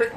Shit.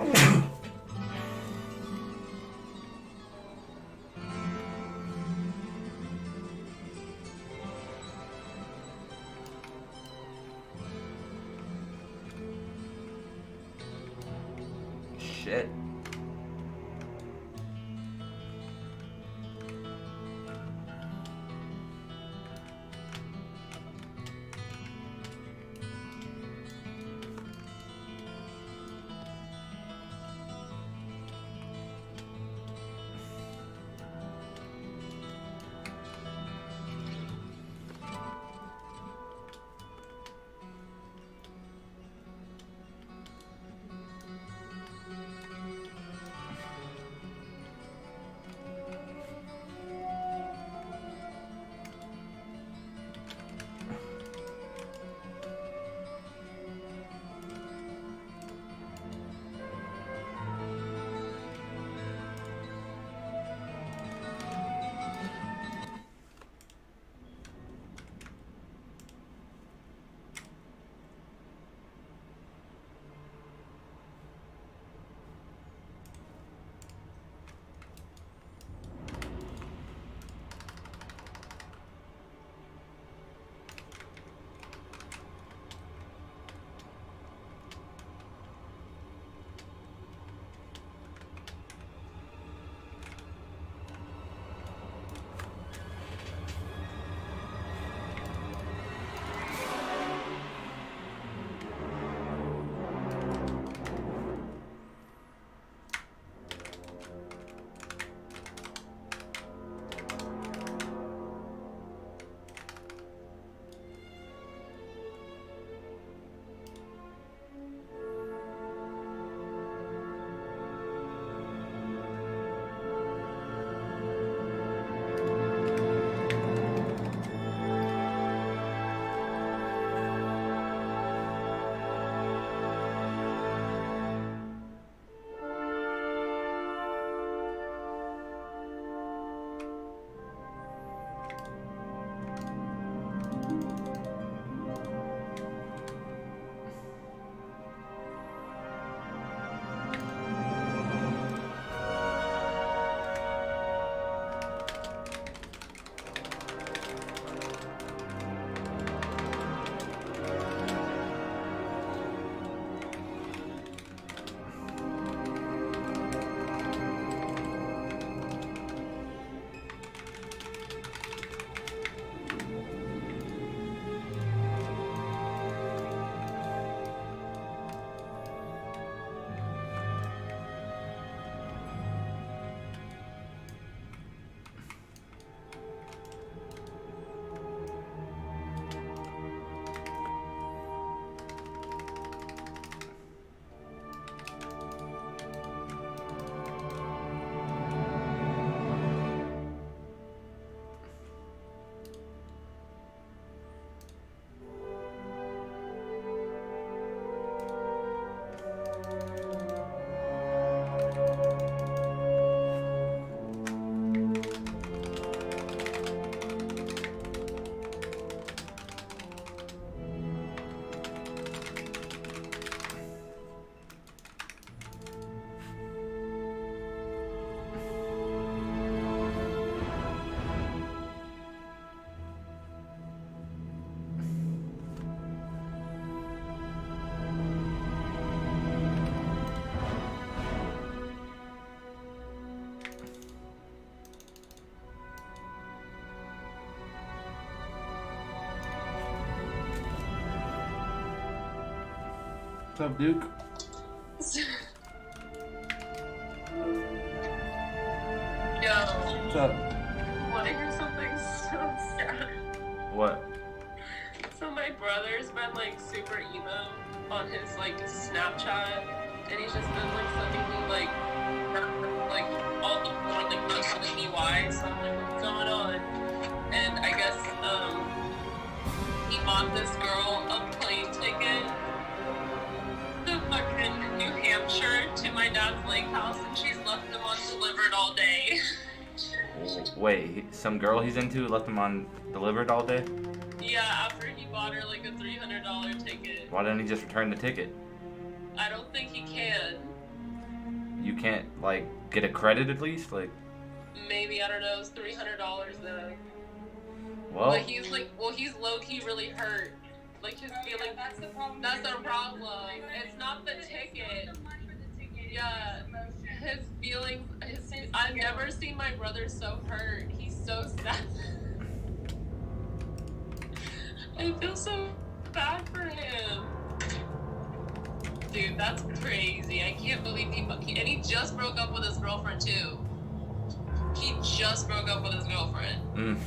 What's up, Duke? Yo. What's up? Want to hear something so sad? What? So my brother's been like super emo on his like Snapchat, and he's just been like sending me like all the more like not telling me why. So I'm like, what's going on? And I guess he bought this girl a plane ticket to fucking New Hampshire to my dad's lake house, and she's left him undelivered all day. Wait, some girl he's into left him on delivered all day? Yeah, after he bought her like a $300 ticket. Why didn't he just return the ticket? I don't think he can. can't like get a credit at least? Like, Maybe, I don't know, it's $300 though. well, But he's like, well, he's low-key really hurt. Like, his feeling, That's the problem. that's the problem. It's not the ticket. Yeah, his feelings, I've never seen my brother so hurt. He's so sad. I feel so bad for him. Dude, that's crazy. I can't believe and he just broke up with his girlfriend too. He just broke up with his girlfriend.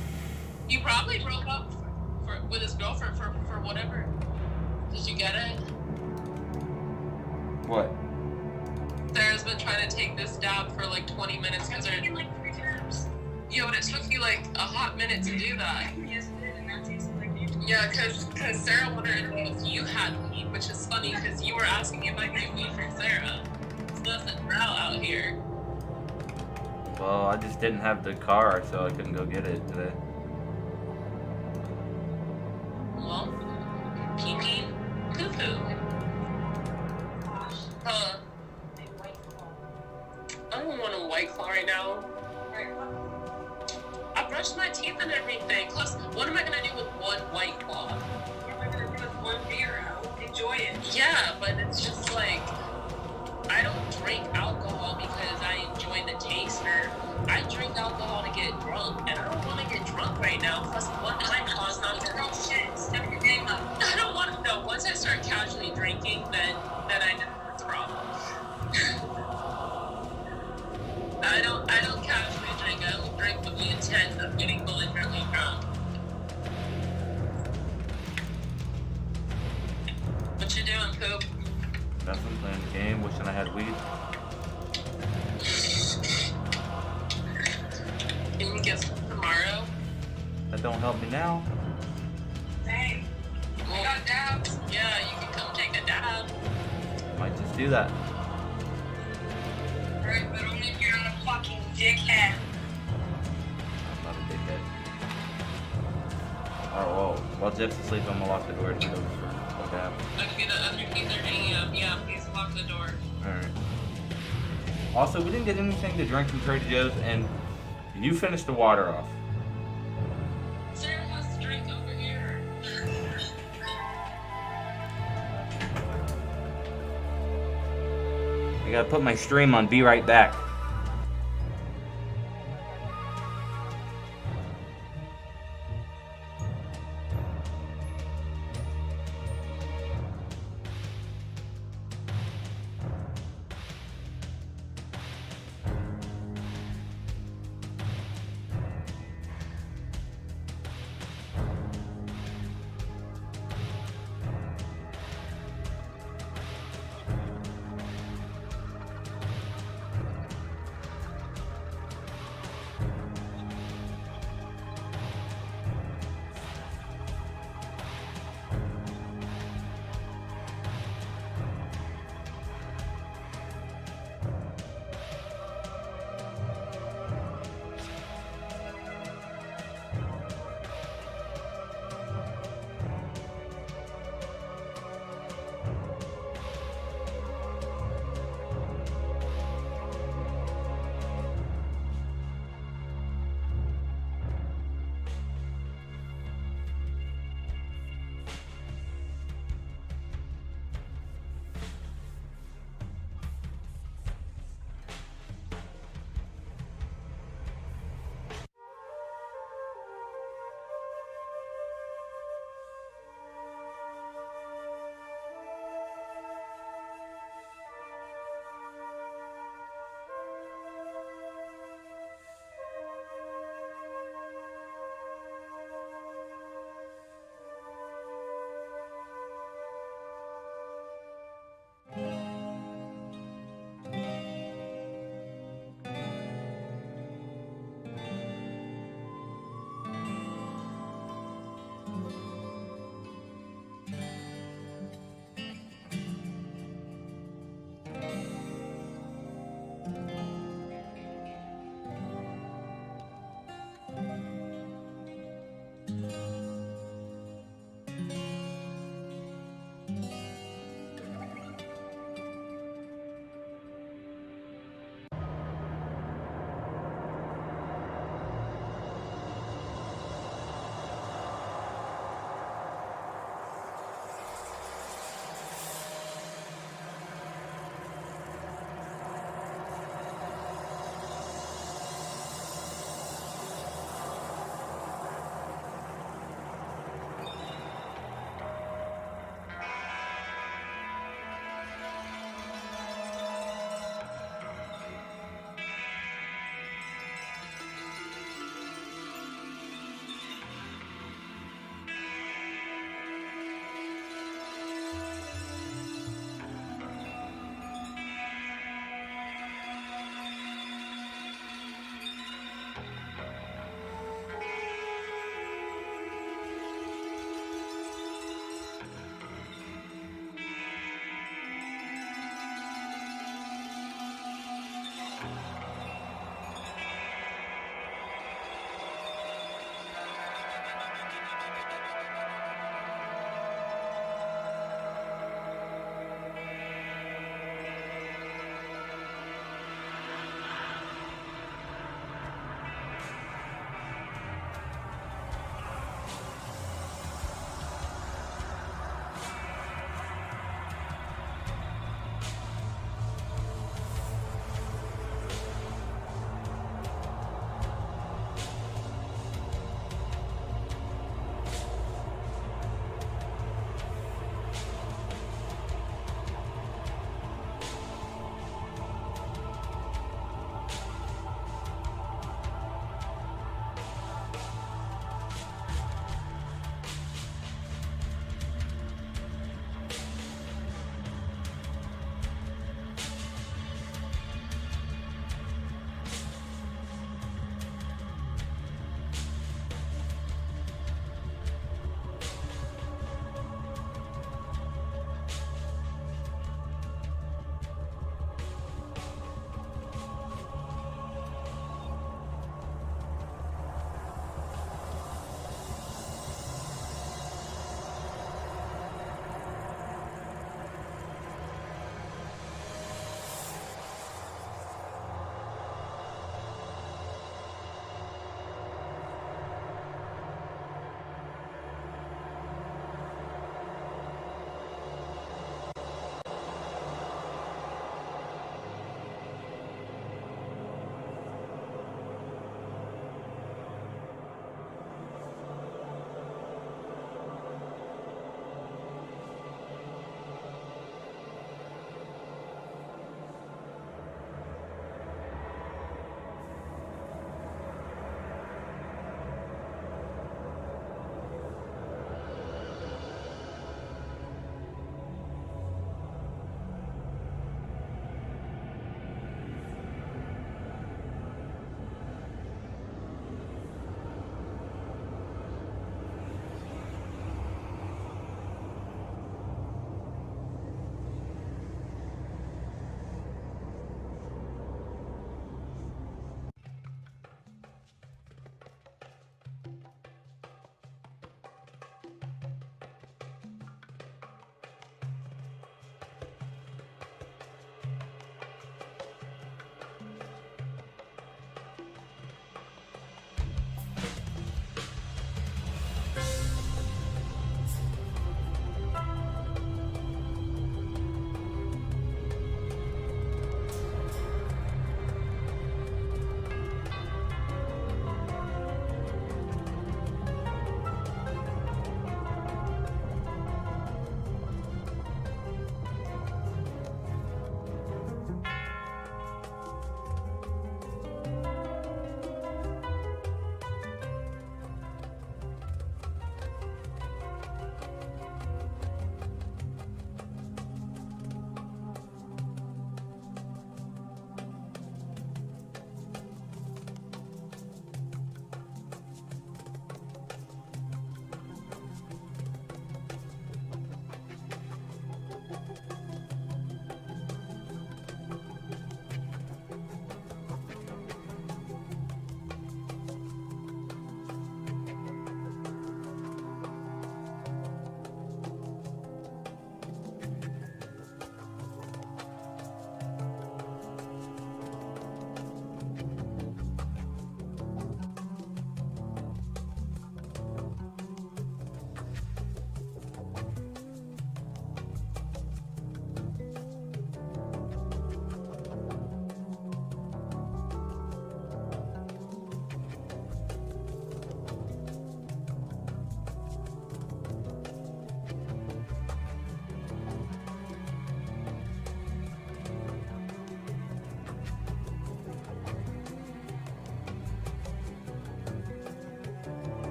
He probably broke up with his girlfriend for whatever. Did you get it? What? Sarah's been trying to take this dab for like 20 minutes because they're like 3 times. Yo, and it took me like a hot minute to do that. Yes, it did, and that tasted like you. Yeah, because Sarah wanted to know if you had weed, which is funny because you were asking if I get weed from Sarah. So that's a drought out here. well, I just didn't have the car, so I couldn't go get it today. Well, pee-pee, poo-poo. Huh? I don't want a White Claw right now. I brushed my teeth and everything. Plus, what am I gonna do with one White Claw? What am I gonna do with one beer? I'll enjoy it. Yeah, but it's just like, I don't drink alcohol because I enjoy the taste, or I drink alcohol to get drunk, and I don't want to get drunk right now. Plus, one White Claw is not Girl, shit, step your game up. I don't want to know. Once I start casually drinking, then I know it's a problem. I don't casually drink. I only drink with the intent of getting belligerently drunk. What you doing, Poop? Nothing, playing the game, wishing I had weed. Can you get some tomorrow? That don't help me now. Dang. I got dabs. Yeah, you can come take a dab. Might just do that. Right, but only if you're not a fucking dickhead. I'm not a dickhead. Oh, while Jeff's asleep, I'm gonna lock the door to go for a dab. Okay, the other keys are hanging up. Yeah, please lock the door. Alright. Also, we didn't get anything to drink from Trader Joe's, and you finished the water off. Sarah has to drink over here. I gotta put my stream on, be right back.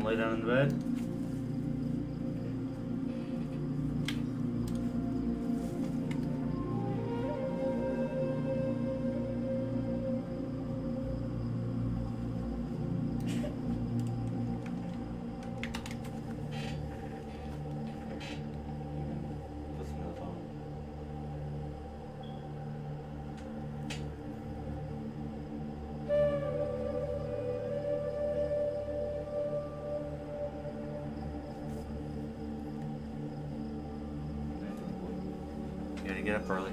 lay down in the bed? Listen to the phone. You gotta get up early.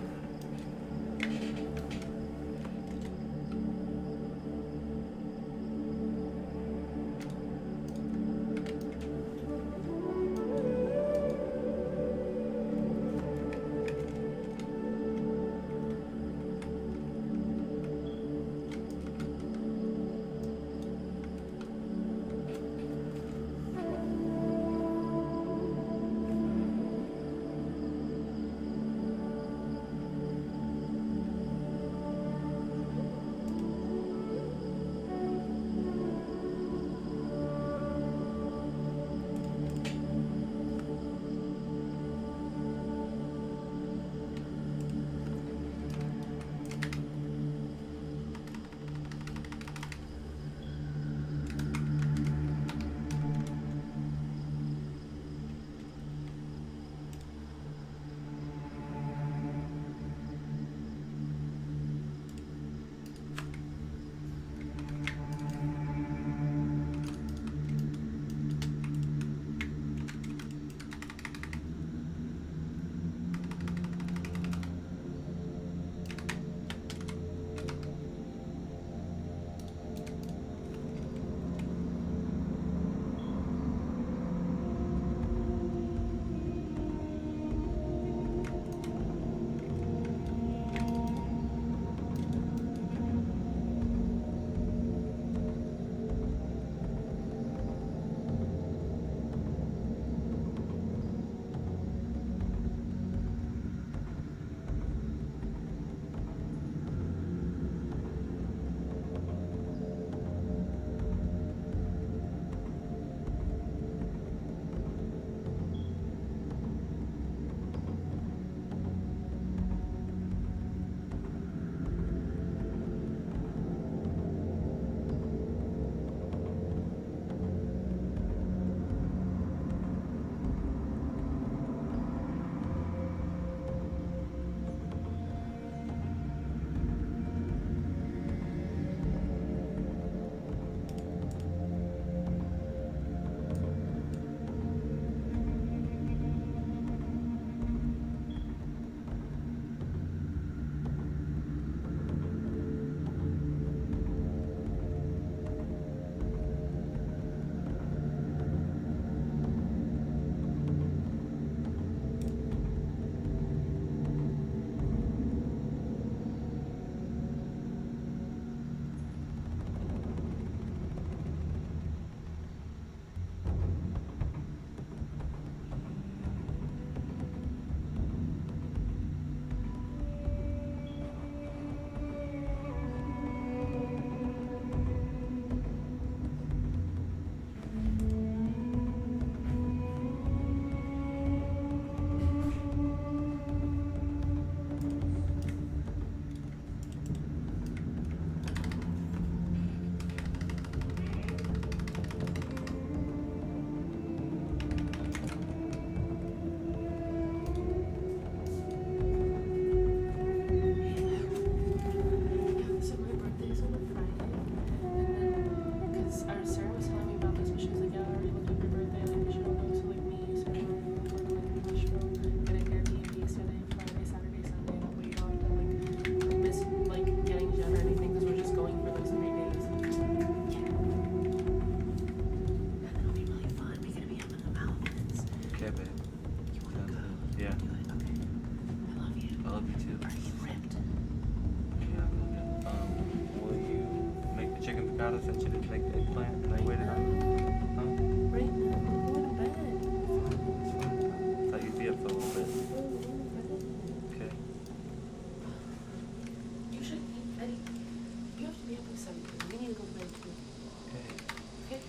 out since you didn't make the eggplant and I waited on you? Huh? Right now, I'm going to bed. It's fine. Thought you'd be up for a little bit. Okay. You should, Eddie, you have to be up at 7. You need to go to bed too. Okay. Okay?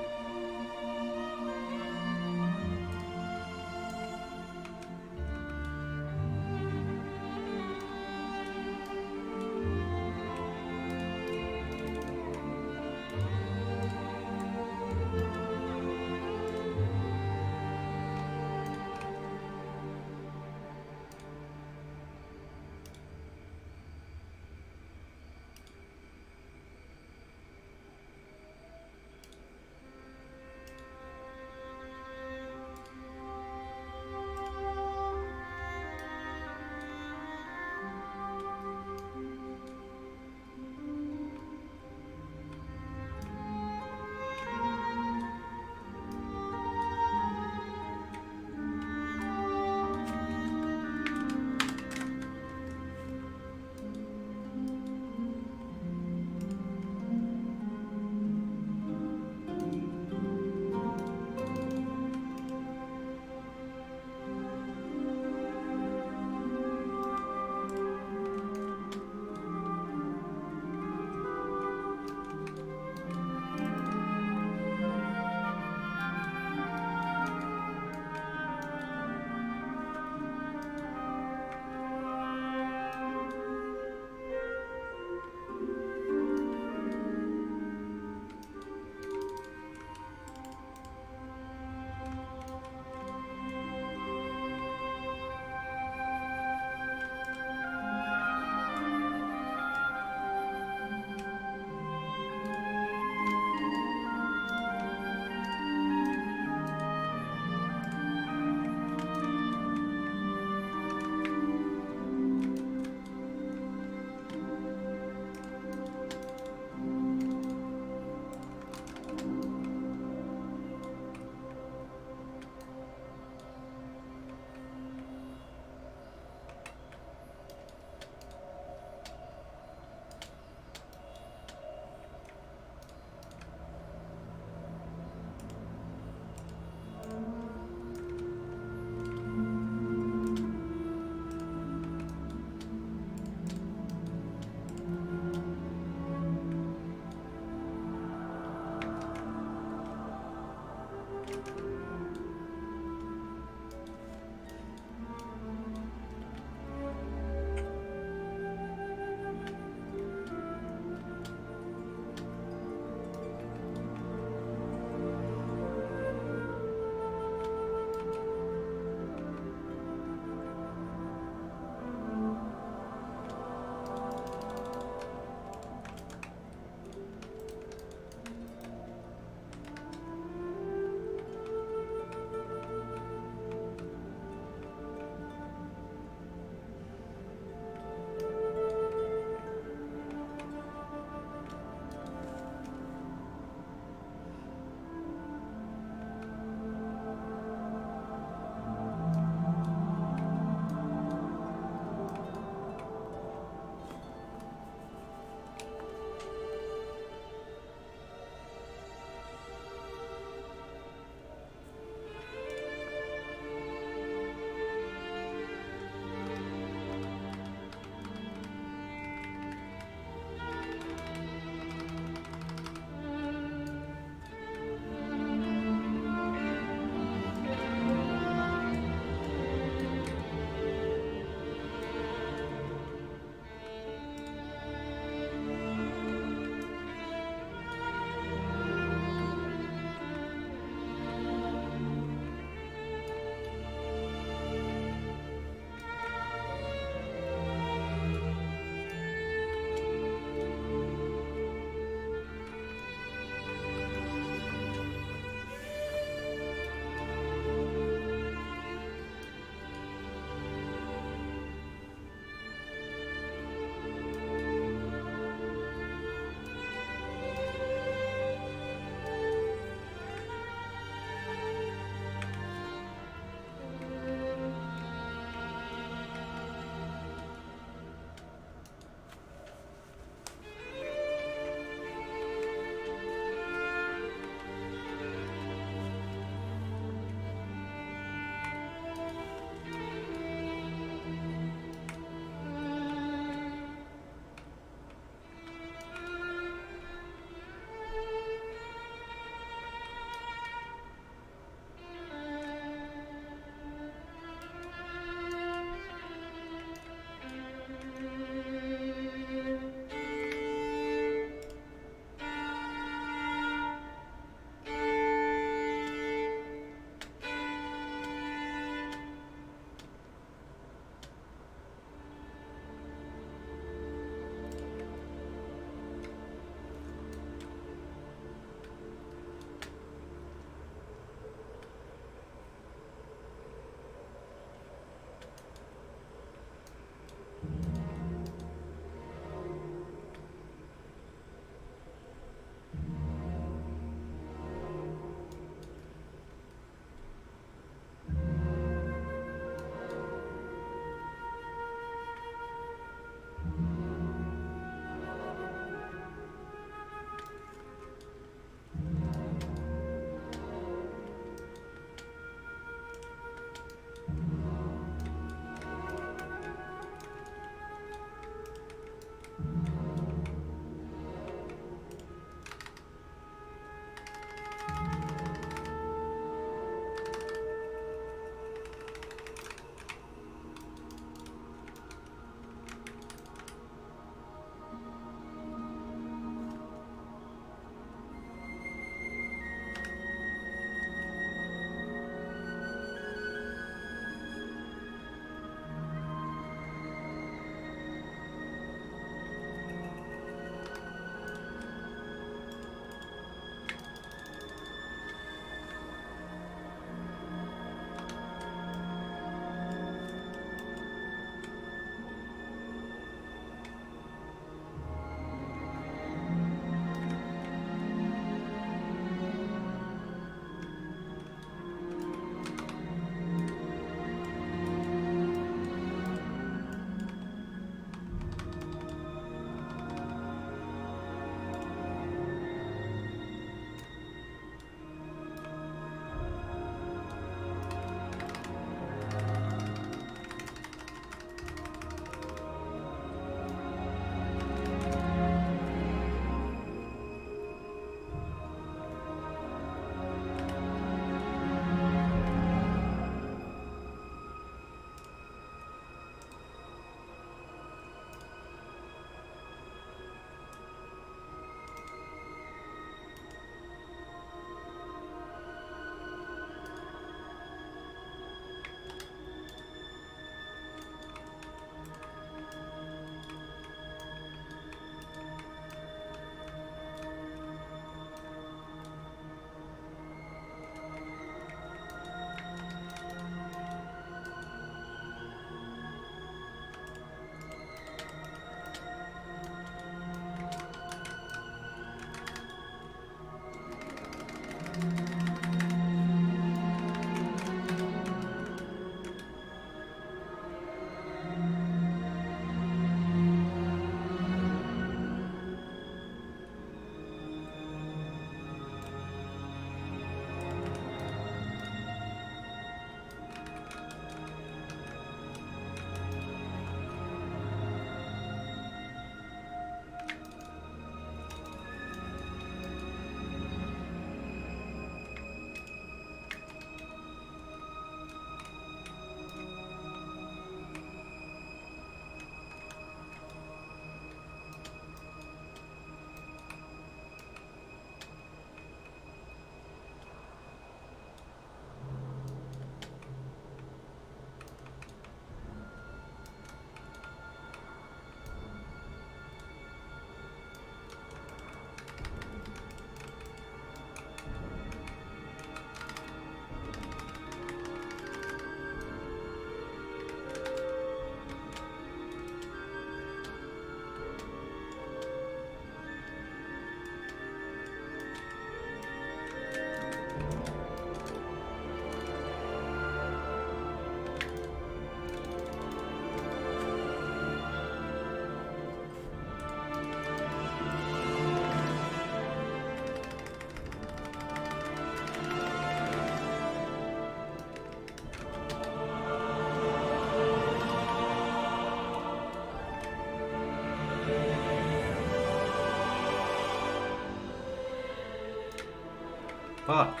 Fuck.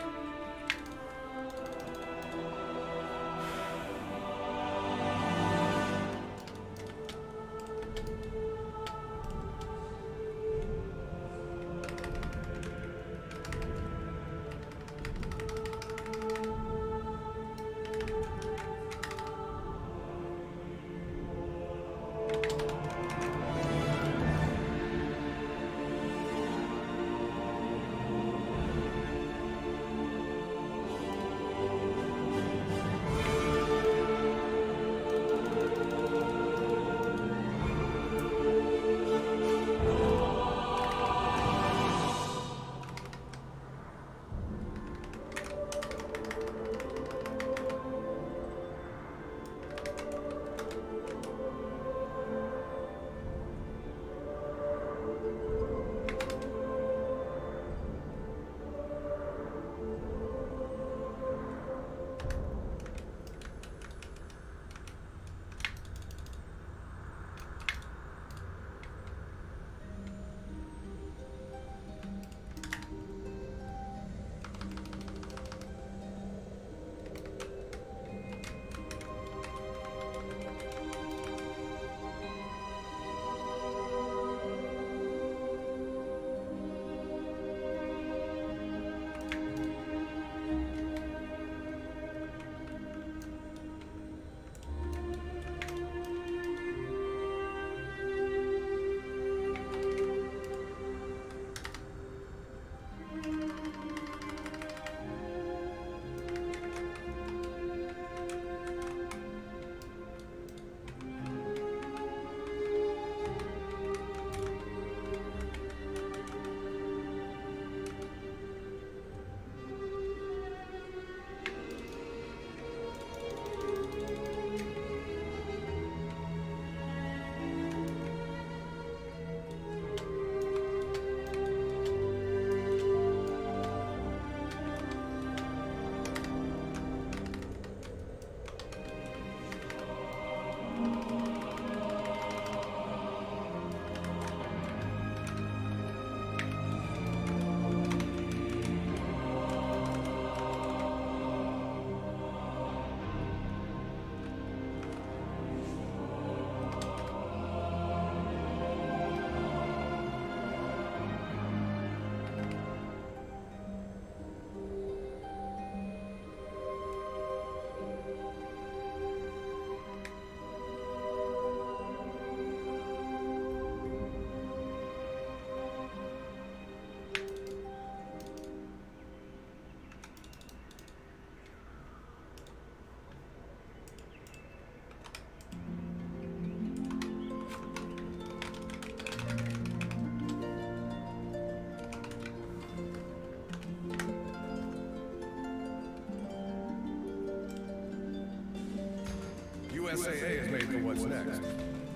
USAA is made for what's next.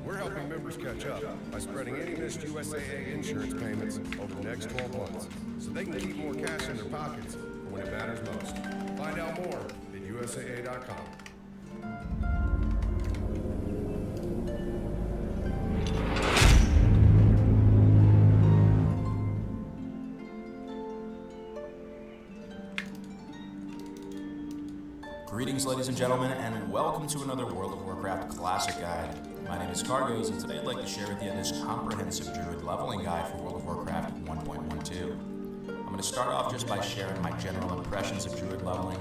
We're helping members catch up by spreading any missed USAA insurance payments over the next 12 months so they can keep more cash in their pockets for when it matters most. Find out more at USAA.com. Greetings, ladies and gentlemen, and welcome to another World of Warcraft Classic Guide. My name is Cargos, and today I'd like to share with you this comprehensive Druid leveling guide for World of Warcraft 1.12. I'm going to start off just by sharing my general impressions of Druid leveling,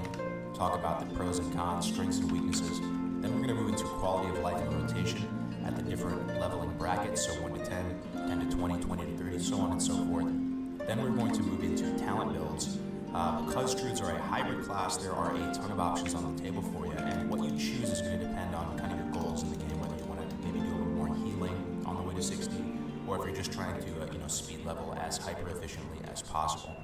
talk about the pros and cons, strengths and weaknesses, then we're going to move into quality of life and rotation at the different leveling brackets, so 1 to 10, 10 to 20, 20 to 30, so on and so forth. Then we're going to move into talent builds. Because Druids are a hybrid class, there are a ton of options on the table for you, and what you choose is going to depend on kind of your goals in the game, whether you want to maybe do a little more healing on the way to 60, or if you're just trying to speed level as hyper efficiently as possible.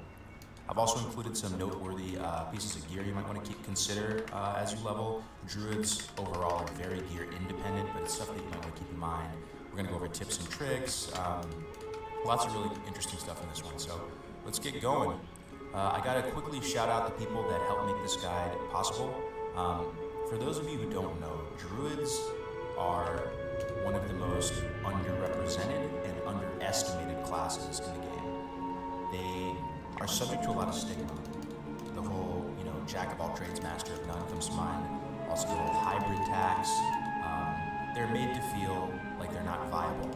I've also included some noteworthy pieces of gear you might want to consider as you level. Druids overall are very gear independent, but it's stuff that you might want to keep in mind. We're going to go over tips and tricks, lots of really interesting stuff in this one, so let's get going. I gotta quickly shout out the people that helped make this guide possible. For those of you who don't know, Druids are one of the most underrepresented and underestimated classes in the game. They are subject to a lot of stigma. the whole, jack of all trades, master of none comes to mind. Also the whole hybrid tax. They're made to feel like they're not viable.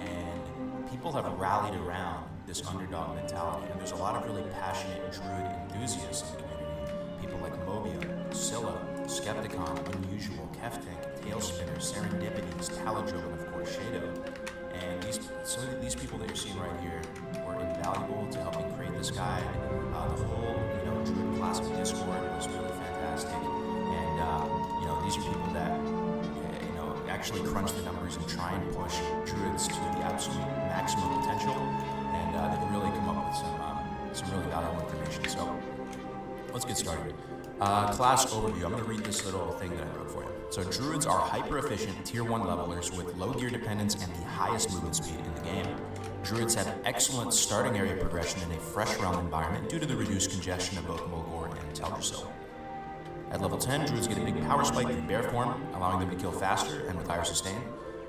And people have rallied around this underdog mentality. And there's a lot of really passionate Druid enthusiasts in the community. People like Mobium, Scylla, Skepticon, Unusual, Keftank, Tailspinner, Serendipities, Taladro, and of course Shadow. And these people that you're seeing right here were invaluable to helping create this guide. The whole, Druid Classic Discord was really fantastic. And, these are people that, actually crunch the numbers and try and push Druids to the absolute maximum potential. And they've really come up with some really valuable information. So let's get started. Class overview. I'm going to read this little thing that I wrote for you. So Druids are hyper-efficient Tier 1 levelers with low gear dependence and the highest movement speed in the game. Druids have excellent starting area progression in a fresh realm environment due to the reduced congestion of both Mulgore and Teldrassil. At level 10, Druids get a big power spike through bear form, allowing them to kill faster and with higher sustain.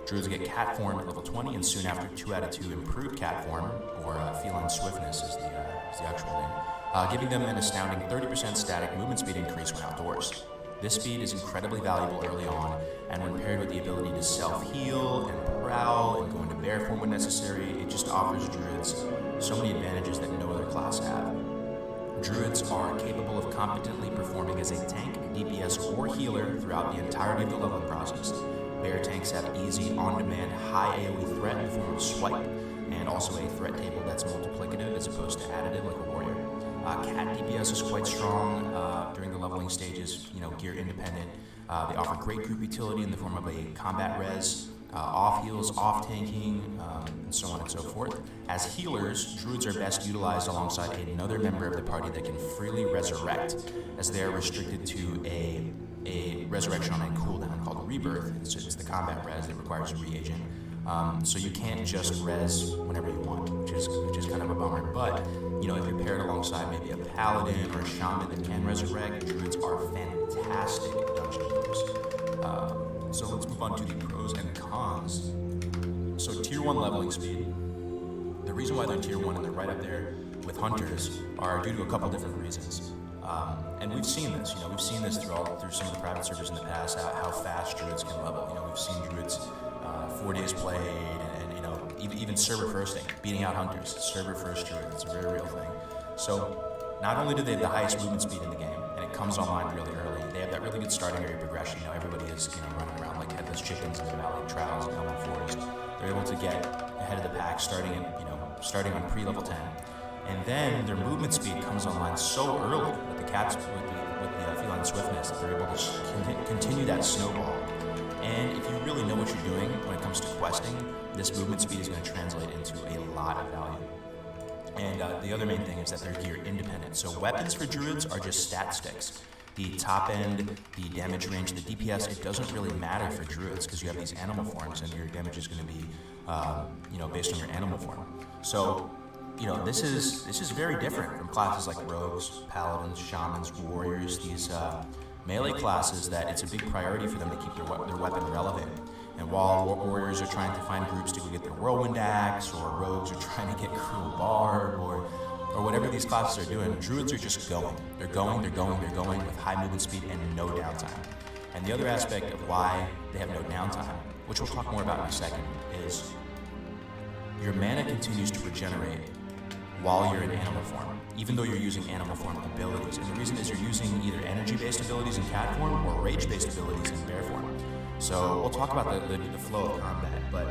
Druids get cat form at level 20, and soon after 2 out of 2 improved cat form, or feline swiftness is the actual name, giving them an astounding 30% static movement speed increase when outdoors. This speed is incredibly valuable early on, and when paired with the ability to self-heal and prowl and go into bear form when necessary, it just offers Druids so many advantages that no other class have. Druids are capable of competently performing as a tank, DPS, or healer throughout the entirety of the leveling process. Bear tanks have easy, on-demand, high AoE threat in the form of swipe, and also a threat table that's multiplicative as opposed to additive like a warrior. Cat DPS is quite strong during the leveling stages, gear independent. They offer great group utility in the form of a combat res, off heals, off tanking, and so on and so forth. As healers, Druids are best utilized alongside another member of the party that can freely resurrect, as they are restricted to a resurrection on a cooldown called Rebirth. It's the combat res that requires a reagent. So you can't just res whenever you want, which is kind of a bummer. But if you're paired alongside maybe a paladin or a shaman that can resurrect, Druids are fantastic dungeon keepers. So let's move on to the pros and cons. So Tier 1 leveling speed. The reason why they're Tier 1 and they're right up there with Hunters are due to a couple different reasons. And we've seen this, we've seen this through some of the private servers in the past, how fast Druids can level. We've seen Druids 4 days played, and even server firsting, beating out Hunters. Server first Druid, it's a very real thing. So not only do they have the highest movement speed in the game, and it comes online really early, they have that really good starting area progression. Everybody is running around like headless chickens in the Valley of Trials and Elmo Forest. They're able to get ahead of the pack starting on pre-level 10. And then their movement speed comes online so early with the cats, with the feline swiftness, that they're able to continue that snowball. And if you really know what you're doing when it comes to questing, this movement speed is going to translate into a lot of value. And the other main thing is that they're gear independent. So weapons for Druids are just stat sticks. The top end, the damage range, the DPS, it doesn't really matter for Druids because you have these animal forms and your damage is going to be, based on your animal form. So, this is very different from classes like rogues, paladins, shamans, warriors, these melee classes that it's a big priority for them to keep their weapon relevant. And while warriors are trying to find groups to go get their whirlwind axe, or rogues are trying to get cruel barb, or whatever these classes are doing, Druids are just going. They're going with high movement speed and no downtime. And the other aspect of why they have no downtime, which we'll talk more about in a second, is your mana continues to regenerate while you're in animal form, even though you're using animal form abilities. And the reason is you're using either energy-based abilities in cat form or rage-based abilities in bear form. So we'll talk about the flow of combat, but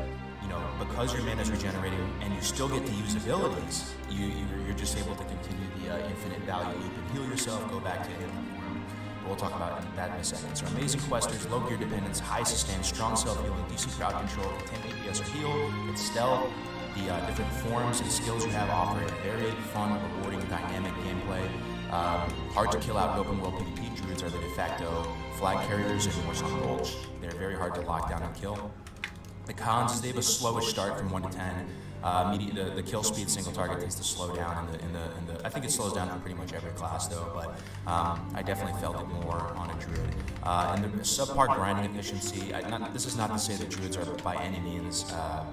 because your mana is regenerating and you still get to use abilities, you're just able to continue the infinite value loop and heal yourself, go back to animal form. But we'll talk about that in a second. So amazing questers, low gear dependence, high sustain, strong self-healing, decent crowd control, contain DPS or heal, and stealth. The different forms and skills you have offer a very fun, rewarding, dynamic gameplay. Hard to kill out in open world PvP. Druids are the de facto flag carriers in Warsong Gulch. They're very hard to lock down and kill. The cons is they have a slowish start from 1 to 10. The kill speed single target tends to slow down in the I think it slows down for pretty much every class though, but I definitely felt it more on a Druid. And the subpar grinding efficiency, this is not to say that Druids are by any means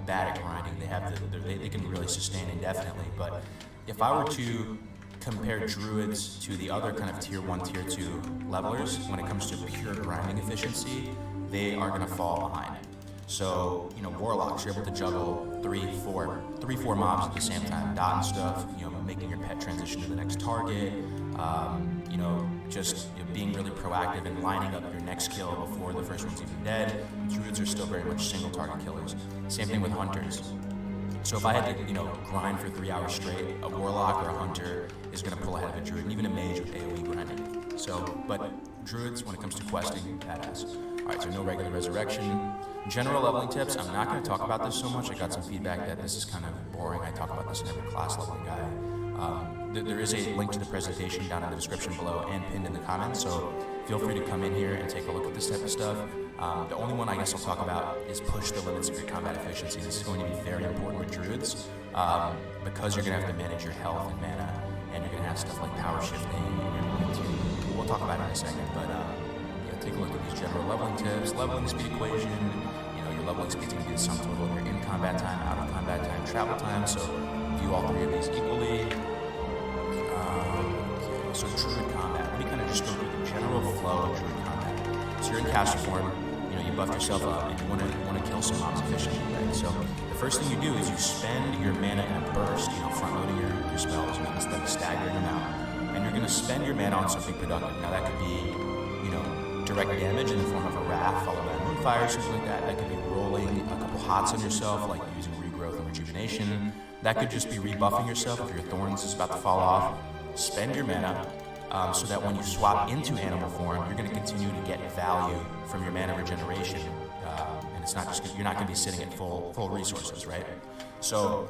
bad at grinding. They can really sustain indefinitely, but if I were to compare druids to the other kind of tier 1, tier 2 levelers, when it comes to pure grinding efficiency, they are going to fall behind. So, warlocks, you're able to juggle three, four mobs at the same time, dotting stuff, making your pet transition to the next target, being really proactive and lining up your next kill before the first one's even dead. Druids are still very much single target killers. Same thing with hunters. So if I had to, grind for 3 hours straight, a warlock or a hunter is going to pull ahead of a druid, and even a mage with AoE grinding. But druids, when it comes to questing, badass. Alright, so no regular resurrection. General leveling tips, I'm not going to talk about this so much. I got some feedback that this is kind of boring. I talk about this in every class leveling guide. There is a link to the presentation down in the description below and pinned in the comments, so feel free to come in here and take a look at this type of stuff. The only one I guess I'll talk about is push the limits of your combat efficiency. This is going to be very important with druids because you're going to have to manage your health and mana, and you're going to have stuff like power shifting, and you're going to, we'll talk about it in a second, but take a look at these general leveling tips. Leveling speed equation, your leveling speed is going to be the sum total of your in combat time, out of combat time, travel time, so view all three of these equally. So Druid combat, let me kind of just go through the general flow of Druid combat. So you're in caster form, you buff yourself up and you want to kill some mobs efficiently, right? So the first thing you do is you spend your mana in a burst, front loading your spells, instead of staggering them out. And you're going to spend your mana on something productive. Now that could be, direct damage in the form of a wrath followed by a moonfire or something like that. That could be rolling a couple hots on yourself, like using regrowth and rejuvenation. That could just be rebuffing yourself if your thorns is about to fall off. Spend your mana so that when you swap into animal form, you're going to continue to get value from your mana regeneration, and it's not just you're not going to be sitting at full resources, right? So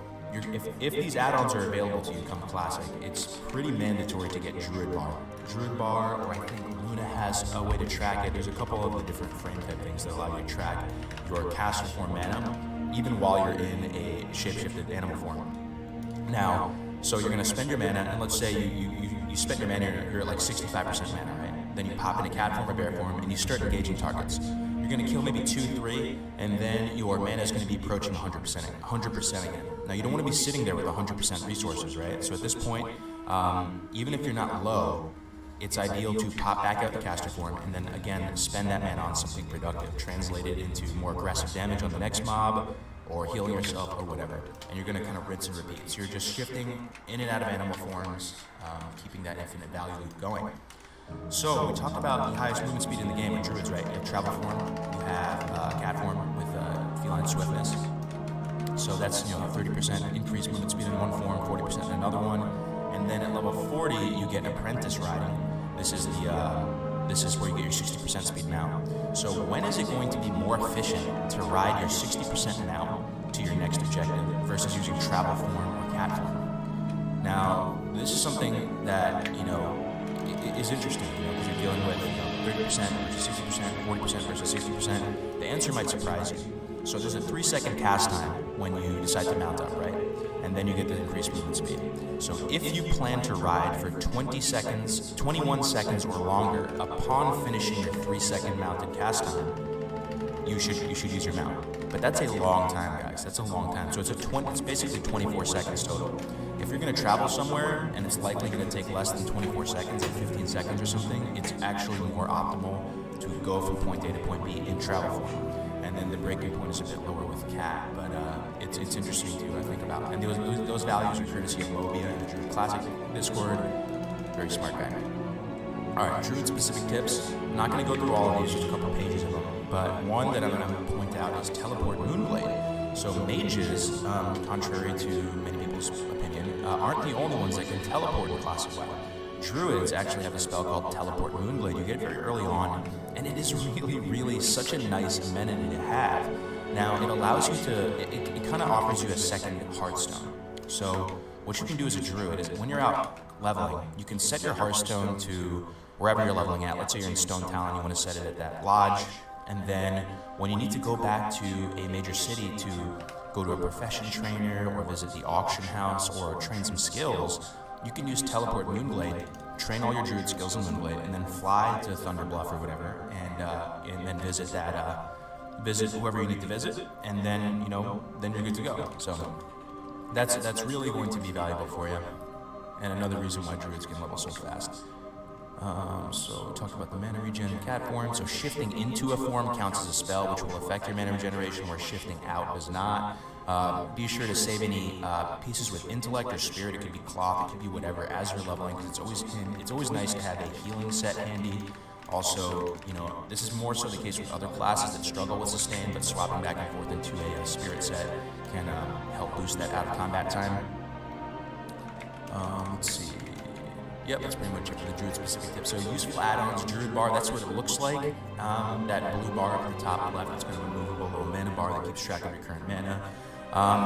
if these add-ons are available to you come Classic, it's pretty mandatory to get Druid Bar, or I think Luna has a way to track it. There's a couple of the different frame type things that allow you to track your caster form mana, even while you're in a shapeshifted animal form. Now, so you're going to spend your mana, and let's say you spent your mana, you're at like 65% mana, right? Then you pop into cat form or bear form, and you start engaging targets. You're going to kill maybe 2, 3, and then your mana is going to be approaching 100% again. Now, you don't want to be sitting there with 100% resources, right? So at this point, even if you're not low, it's ideal to pop back out the caster form and then again spend that mana on something productive, translate it into more aggressive damage on the next mob, or healing yourself, or whatever. And you're going to kind of rinse and repeat. So you're just shifting in and out of animal forms, keeping that infinite value loop going. So we talked about the highest movement speed in the game with druids, right? You have travel form, you have cat form with feline swiftness. So that's 30% increased movement speed in one form, 40% in another one. And then at level 40, you get apprentice riding. This is where you get your 60% speed now. So when is it going to be more efficient to ride your 60% now to your next objective versus using travel form or cat form? Now, this is something that, is interesting, because you're dealing with 30% versus 60%, 40% versus 60%. The answer might surprise you. So there's a 3-second cast time when you decide to mount up, right? And then you get the increased movement speed. So if you plan to ride for 21 seconds or longer upon finishing your 3-second mounted cast time, you should use your mount. But that's a long time, guys. That's a long time. So it's basically 24 seconds total. If you're going to travel somewhere and it's likely going to take less than 24 seconds, like 15 seconds or something, it's actually more optimal to go from point A to point B in travel form. And then the breaking point is a bit lower with cat, but it's interesting to think about. And those values are courtesy of Mobia in the Druid Classic Discord. Very smart guy. All right, Druid specific tips. I'm not going to go through all of these, just a couple pages of them. But one that I'm going to point out is Teleport Moonblade. So mages, contrary to many people's opinion, aren't the only ones that can teleport in Classic WoW. Druids actually have a spell called Teleport Moonblade. You get it very early on, and it is really, really such a nice amenity to have. Now, it allows you to, it kind of offers you a second Hearthstone. So what you can do as a Druid is when you're out leveling, you can set your Hearthstone to wherever you're leveling at. Let's say you're in Stone Town, you want to set it at that lodge, and then when you need to go back to a major city to go to a profession trainer or visit the auction house or train some skills, you can use Teleport Moonblade, train all your Druid skills in Moonblade, and then fly to Thunderbluff or whatever, and then visit whoever you need to visit, and then then you're good to go. So that's really going to be valuable for you. and another reason why druids can level so fast. So we talked about the mana regen and cat form. So shifting into a form counts as a spell, which will affect your mana regeneration, where shifting out does not. Be sure to save any pieces with intellect or spirit. It could be cloth, it could be whatever, as you're leveling, because it's always nice to have a healing set handy. Also, you know, this is more so the case with other classes that struggle with sustain, but swapping back and forth into a spirit set can help boost that out of combat time. Let's see. Yep, that's pretty much it for the Druid specific tip. So useful add-ons, Druid bar, that's what it looks like. That blue bar up at the top left, it's going to be a removable little mana bar that keeps track of your current mana.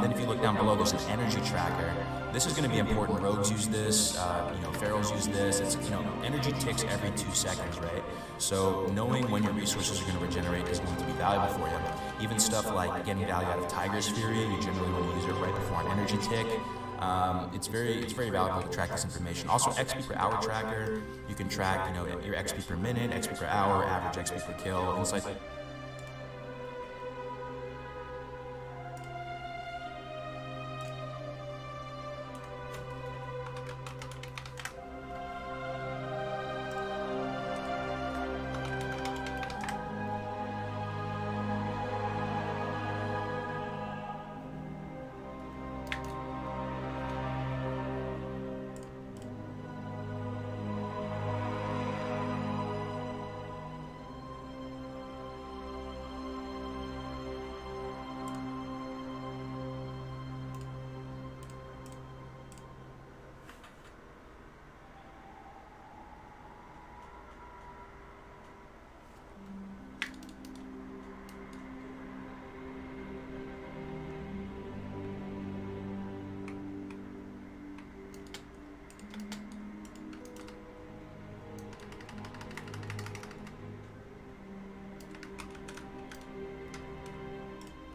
Then if you look down below, there's an energy tracker. This is going to be important. Rogues use this, Pharaohs use this. It's, energy ticks every 2 seconds, right? So knowing when your resources are going to regenerate is going to be valuable for you. Even stuff like getting value out of Tiger's Fury, you generally want to use it right before an energy tick. It's very valuable to track this information. Also, XP per hour tracker. You can track, your XP per minute, XP per hour, average XP per kill, things like that.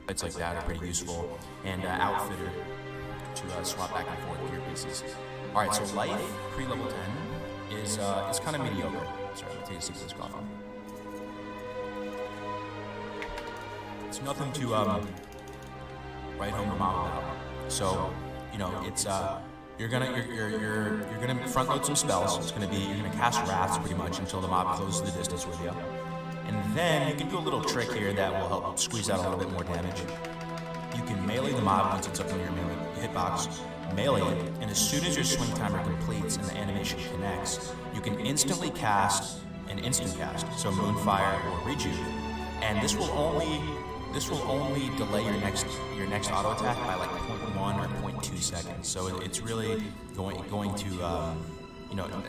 It's like that are pretty useful, and outfitter to swap back and forth with your pieces. All right, so life pre-level 10 is kind of mediocre. Sorry, let me take a sip of this coffee. It's nothing to write home to mom about. So it's you're gonna front load some spells. It's gonna be you're gonna cast wraths pretty much until the mob closes the distance with you. And then you can do a little trick here that will help squeeze out a little bit more damage. You can melee the mob once it's up in your melee hitbox, melee it, and as soon as your swing timer completes and the animation connects, you can instantly cast an instant cast, so Moonfire or Rejuve, and this will only delay your next auto attack by like 0.1 or 0.2 seconds. So it's really going to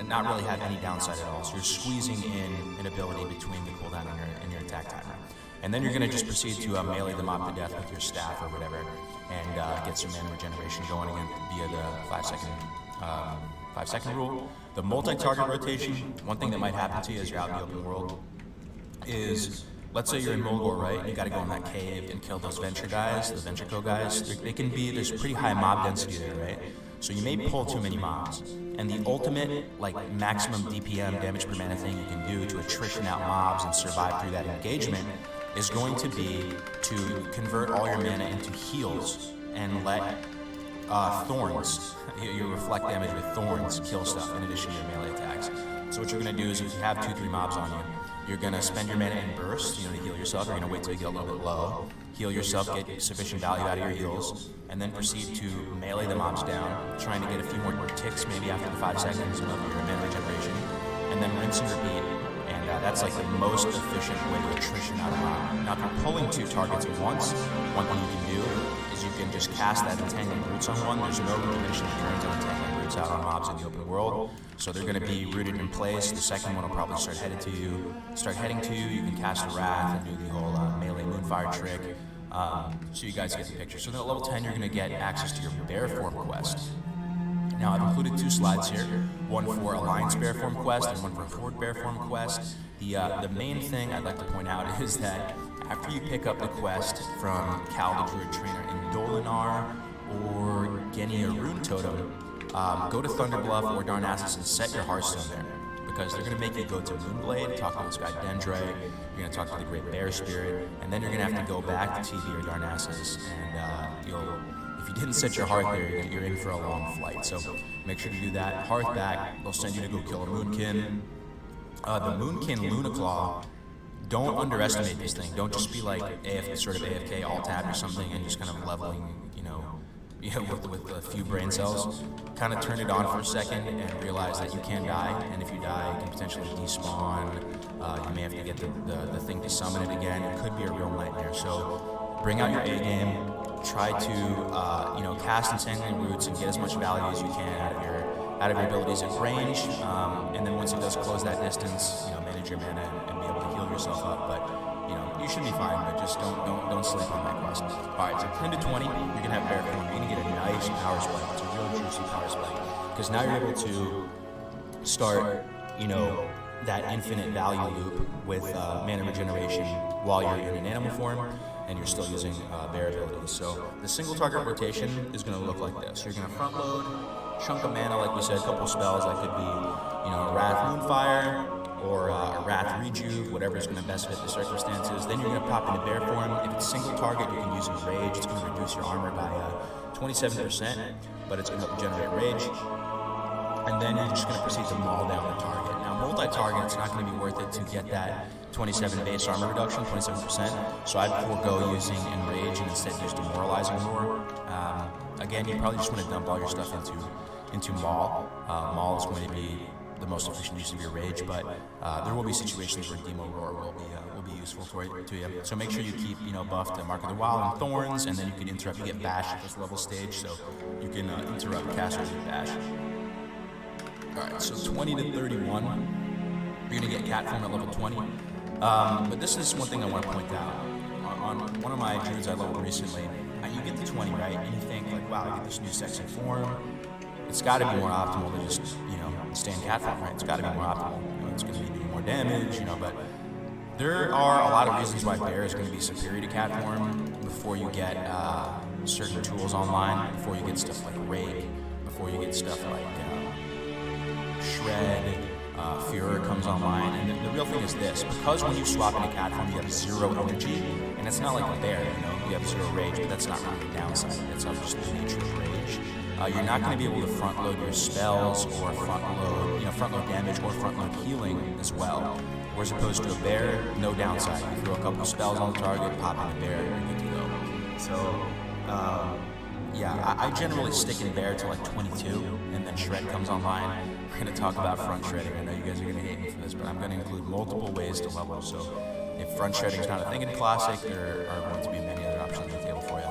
not really have any downside at all. So you're squeezing in an ability between the cooldown and your attack timer. And then you're going to just proceed to melee the mob to death with your staff or whatever, and get some mana regeneration going again via the 5 second rule. The multi-target rotation, one thing that might happen to you as you're out in the open world is, let's say you're in Mulgore, right? You got to go in that cave and kill those Venture guys, the Venture Co guys. There's pretty high mob density there, right? So you may pull too many mobs. And the ultimate, maximum DPM, damage per mana thing you can do to attrition out mobs and survive through that engagement is going to be to convert all your mana into heals and let thorns, your reflect damage with thorns, kill stuff in addition to your melee attacks. So what you're going to do is if you have 2-3 mobs on you, you're going to spend your mana in bursts, to heal yourself. You're going to wait till you get a little bit low, heal yourself, get sufficient value out of your heals, and then proceed to melee the mobs down, trying to get a few more ticks maybe after the 5 seconds of your mana regeneration, and then rinse and repeat. And that's the most efficient way to attrition out a mob. Now if you're pulling 2 targets at once, one thing you can do is you can just cast that Entangling Roots on one. There's no diminishing returns on Entangling Roots out on mobs in the open world. So they're going to be rooted in place. The second one will probably start heading to you. You can cast a Wrath and do the whole melee Moonfire trick. So you guys get the picture. So then at level 10, you're going to get access to your Bear Form quest. Now, I've included 2 slides here, one for Alliance Bear Form quest and one for Horde Bear Form quest. The main thing I'd like to point out is that after you pick up the quest from Cal the Druid Trainer in Dolinar or Genia Rune Totem, go to Thunderbluff or Darnassus and set your Hearthstone there, because they're going to make you go to Moonblade, talk to this guy Dendre, you're going to talk to the Great Bear Spirit, and then you're going to have to go back to TB or Darnassus, and if you didn't set your hearth there, you're in for a long flight. So make sure to do that. Hearth back, they'll send you to go kill a Moonkin. The Moonkin Lunaclaw, don't underestimate this thing. Don't just be like sort of AFK alt tab or something and just kind of leveling, with a few brain cells. Kind of turn it on for a second and realize that you can die, and if you die, you can potentially despawn. You may have to get the thing to summon it again. It could be a real nightmare. So bring out your A game. Try to cast Entangling Roots and get as much value as you can out of your abilities at range. And then once it does close that distance, manage your mana and be able to heal yourself up. But you should be fine, but just don't sleep on that quest. Alright, so 10 to 20, you're gonna have Bear Form. You're gonna get a nice power spike. It's a real juicy power spike. Because now you're able to start, that infinite value loop with mana regeneration while you're in an animal form, and you're still using bear abilities. So the single target rotation is gonna look like this. You're gonna front load, chunk of mana, like we said, a couple spells that could be, Wrath Moonfire, or a Wrath Rejuve, whatever is going to best fit the circumstances. Then you're going to pop into bear form. If it's single target, you can use Enrage. It's going to reduce your armor by 27%, but it's going to generate rage. And then you're just going to proceed to maul down the target. Now, multi-target, it's not going to be worth it to get that 27 base armor reduction, 27%. So I'd forego using Enrage and instead use Demoralizing Roar. Again, you probably just want to dump all your stuff into Maul. Maul is going to be the most efficient use of your rage, but there will be situations where Demo Roar will be useful to you. So make sure you keep buffed to Mark of the Wild and Thorns, and then you can interrupt. You get Bash at this level stage, so you can interrupt casters with Bash. All right, so 20 to 31, you're gonna get Cat Form at level 20. But this is one thing I want to point out. On one of my druids I leveled recently, you get to 20, right, and you think like, wow, I get this new sexy form. It's got to be more optimal than just, stay in cat form, right? It's got to be more optimal. It's going to be doing more damage, but there are a lot of reasons why bear is going to be superior to cat form before you get certain tools online, before you get stuff like Rake, before you get stuff like Shred, Furor comes online. And the real thing is this, because when you swap into cat form, you have 0 energy, and it's not like a bear, you have 0 rage, but that's not really the downside. It's just the nature of rage. You're not going to be able to front load your spells or front load damage or front load healing as well. Whereas opposed to a bear, no downside. You throw a couple spells on the target, pop in a bear, you're good to go. So, I generally stick in bear to like 22, and then shred comes online. We're going to talk about front shredding. I know you guys are going to hate me for this, but I'm going to include multiple ways to level. So if front shredding is not a thing in Classic, there are going to be many other options on the table for you.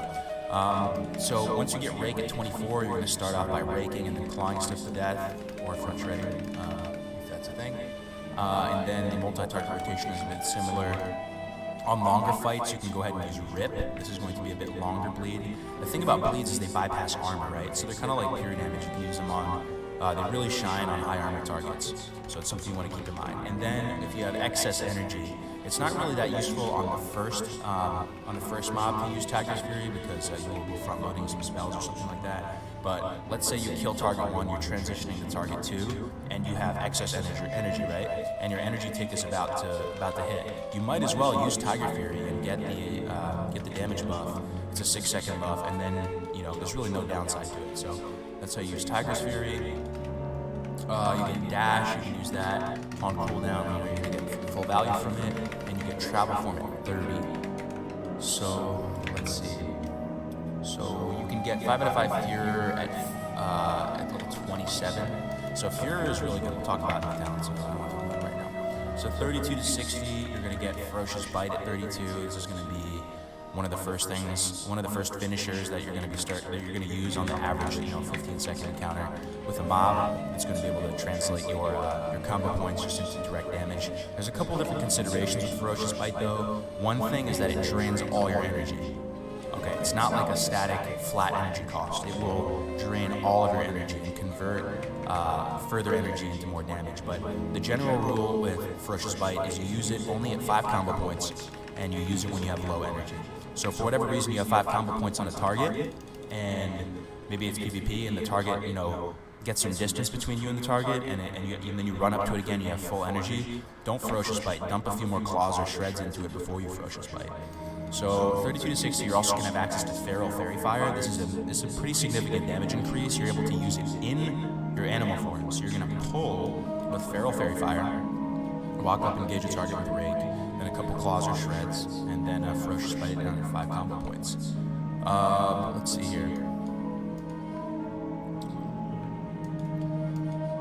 So once you get Rake at 24, you're going to start off by raking and then clawing stuff to death, or front shredding, if that's a thing. And then the multi-target rotation is a bit similar. On longer fights, you can go ahead and use Rip. This is going to be a bit longer bleed. The thing about bleeds is they bypass armor, right? So they're kind of like pure damage. You can use them on, they really shine on high armor targets. So it's something you want to keep in mind. And then if you have excess energy, it's not really that useful on the first mob to use Tiger's Fury, because you will be front loading some spells or something like that. But let's say you kill target 1, you're transitioning to target 2, and you have excess energy, right? And your energy tick is about to hit. You might as well use Tiger Fury and get the damage buff. It's a 6-second buff, and then there's really no downside to it. So that's how you use Tiger's Fury. You get dash, you can use that on cooldown. You're gonna get full value from it, and you get travel form at 30. So let's see. So you can get 5 out of 5 Furor at level 27. So Furor is really good. We'll talk about my talents, so I don't want to talk about it right now. So 32 to 60, you're gonna get Ferocious Bite at 32. This is gonna be one of the first finishers that you're going to use on the average 15-second encounter with a mob. It's going to be able to translate your combo points just into direct damage. There's a couple different considerations with Ferocious Bite though. One thing is that it drains all your energy. Okay, it's not like a static flat energy cost. It will drain all of your energy and convert further energy into more damage. But the general rule with Ferocious Bite is you use it only at 5 combo points, and you use it when you have low energy. So for whatever reason you have 5 combo points on a target, and maybe it's PvP and the target, gets some distance between you and the target, and then you run up to it again, you have full energy, don't Ferocious Bite. Dump a few more claws or shreds into it before you Ferocious Bite. So 32 to 60, you're also going to have access to Feral Fairy Fire. This is a pretty significant damage increase. You're able to use it in your animal form. So you're going to pull with Feral Fairy Fire, walk up and engage a target with Rake, then a couple Claws or Shreds, and then a Ferocious Bite down to 5 combo points. Let's see here.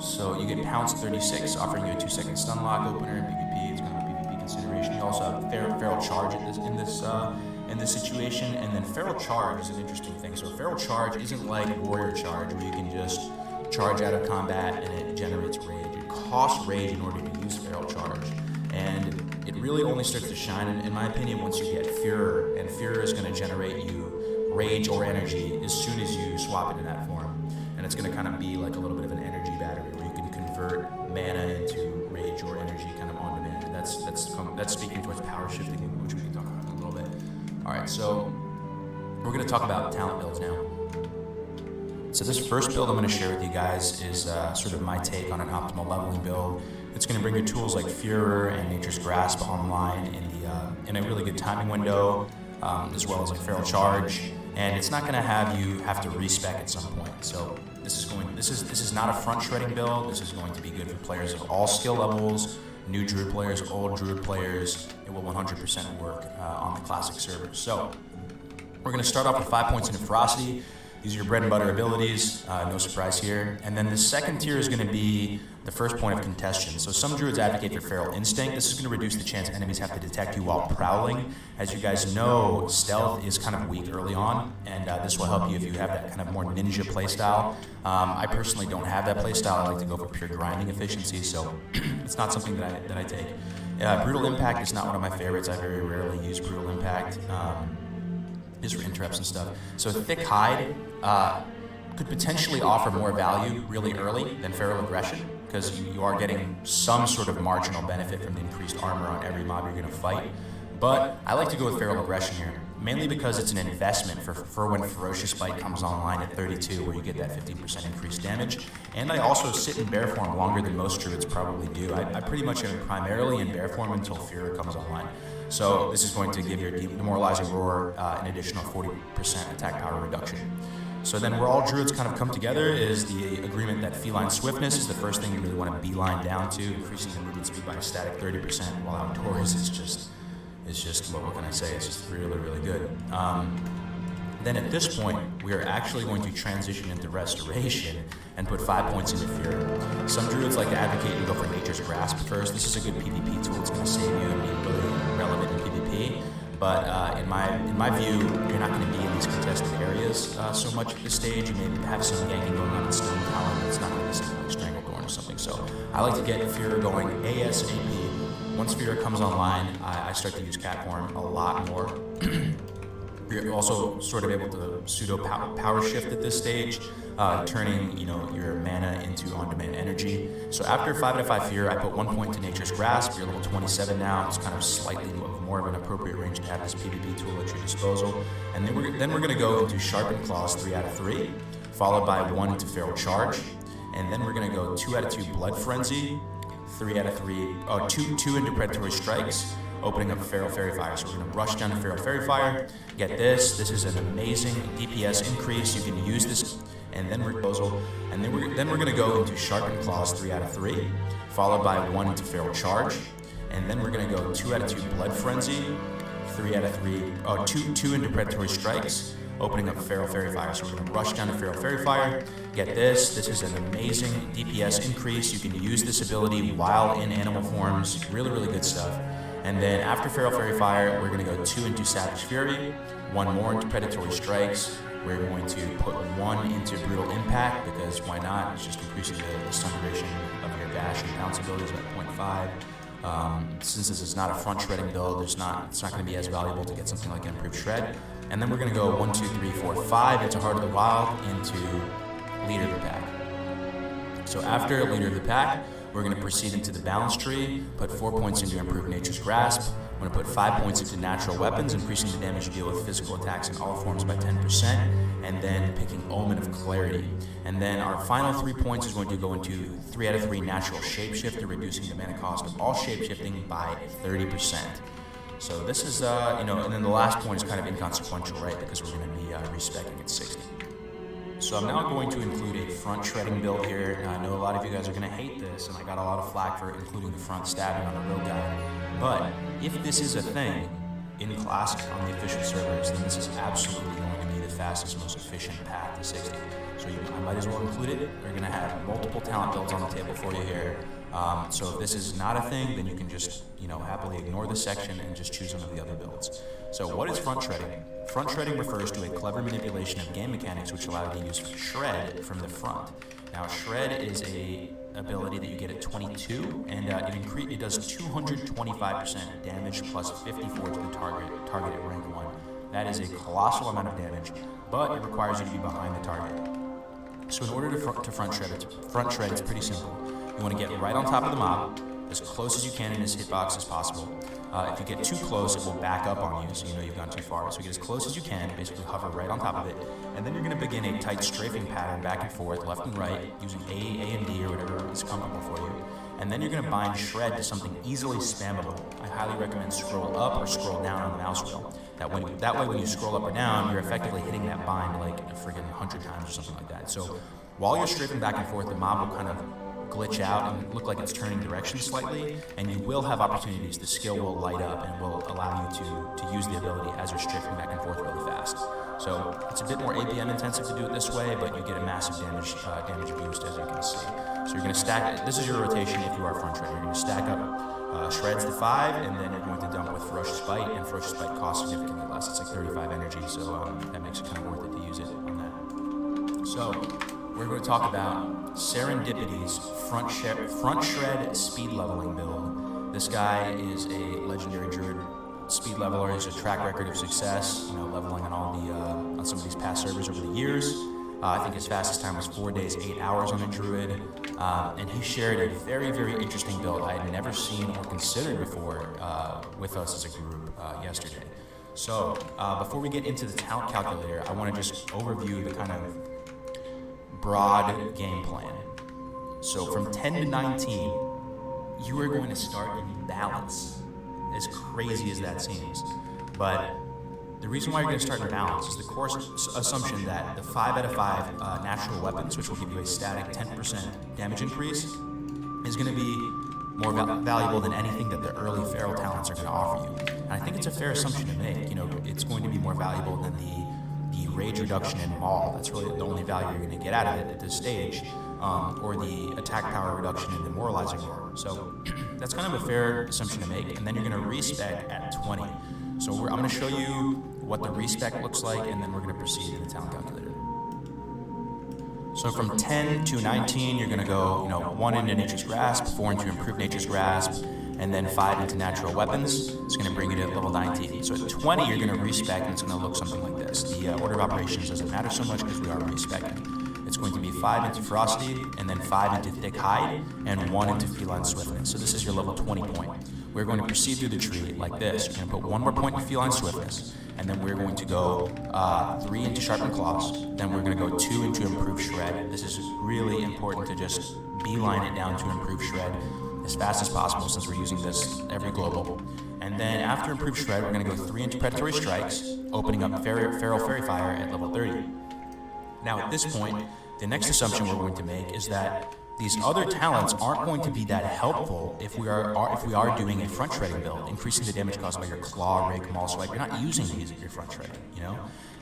So you get Pounce 36, offering you a 2-second stun lock opener in PvP. It's going to be PvP consideration. You also have Feral Charge in this situation, and then Feral Charge is an interesting thing. So Feral Charge isn't like Warrior Charge, where you can just charge out of combat and it generates rage. It costs rage in order to use Feral Charge, and it really only starts to shine, in my opinion, once you get Führer, and Führer is going to generate you rage or energy as soon as you swap into that form. And it's going to kind of be like a little bit of an energy battery where you can convert mana into rage or energy kind of on demand. And that's speaking towards power shifting, which we can talk about in a little bit. All right, so we're going to talk about talent builds now. So this first build I'm going to share with you guys is sort of my take on an optimal leveling build. It's going to bring your tools like Führer and Nature's Grasp online in a really good timing window, as well as like Feral Charge. And it's not going to have you have to respec at some point. So this is not a front shredding build. This is going to be good for players of all skill levels, new Druid players, old Druid players. It will 100% work on the classic servers. So we're going to start off with 5 points into Ferocity. These are your bread and butter abilities, no surprise here. And then the second tier is going to be the first point of contention. So some Druids advocate for Feral Instinct. This is going to reduce the chance enemies have to detect you while prowling. As you guys know, stealth is kind of weak early on, and this will help you if you have that kind of more ninja playstyle. I personally don't have that playstyle. I like to go for pure grinding efficiency, so it's not something that I take. Brutal Impact is not one of my favorites. I very rarely use Brutal Impact. Just for interrupts and stuff. So Thick Hide could potentially offer more value really early than Feral Aggression, because you are getting some sort of marginal benefit from the increased armor on every mob you're going to fight. But I like to go with Feral Aggression here, mainly because it's an investment for when Ferocious Bite comes online at 32, where you get that 15% increased damage. And I also sit in bear form longer than most Druids probably do. I pretty much am primarily in bear form until Führer comes online. So this is going to give your Demoralizing Roar an additional 40% attack power reduction. So then where all Druids kind of come together is the agreement that Feline Swiftness is the first thing you really want to beeline down to, increasing the movement speed by a static 30%, while outdoors is just what can I say? It's just really, really good. Then at this point, we are actually going to transition into Restoration and put 5 points into Führer. Some Druids like to advocate and go for Nature's Grasp first. This is a good PvP tool. It's going to save you and be really relevant in PvP. But in my view, you're not going to be in these contested areas so much at this stage. You may have some ganking going on in Stone Tower, but it's not going to be something like Strangleborn or something. So I like to get Führer going ASAP. Once Führer comes online, I start to use Cat Form a lot more. You're also sort of able to pseudo power shift at this stage, turning your mana into on-demand energy. So after 5 out of 5 Führer, I put 1 point to Nature's Grasp. You're level 27 now. It's kind of slightly more of an appropriate range to have this PvP tool at your disposal. And then we're going to go into Sharpened Claws 3 out of 3, followed by 1 into Feral Charge, and then we're going to go 2 out of 2 Blood Frenzy, 3 out of 3, 2 into Predatory Strikes, opening up Feral Fairy Fire. So we're going to rush down to Feral Fairy Fire. Get this. This is an amazing DPS increase. You can use this, and then we're going to go into Sharpened Claws 3 out of 3, followed by 1 into Feral Charge, and then we're going to go 2 out of 2 Blood Frenzy, 3 out of 3, 2 into Predatory Strikes, opening up Feral Fairy Fire. So we're going to rush down to Feral Fairy Fire. Get this. This is an amazing DPS increase. You can use this ability while in animal forms. Really, really good stuff. And then after Feral Fairy Fire, we're going to go 2 into Savage Fury, 1 more into Predatory Strikes. We're going to put 1 into Brutal Impact, because why not? It's just increasing the stun duration of your dash and pounce abilities by 0.5. Since this is not a front shredding build, it's not going to be as valuable to get something like Improved Shred. And then we're going to go 1, 2, 3, 4, 5 into Heart of the Wild, into Leader of the Pack. So after Leader of the Pack, we're going to proceed into the balance tree, put 4 points into Improved Nature's Grasp. I'm going to put 5 points into Natural Weapons, increasing the damage you deal with physical attacks in all forms by 10%, and then picking Omen of Clarity. And then our final 3 points is going to go into 3 out of 3 Natural Shapeshifter, reducing the mana cost of all shapeshifting by 30%. So this is, and then the last point is kind of inconsequential, right? Because we're going to be respecting at 60. So I'm now going to include a front shredding build here. Now I know a lot of you guys are going to hate this, and I got a lot of flack for including the front stabbing on the road guide. But if this is a thing in Classic on the official servers, then this is absolutely going to be the fastest, most efficient path to 60. So I might as well include it. We're going to have multiple talent builds on the table for you here. So if this is not a thing, then you can just, happily ignore this section and just choose one of the other builds. So what is front shredding? Front shredding refers to a clever manipulation of game mechanics which allow you to use shred from the front. Now shred is a ability that you get at 22, and it does 225% damage plus 54 to the target at rank 1. That is a colossal amount of damage, but it requires you to be behind the target. So in order to front shred, it's pretty simple. You want to get right on top of the mob, as close as you can in as hitbox as possible. If you get too close, it will back up on you, so you know you've gone too far. So get as close as you can, basically hover right on top of it, and then you're going to begin a tight strafing pattern back and forth, left and right, using A and D or whatever is comfortable for you. And then you're going to bind shred to something easily spammable. I highly recommend scroll up or scroll down on the mouse wheel. That way when you scroll up or down, you're effectively hitting that bind like a friggin' 100 times or something like that. So while you're strafing back and forth, the mob will kind of glitch out and look like it's turning direction slightly, and you will have opportunities. The skill will light up and will allow you to use the ability as you're strafing back and forth really fast. So it's a bit more APM intensive to do it this way, but you get a massive damage boost, as you can see. So you're going to stack, this is your rotation if you are front shredder. You're going to stack up shreds to 5, and then you're going to dump with Ferocious Bite, and Ferocious Bite costs significantly less. It's like 35 energy, so that makes it kind of worth it to use it on that. So we're going to talk about Serendipity's front shred speed leveling build. This guy is a legendary druid speed leveler. He's a track record of success, leveling on all the on some of these past servers over the years. I think his fastest time was 4 days, 8 hours on a druid, and he shared a very, very interesting build I had never seen or considered before with us as a group yesterday. So before we get into the talent calculator, I want to just overview the kind of broad game plan. So from 10 to 19, you are going to start in balance, as crazy as that seems. But the reason why you're going to start in balance is the core assumption that the 5 out of 5 natural weapons, which will give you a static 10% damage increase, is going to be more valuable than anything that the early feral talents are going to offer you. And I think it's a fair assumption to make. It's going to be more valuable than the rage reduction in Maul. That's really the only value you're going to get out of it at this stage, or the attack power reduction in Demoralizing Roar. So that's kind of a fair assumption to make. And then you're going to respec at 20. So I'm going to show you what the respec looks like, and then we're going to proceed to the talent calculator. So from 10 to 19, you're going to go, 1 into Nature's Grasp, 4 into Improved Nature's Grasp, and then 5 into Natural Weapons. It's going to bring you to level 19. So at 20, you're going to respec, and it's going to look something like this. The order of operations doesn't matter so much because we are respecing. It's going to be 5 into Ferocity, and then 5 into Thick Hide, and 1 into Feline Swiftness. So this is your level 20 point. We're going to proceed through the tree like this. You're going to put 1 more point in Feline Swiftness, and then we're going to go 3 into Sharpened Claws, then we're going to go 2 into Improved Shred. This is really important to just beeline it down to Improved Shred as fast as possible, since we're using this every global. And then after Improved Shred, we're going to go 3 into Predatory Strikes, opening up Feral Fairy Fire at level 30. Now at this point, the next assumption we're going to make is that these other talents aren't going to be that helpful if we are doing a front shredding build, increasing the damage caused by your claw, rake, maul swipe. You're not using these at your front shredding,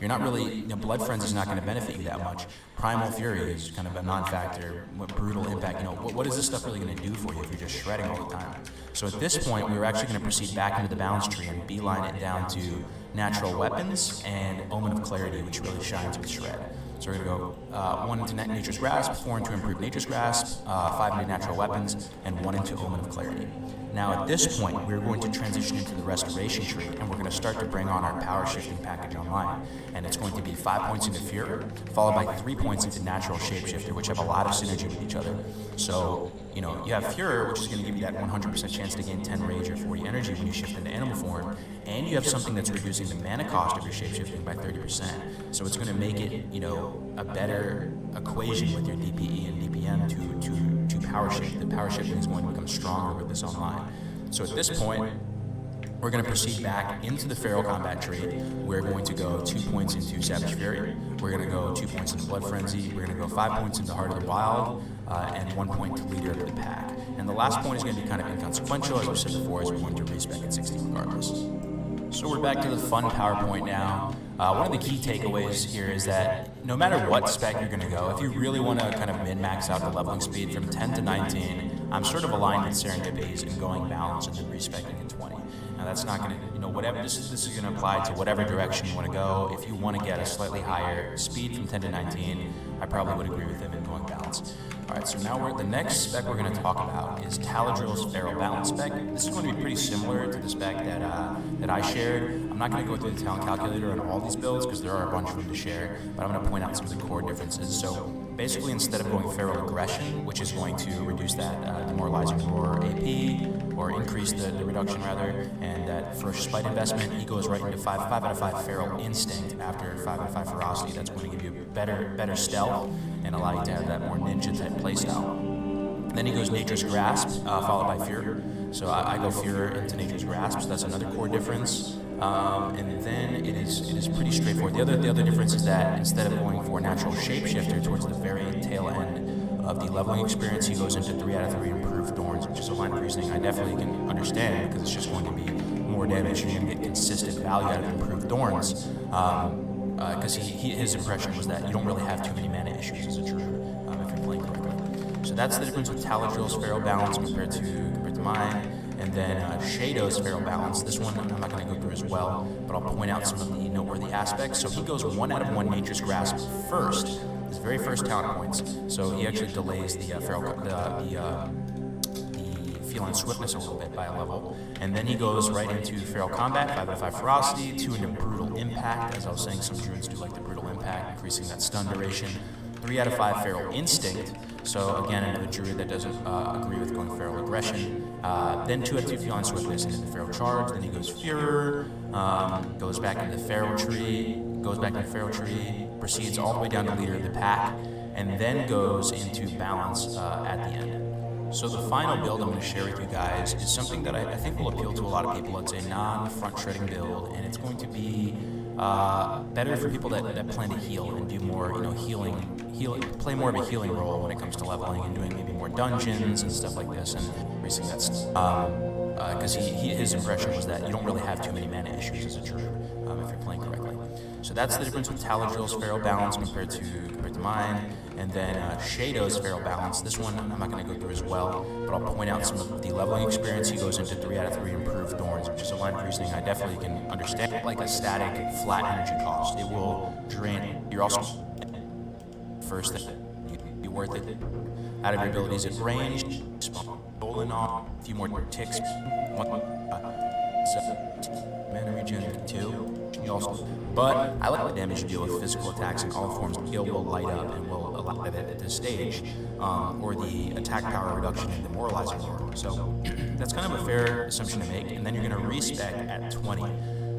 You're not really, Blood Frenzy is not going to benefit you that much. Primal Fury is kind of a non-factor. Brutal Impact, what is this stuff really going to do for you if you're just shredding all the time? So at this point, we're actually going to proceed back into the balance tree and beeline it down to Natural Weapons and Omen of Clarity, which really shines with Shred. So we're going to go 1 into Nature's Grasp, 4 into Improved Nature's Grasp, 5 into Natural Weapons, and 1 into Omen of Clarity. Now at this point, we're going to transition into the Restoration tree, and we're going to start to bring on our Power Shifting package online. And it's going to be 5 points into Fear, followed by 3 points into Natural Shapeshifter, which have a lot of synergy with each other. So, you have Fury, which is going to give you that 100% chance to gain 10 Rage or 40 energy when you shift into animal form, and you have something that's reducing the mana cost of your shapeshifting by 30%. So it's going to make it, a better equation with your DPE and DPM to power shift. The power shifting is going to become stronger with this online. So at this point, We're going to proceed back into the Feral Combat tree. We're going to go 2 points into Savage Fury. We're going to go 2 points into Blood Frenzy. We're going to go 5 points into Heart of the Wild, and 1 point to Leader of the Pack. And the last point is going to be kind of inconsequential, as we said before, as we're going to respec at 60 regardless. So we're back to the fun PowerPoint now. One of the key takeaways here is that no matter what spec you're going to go, if you really want to kind of min-max out the leveling speed from 10 to 19, I'm sort of aligned with Serendipity's and going balance and then respecing at 20. Now that's not going to, whatever, this is going to apply to whatever direction you want to go. If you want to get a slightly higher speed from 10 to 19, I probably would agree with him in going balance. Alright, so now the next spec we're going to talk about is Taladril's Feral Balance spec. This is going to be pretty similar to the spec that I shared. I'm not going to go through the talent calculator on all these builds because there are a bunch of them to share, but I'm going to point out some of the core differences. So basically, instead of going Feral Aggression, which is going to reduce that demoralizing roar AP, or increase the reduction rather, and that for Spite investment, he goes right into 5 out of 5 Feral Instinct after 5 out of 5 Ferocity. That's going to give you better stealth and allow you to have that more ninja type playstyle. Then he goes Nature's Grasp, followed by Fear. So I go Fear into Nature's Grasp, so that's another core difference. And then it is pretty straightforward. The other difference is that instead of going for Natural Shapeshifter towards the very tail end of the leveling experience, he goes into 3 out of 3 Improved Thorns, which is a line of reasoning I definitely can understand because it's just going to be more damage and you're going to get consistent value out of Improved Thorns. Because his impression was that you don't really have too many mana issues as a Druid if you're playing correctly. So that's the difference with Taladril's Feral Balance compared to mine. And then Shadow's Feral Balance. This one I'm not going to go through as well, but I'll point out some of the noteworthy aspects. So he goes 1 out of 1 Nature's Grasp first, his very first talent points. So he actually delays the Feline Swiftness a little bit by a level. And then he goes right into Feral Combat, 5 out of 5 Ferocity, 2 into Brutal Impact. As I was saying, some Druids do like the Brutal Impact, increasing that stun duration. 3 out of 5 Feral Instinct. So again, another Druid that doesn't agree with going Feral Aggression. Then 2 out of 2 Feline Swiftness into the Feral Charge. Then he goes Furer, goes back into the Feral Tree, proceeds all the way down to Leader of the Pack, and then goes into Balance at the end. So the final build I'm going to share with you guys is something that I think will appeal to a lot of people. It's a non-front shredding build, and it's going to be better for people that plan to heal and do more, play more of a healing role when it comes to leveling and doing maybe more dungeons and stuff like this, and increasing that because his impression was that you don't really have too many mana issues as a Druid if you're playing correctly. So that's the difference with Taladril's Feral Balance compared to mine. And then Shadow's Feral Balance. This one I'm not going to go through as well, but I'll point out some of the leveling experience. He goes into 3 out of 3 Improved Thorns, which is a line of reasoning I definitely can understand. Like a static, flat energy cost, it will drain. You're also first that be worth it out of your abilities at range. Stolen off a few more ticks. Mana regen 2. But I like the damage you deal with physical attacks and all forms of skill will light up and will allow it at this stage, or the attack power reduction and demoralizing roar. So that's kind of a fair assumption to make. And then you're going to respec at 20.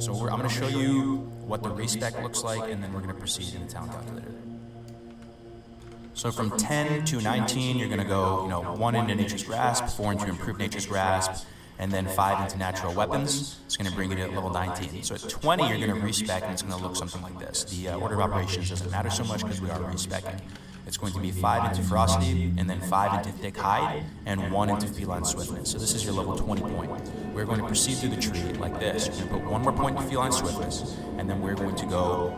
So I'm going to show you what the respec looks like, and then we're going to proceed in the talent calculator. So from 10 to 19, you're going to go, 1 into Nature's Grasp, 4 into Improved Nature's Grasp, and then 5 into Natural Weapons. It's going to bring you to level 19. So at 20, you're going to respec, and it's going to look something like this. The order of operations doesn't matter so much because we are respecing. It's going to be 5 into Ferocity, and then 5 into Thick Hide, and 1 into Feline Swiftness. So this is your level 20 point. We're going to proceed through the tree like this. You're going to put 1 more point into Feline Swiftness, and then we're going to go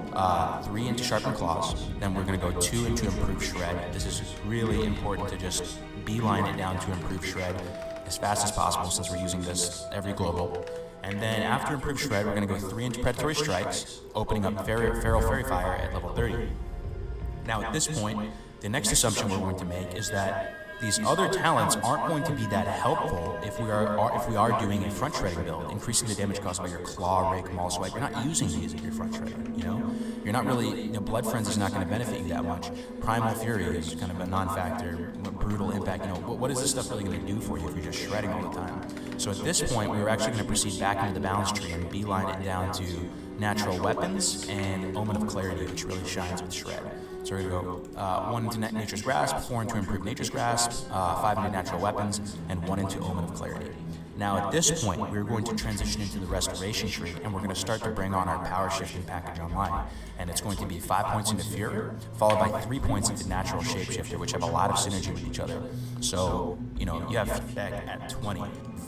3 into Sharpened Claws, then we're going to go 2 into Improved Shred. This is really important to just beeline it down to Improved Shred as fast as possible since we're using this every global. And then after Improved Shred, we're going to go 3 into Predatory Strikes, opening up Feral Fairy Fire at level 30. Now at this point, the next assumption we're going to make is that these other talents aren't going to be that helpful if we are doing a front shredding build, increasing the damage cost by your Claw, Rake, Maul Swipe. You're not using these if you're front shredding, You're not really, Blood Frenzy is not going to benefit you that much. Primal Fury is kind of a non-factor. Brutal Impact, what is this stuff really going to do for you if you're just shredding all the time? So at this point, we're actually going to proceed back into the balance tree and beeline it down to Natural Weapons and Omen of Clarity, which really shines with Shred. So we're going to go 1 into Nature's Grasp, 4 into Improved Nature's Grasp, 5 into Natural Weapons, and 1 into Omen of Clarity. Now at this point, we're going to transition into the restoration tree, and we're going to start to bring on our power shifting package online. And it's going to be 5 points into Fear, followed by 3 points into Natural Shapeshifter, which have a lot of synergy with each other. So, you know, you have feedback at 20.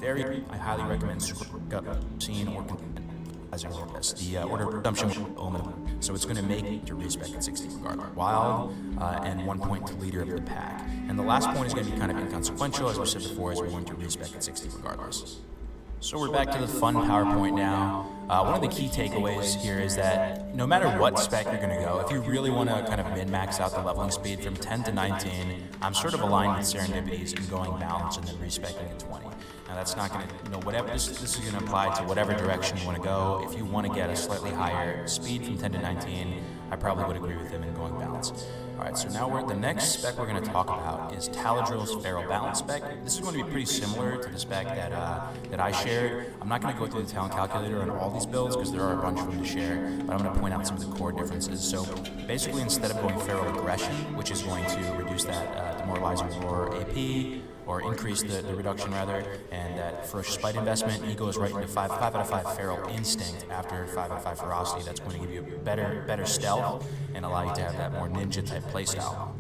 I highly recommend seeing or the Order of Redemption Omen. So it's going to make to respec at 60 regard. Wild, and 1 point to Leader of the Pack. And the last point is going to be kind of inconsequential, as we said before, as we're going to respec at 60 regardless. So we're back to the fun PowerPoint now. One of the key takeaways here is that no matter what spec you're going to go, if you really want to kind of min-max out the leveling speed from 10 to 19, I'm sort of aligned with Serendipities and going balance and then respecing at 20. Now that's not going to, you know, whatever, this is going to apply to whatever direction you want to go. If you want to get a slightly higher speed from 10 to 19, I probably would agree with him in going balance. Alright, so now the next spec we're going to talk about is Taladril's Feral Balance spec. This is going to be pretty similar to the spec that I shared. I'm not going to go through the talent calculator on all these builds because there are a bunch of them to share, but I'm going to point out some of the core differences. So basically, instead of going Feral Aggression, which is going to reduce that Demoralizing Roar AP, or increase the reduction rather, and that Ferocious Bite investment, he goes right into 5 out of 5 Feral Instinct after 5 out of 5 Ferocity. That's going to give you a better stealth and allow you to have that more ninja type playstyle.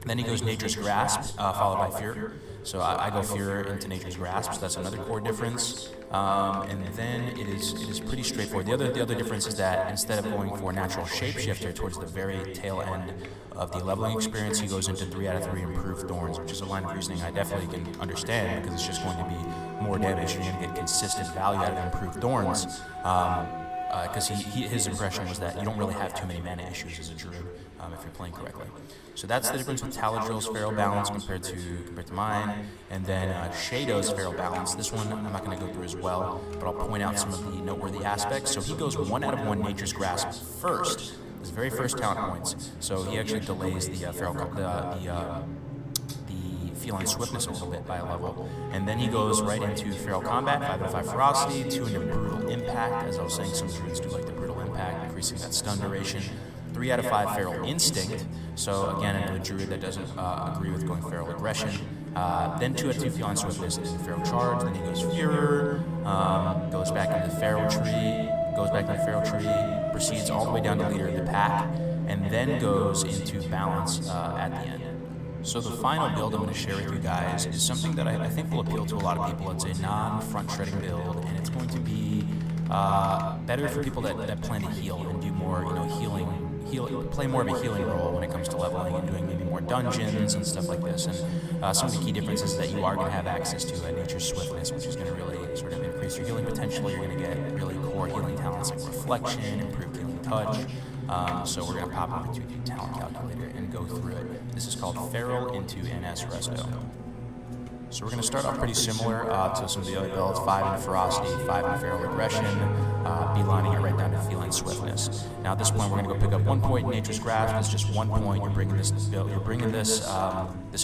Then he goes Nature's Grasp, followed by Fear. So I go Fear into Nature's Grasp, so that's another core difference. And then it is pretty straightforward. The other difference is that instead of going for Natural Shapeshifter towards the very tail end of the leveling experience, he goes into 3 out of 3 Improved Thorns, which is a line of reasoning I definitely can understand because it's just going to be more damage and you're going to get consistent value out of Improved Thorns. Because his impression was that you don't really have too many mana issues as a druid if you're playing correctly. So that's the difference with Taladril's Feral Balance compared to mine. And then Shadow's Feral Balance. This one I'm not going to go through as well, but I'll point out some of the noteworthy aspects. So he goes 1 out of 1 Nature's Grasp first, his very first talent points. So he actually delays the Feline Swiftness a little bit by a level. And then he goes right into Feral Combat, 5 out of 5 Ferocity, 2 into Brutal Impact. As I was saying, some druids do like the Brutal Impact, increasing that stun duration. 3 out of 5 Feral Instinct. So again, another druid that doesn't agree with going Feral Aggression. Then 2 out of 2 Feline Swiftness and Feral Charge. Then he goes Furor, goes back into the Feral Tree, proceeds all the way down to Leader of the Pack, and then goes into Balance at the end. So the final build I'm going to share with you guys is something that I think will appeal to a lot of people. It's a non-front shredding build, and it's going to be better for people that plan to heal and do more, you know, play more of a healing role when it comes to leveling and doing maybe more dungeons and stuff like this. And some of the key differences is that you are going to have access to Nature's Swiftness, which is going to really sort of increase your healing potential. You're going to get really core healing talents like Reflection, Improved Healing Touch. So we're going to pop over to the talent calculator and go through it. This is called Feral into NS Resto. So we're going to start off pretty similar to some of the other builds, 5 into Ferocity, 5 into Feral Aggression, beelining it right down to Feline Swiftness. Now at this point we're going to go pick up 1 point in Nature's Grasp. It's just 1 point. You're bringing this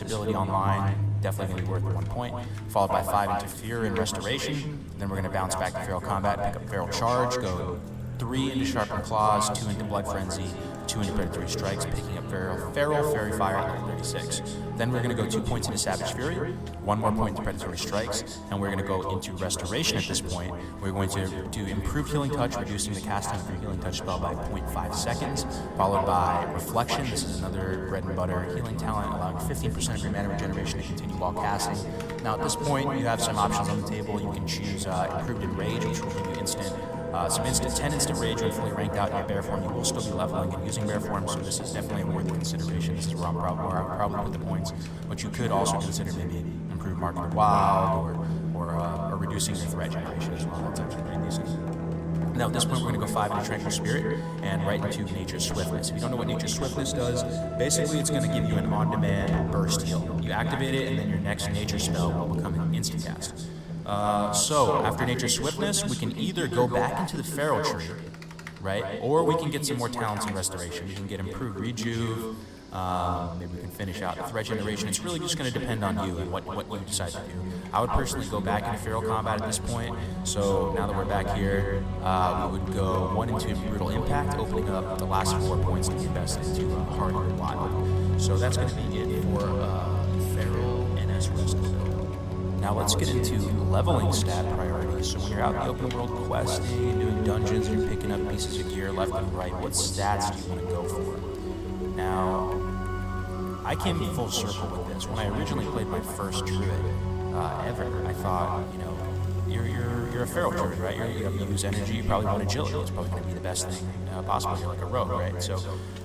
ability online. Definitely going to be worth 1 point. Followed by 5 into Fear and Restoration. Then we're going to bounce back to Feral Combat, pick up Feral Charge, go 3 into Sharpened Claws, 2 into Blood Frenzy, 2 into Predatory Strikes, picking up Feral Fairy Fire at level 36. Then we're going to go 2 points into Savage Fury, 1 more point into Predatory Strikes, and we're going to go into Restoration at this point. We're going to do Improved Healing Touch, reducing the cast time of your Healing Touch spell by 0.5 seconds, followed by Reflection. This is another bread and butter healing talent, allowing 15% of your mana regeneration to continue while casting. Now at this point, you have some options on the table. You can choose Improved Enrage, which will give you 10 instant rage when fully ranked out in your bear form. You will still be leveling and using bear form, so this is definitely a worthy consideration. This is where I'll probably put the points. But you could also consider maybe improved Market of Wild or reducing your threat generation as well. That's actually pretty decent. Now at this point we're going to go 5 into Tranquil Spirit and right into Nature's Swiftness. If you don't know what Nature's Swiftness does, basically it's going to give you an on-demand burst heal. You activate it and then your next nature spell will become an instant cast. So after Nature's Swiftness, we can either go back into the Feral Tree, right, or we can get some more talents in Restoration. We can get Improved Rejuve, maybe we can finish out the Threat Generation. It's really just going to depend on you and what you decide to do. I would personally go back into Feral Combat at this point, so now that we're back here, we would go 1 into Brutal Impact, opening up the last 4 points to be invested into Harder and Wild. So that's going to be it for Feral NS Resto. Now let's get into leveling stat priorities. So when you're out in the open world questing and doing dungeons, you're picking up pieces of gear left and right, what stats do you want to go for? Now, I came full circle with this. When I originally played my first Druid ever, I thought, you know, you're a feral Druid, right? You use energy, you probably want agility. It's probably going to be the best thing possible. You're like a rogue, right? So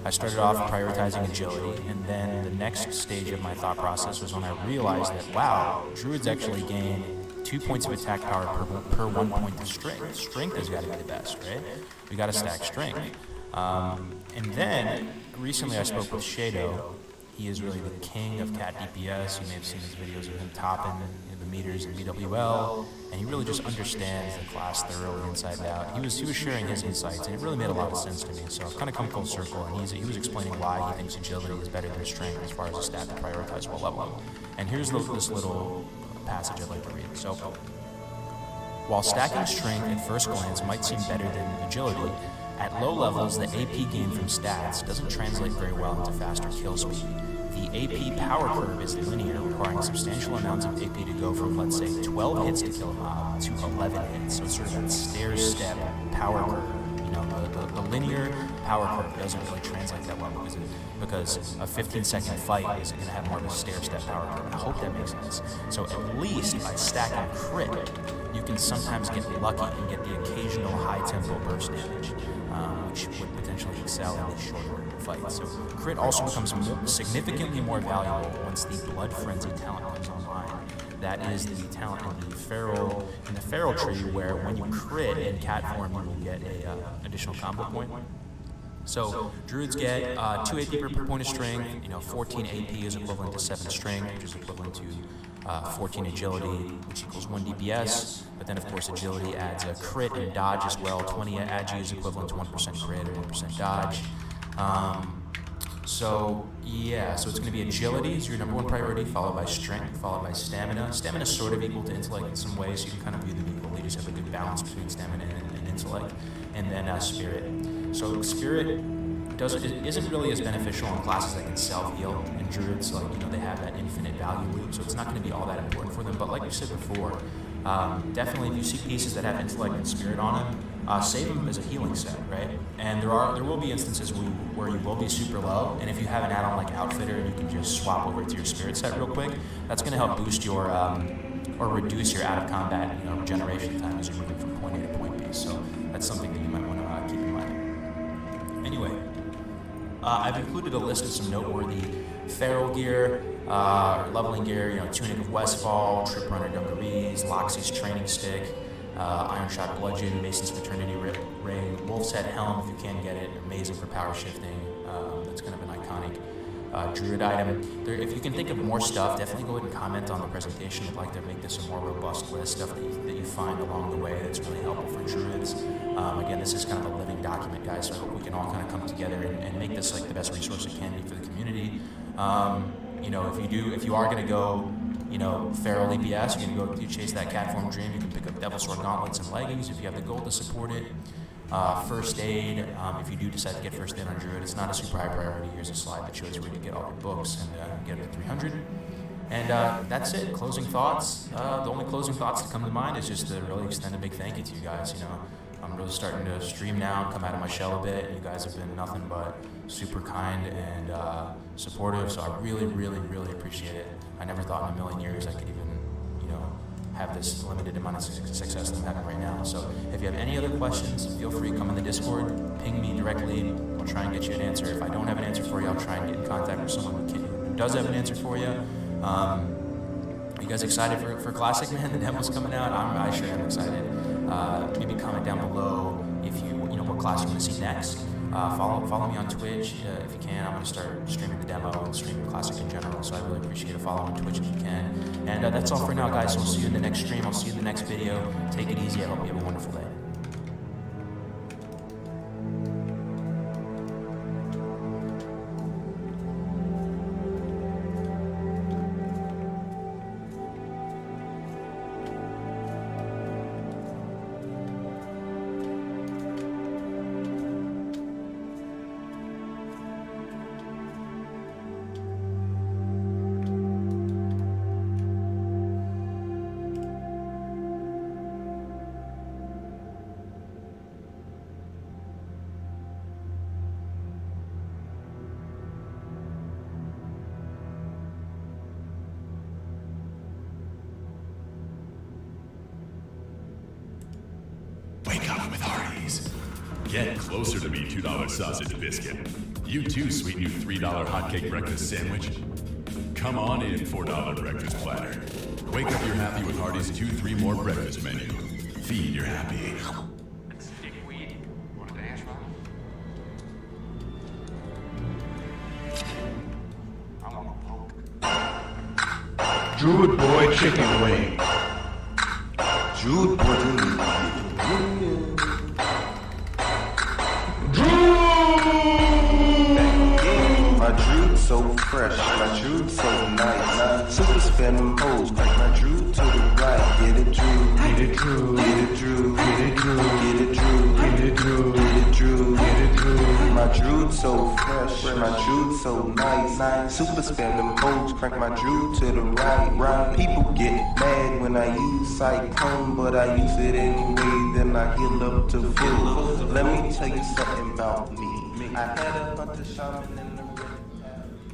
I started off prioritizing agility, and then the next stage of my thought process was when I realized that, wow, Druids actually gain 2 points of attack power per 1 point of strength. Strength has got to be the best, right? We got to stack strength. And then recently I spoke with Shado. He is really the king of cat DPS. You may have seen his videos of him topping the meters in BWL, and he really just understands the class thoroughly inside out. He was sharing his insights, and it really made a lot of sense to me. So I've kind of come full circle, and he was explaining why he thinks agility is better than strength as far as a stat to prioritize while leveling. And here's this little passage I'd like to read. So, while stacking strength at first glance might seem better than agility, at low levels, the AP gain from stats doesn't translate very well into faster kill speed. The AP power curve is linear, requiring substantial amounts of AP to go from, let's say, 12 hits to kill a mob to 11 hits. So it's sort of that stair-step power curve. You know, the linear power curve doesn't really translate that well because a 15-second fight is going to have more of a stair-step power curve. I hope that makes sense. So at least by stacking crit, you can sometimes get lucky and get the occasional high-tempo burst damage, which would potentially excel in the shorter fight. So crit also becomes significantly more valuable once the Blood Frenzy talent comes online. That is the talent in the feral tree, where when you crit in cat form, you will get a additional combo point. So Druids get 2 AP per point of strength. 14 AP is equivalent to 7 strength, which is equivalent to 14 agility, which equals 1 DPS. But then, of course, agility adds a crit and dodge as well. 20 agi is equivalent to 1% crit and 1% dodge. So it's going to be agility is your number one priority, followed by strength, followed by stamina. Stamina is sort of equal to intellect in some ways, so you can kind of view them equally. Just have a good balance between stamina and intellect. And then spirit. So spirit isn't really as beneficial in classes that can self-heal. And Druids, they have that infinite value loop, so it's not going to be all that important for them. But like we said before, definitely if you see pieces that have intellect and spirit on them, save them as a healing set, right? And there will be instances where you will be super low, and if you have an add-on like Outfitter, you can just swap over to your spirit set real quick. That's going to help boost your or reduce your out-of-combat regeneration time as you're moving from point A to point B. So that's something that you might want to keep in mind. Anyway, I've included a list of some noteworthy feral gear, leveling gear, Tunic of Westfall, Trip Runner Dungarees, Loxy's Training Stick, Iron Shot Bludgeon, Mason's Fraternity Ring, Wolf's Head Helm if you can get it, amazing for power shifting. That's kind of an iconic Druid item. If you can think of more stuff, definitely go ahead and comment on the presentation. I'd like to make this a more robust list, stuff that you find along the way that's really helpful for Druids. Again, this is kind of a living document, guys, so I hope we can all kind of come together and make this like the best resource it can be for the community. If you are going to go, feral EPS, you're going to go chase that cat form dream, you can pick up Devil Sword Gauntlets and Leggings if you have the gold to support it. First aid, if you do decide to get first aid on Druid, it's not a super high priority. Here's a slide that shows you where to get all your books and get up to 300. And that's it. Closing thoughts. The only closing thoughts that come to mind is just to really extend a big thank you to you guys. I'm really starting to stream now and come out of my shell a bit. You guys have been nothing but super kind and supportive, so I really, really, really appreciate it. I never thought in a million years I could even, have this limited amount of success that I'm having right now. So if you have any other questions, feel free to come in the Discord, ping me directly. I'll try and get you an answer. If I don't have an answer for you, I'll try and get in contact with someone who does have an answer for you. Are you guys excited for Classic, man? The demo's coming out. I sure am excited. Maybe comment down below if what class you want to see next. Follow me on Twitch if you can. I'm going to start streaming the demo and streaming Classic in general, so I really appreciate a follow on Twitch if you can. And that's all for now, guys. So I'll see you in the next stream. I'll see you in the next video. Take it easy. I hope you have a wonderful day. hotties. Get closer to me, $2 sausage biscuit. You too, sweet new $3 hotcake breakfast sandwich. Come on in, $4 breakfast platter. Wake up your happy with Hardee's 2-3 more breakfast menu. Feed your happy. Druid boy chicken wing. Druid boy my Druid so fresh, my Druid so nice. Super spin them hoes, like my Druid to the right. Get it Druid, Get it Druid, get it Druid, get it Druid, get it Druid, get it Druid, get it Druid, get it Druid. My Druid so fresh, my Druid so nice. Super spin them hoes, crank my Druid to the right. People get mad when I use Cyclone, but I use it anyway, then I heal up to full. Let me tell you something about me. I had a bunch of shaman in the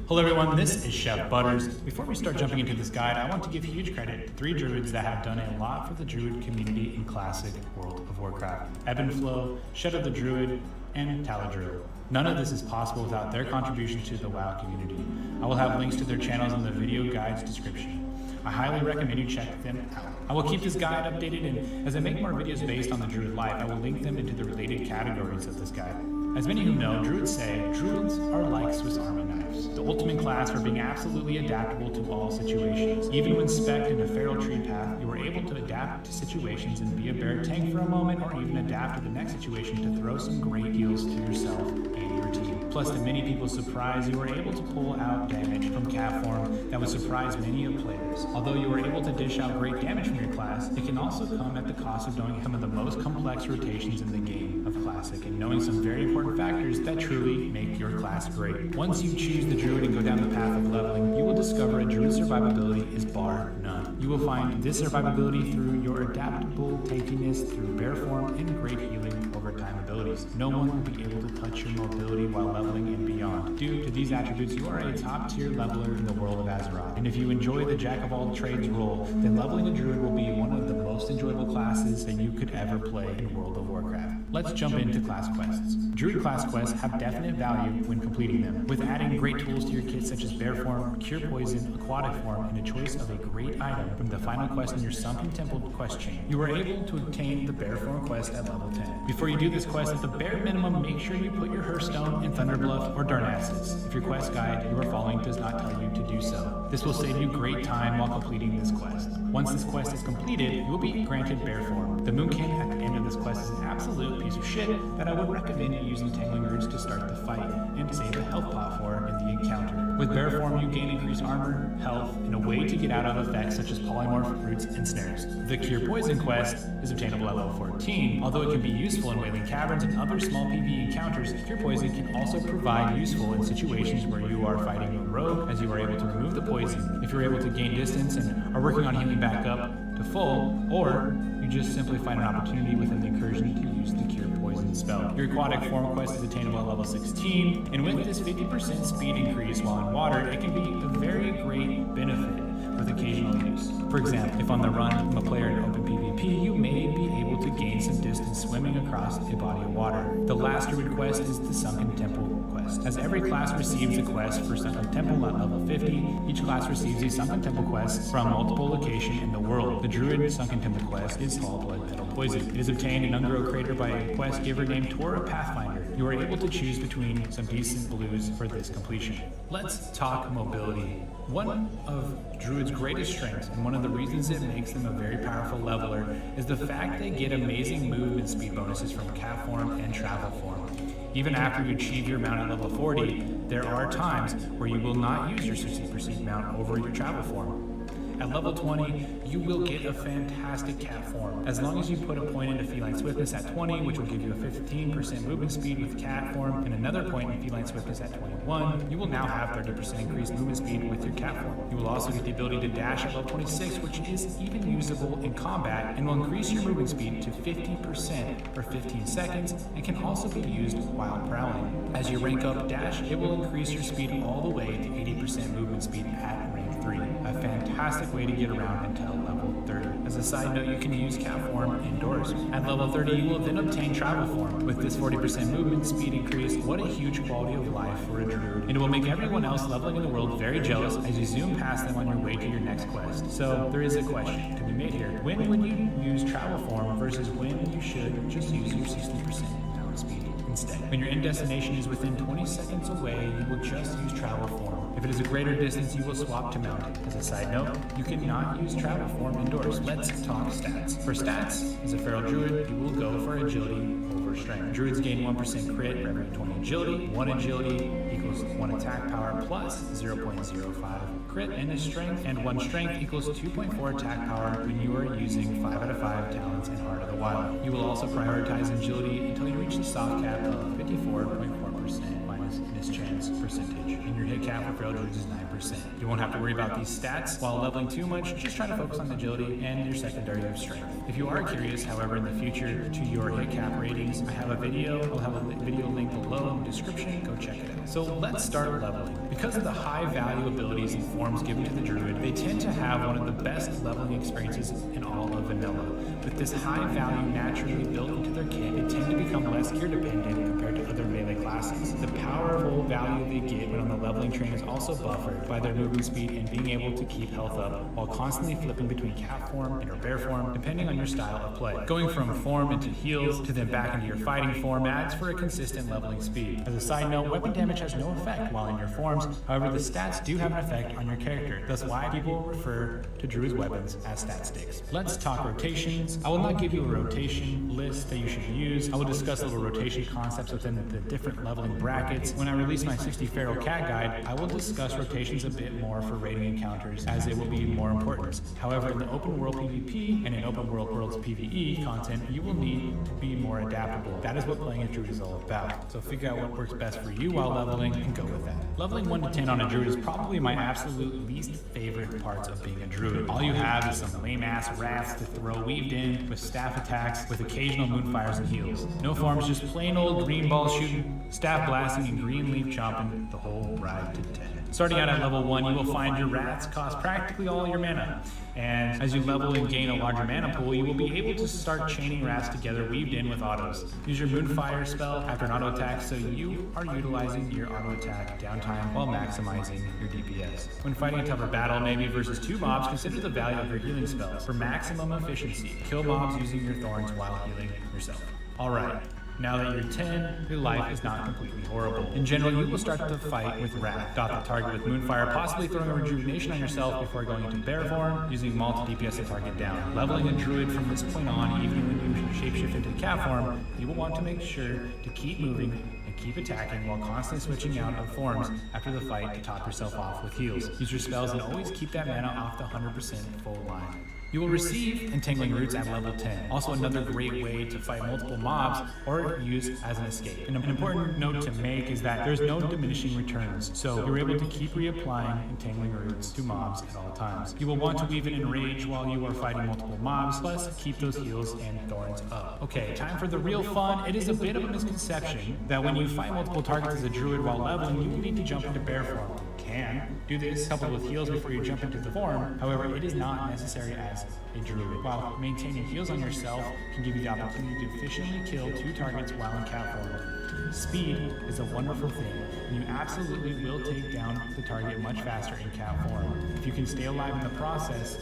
Hello everyone, this is Chef Butters. Before we start jumping into this guide, I want to give huge credit to 3 druids that have done a lot for the druid community in classic World of Warcraft. Ebb and Flow, Shadow the Druid, and Taladrill. None of this is possible without their contribution to the WoW community. I will have links to their channels in the video guide's description. I highly recommend you check them out. I will keep this guide updated, and as I make more videos based on the druid life, I will link them into the related categories of this guide. As many who know, druids say, druids are like Swiss Army knives, the ultimate class for being absolutely adaptable to all situations. Even when spec'd in a feral tree path, you are able to adapt to situations and be a bear tank for a moment, or even adapt to the next situation to throw some great heals to yourself and your team. Plus, to many people's surprise, you are able to pull out damage from cat form that would surprise many of players. Although you are able to dish out great damage from your class, it can also come at the cost of knowing some of the most complex rotations in the game of Classic and knowing some very important factors that truly make your class great. Once you choose the druid and go down the path of leveling, you will discover a druid survivability is bar none. You will find this survivability through your adaptable tankiness through bear form and great healing over time abilities. No one will be able to touch your mobility while leveling and beyond. Due to these attributes, you are a top tier leveler in the world of Azeroth. And if you enjoy the jack of all trades role, then leveling a druid will be one of the most enjoyable classes that you could ever play in World of Warcraft. Let's jump into class quests. Druid class quests have definite value when completing them, with adding great tools to your kit such as Bear Form, Cure Poison, Aquatic Form, and a choice of a great item from the final quest in your Sunken Temple quest chain. You are able to obtain the Bear Form quest at level 10. Before you do this quest, at the bare minimum, make sure you put your Hearthstone in Thunderbluff or Darnassus if your quest guide you are following does not tell you to do so. This will save you great time while completing this quest. Once this quest is completed, you will be granted Bear Form. The Moonkin at the end of this quest is an absolute piece of shit that I would recommend you using Tangling Roots to start the fight and save a health pot for in the encounter. With Bear Form, you gain increased armor, health, and a way to get out of effects such as polymorph, roots, and snares. The Cure Poison quest is obtainable at level 14. Although it can be useful in Wailing Caverns and other small PvE encounters, Cure Poison can also prove useful in situations where you are fighting a rogue, as you are able to remove the poison if you're able to gain distance and are working on healing back up to full, or you just simply find an opportunity within the incursion to use the Cure Poison spell. Your Aquatic Form quest is attainable at level 16, and with this 50% speed increase while in water, it can be a very great benefit with occasional use. For example, if on the run from a player in open PvP, you may be able to gain some distance swimming across a body of water. The last druid quest is the Sunken Temple quest. As every class receives a quest for Sunken Temple at level 50, each class receives a Sunken Temple quest from multiple locations in the world. The druid Sunken Temple quest is called Blood Petal Poison. It is obtained in Ungro Crater by a quest giver named Tora Pathfinder. You are able to choose between some decent blues for this completion. Let's talk mobility. One of Druid's greatest strengths, and one of the reasons it makes them a very powerful leveler, is the fact they get amazing movement speed bonuses from cat form and travel form. Even after you achieve your mount at level 40, there are times where you will not use your super mount over your travel form. At level 20, you will get a fantastic cat form. As long as you put a point into Feline Swiftness at 20, which will give you a 15% movement speed with cat form, and another point in Feline Swiftness at 21, you will now have 30% increased movement speed with your cat form. You will also get the ability to dash at level 26, which is even usable in combat, and will increase your movement speed to 50% for 15 seconds, and can also be used while prowling. As you rank up dash, it will increase your speed all the way to 80% movement speed at rank 3. A fantastic way to get around until level 30. As As a side note, you can use cat form indoors. At level 30, you will then obtain travel form. With this 40% movement speed increase, what a huge quality of life for a druid. And it will make everyone else leveling in the world very jealous as you zoom past them on your way to your next quest. So there is a question to be made here. When would you use travel form versus when you should just use your 60% power speed instead? When your end destination is within 20 seconds away, you will just use travel form. If it is a greater distance, you will swap to mounted. As a side note, you cannot use travel form indoors. Let's talk stats. For stats, as a feral druid, you will go for agility over strength. Druids gain 1% crit for every 20 agility. 1 agility equals 1 attack power plus 0.05 crit, and a strength, and 1 strength equals 2.4 attack power when you are using 5 out of 5 talents in Heart of the Wild. You will also prioritize agility until you reach the soft cap of 54.4% minus mischance percentage. And your hit cap for feral druids is 9%. You won't have to worry about these stats while leveling too much, just try to focus on agility and your secondary of strength. If you are curious, however, in the future to your hit cap ratings, I have a video. I'll have a video link below in the description. Go check it out. So let's start leveling. Because of the high value abilities and forms given to the druid, they tend to have one of the best leveling experiences in all of vanilla. With this high value naturally built into their kit, they tend to become less gear dependent compared to other melee classes. The powerful value they get when on the leveling train is also buffered by their movement speed and being able to keep health up while constantly flipping between cat form and or bear form depending on your style of play. Going from form into heals to then back into your fighting form adds for a consistent leveling speed. As a side note, weapon damage has no effect while in your forms, however the stats do have an effect on your character, thus why people refer to druid's weapons as stat sticks. Let's talk rotations. I will not give you a rotation list that you should use. I will discuss little rotation concepts within the different leveling brackets. When I release my 60 feral cat guide, I will discuss rotations a bit more for raiding encounters as it will be more important. However, in the open world PvP and in open world's PvE content, you will need to be more adaptable. That is what playing a druid is all about. So figure out what works best for you while leveling and go with that. Leveling 1 to 10 on a druid is probably my absolute least favorite parts of being a druid. All you have is some lame ass rats to throw weaved in with staff attacks with occasional moonfires and heals. No forms, just plain old green ball shooting, staff blasting, and green leaf chomping the whole ride to 10. Starting out at level 1, you will find your rats cost practically all your mana. And as you level and gain a larger mana pool, you will be able to start chaining rats together weaved in with autos. Use your Moonfire spell after an auto attack so you are utilizing your auto attack downtime while maximizing your DPS. When fighting a tougher battle, maybe versus 2 mobs, consider the value of your healing spells. For maximum efficiency, kill mobs using your thorns while healing yourself. Alright. Now that you're 10, your life is not completely horrible. In general, you will start the fight with Wrath. Dot the target with Moonfire, possibly throwing a rejuvenation on yourself before going into bear form, using Maul to DPS the target down. Leveling a druid from this point on, even when you shapeshift into cat form, you will want to make sure to keep moving and keep attacking while constantly switching out of forms after the fight to top yourself off with heals. Use your spells and always keep that mana off the 100% full line. You will receive Entangling Roots at level 10. Also another great way to fight multiple mobs or use as an escape. And an important note to make is that there's no diminishing returns, so you're able to keep reapplying Entangling Roots to mobs at all times. You will want to weave it in rage while you are fighting multiple mobs, plus keep those heals and thorns up. Okay, time for the real fun. It is a bit of a misconception that when you fight multiple targets as a druid while leveling, you will need to jump into bear form. You can do this coupled with heals before you jump into the form, however, it is not necessary as a druid. While maintaining heals on yourself can give you the opportunity to efficiently kill 2 targets while in cat form. Speed is a wonderful thing, and you absolutely will take down the target much faster in cat form. If you can stay alive in the process,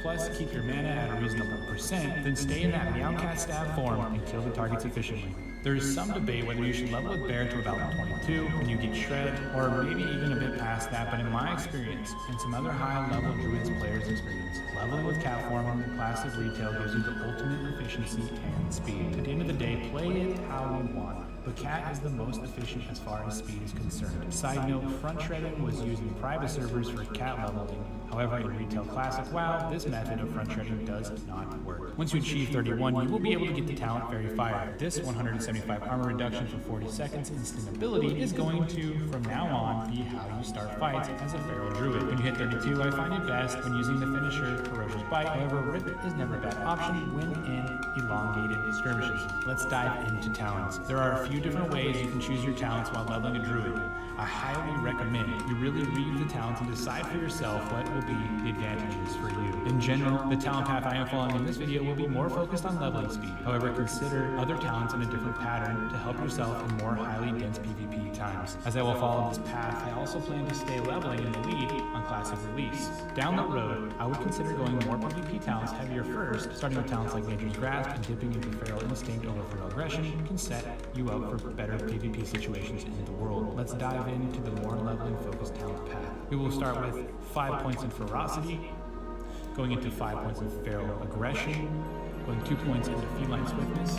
plus keep your mana at a reasonable percent, then stay in that Meowcat stab form and kill the targets efficiently. There is some debate whether you should level with Bear to about 22 when you get Shred, or maybe even a bit past that, but in my experience, and some other high-level Druids players' experience, leveling with Cat form on the classic retail gives you the ultimate efficiency and speed. At the end of the day, play it how you want. But Cat is the most efficient as far as speed is concerned. Side note, front shredding was used in private servers for Cat leveling. However, in Retail Classic WoW, this method of front shredding does not work. Once you achieve 31, you will be able to get the talent Fairy Fire. This 175 armor reduction for 40 seconds instant ability is going to, from now on, be how you start fights as a Feral Druid. When you hit 32, I find it best when using the finisher Ferocious Bite. However, Rip is never a bad option when in elongated skirmishes. Let's dive into talents. There are a few different ways you can choose your talents while leveling a Druid. I highly recommend you really read the talents and decide for yourself what will be the advantages for you. In general, the talent path I am following in this video will be more focused on leveling speed. However, consider other talents in a different pattern to help yourself in more highly dense PvP times. As I will follow this path, I also plan to stay leveling in the lead on classic release. Down the road, I would consider going more PvP talents heavier first, starting with talents like Nature's Grasp and dipping into Feral Instinct over Feral Aggression can set you up for better PvP situations in the world. Let's dive into the more leveling focused talent path. We will start with 5 points in Ferocity, going into 5 points in Feral Aggression, going 2 points into Feline Swiftness,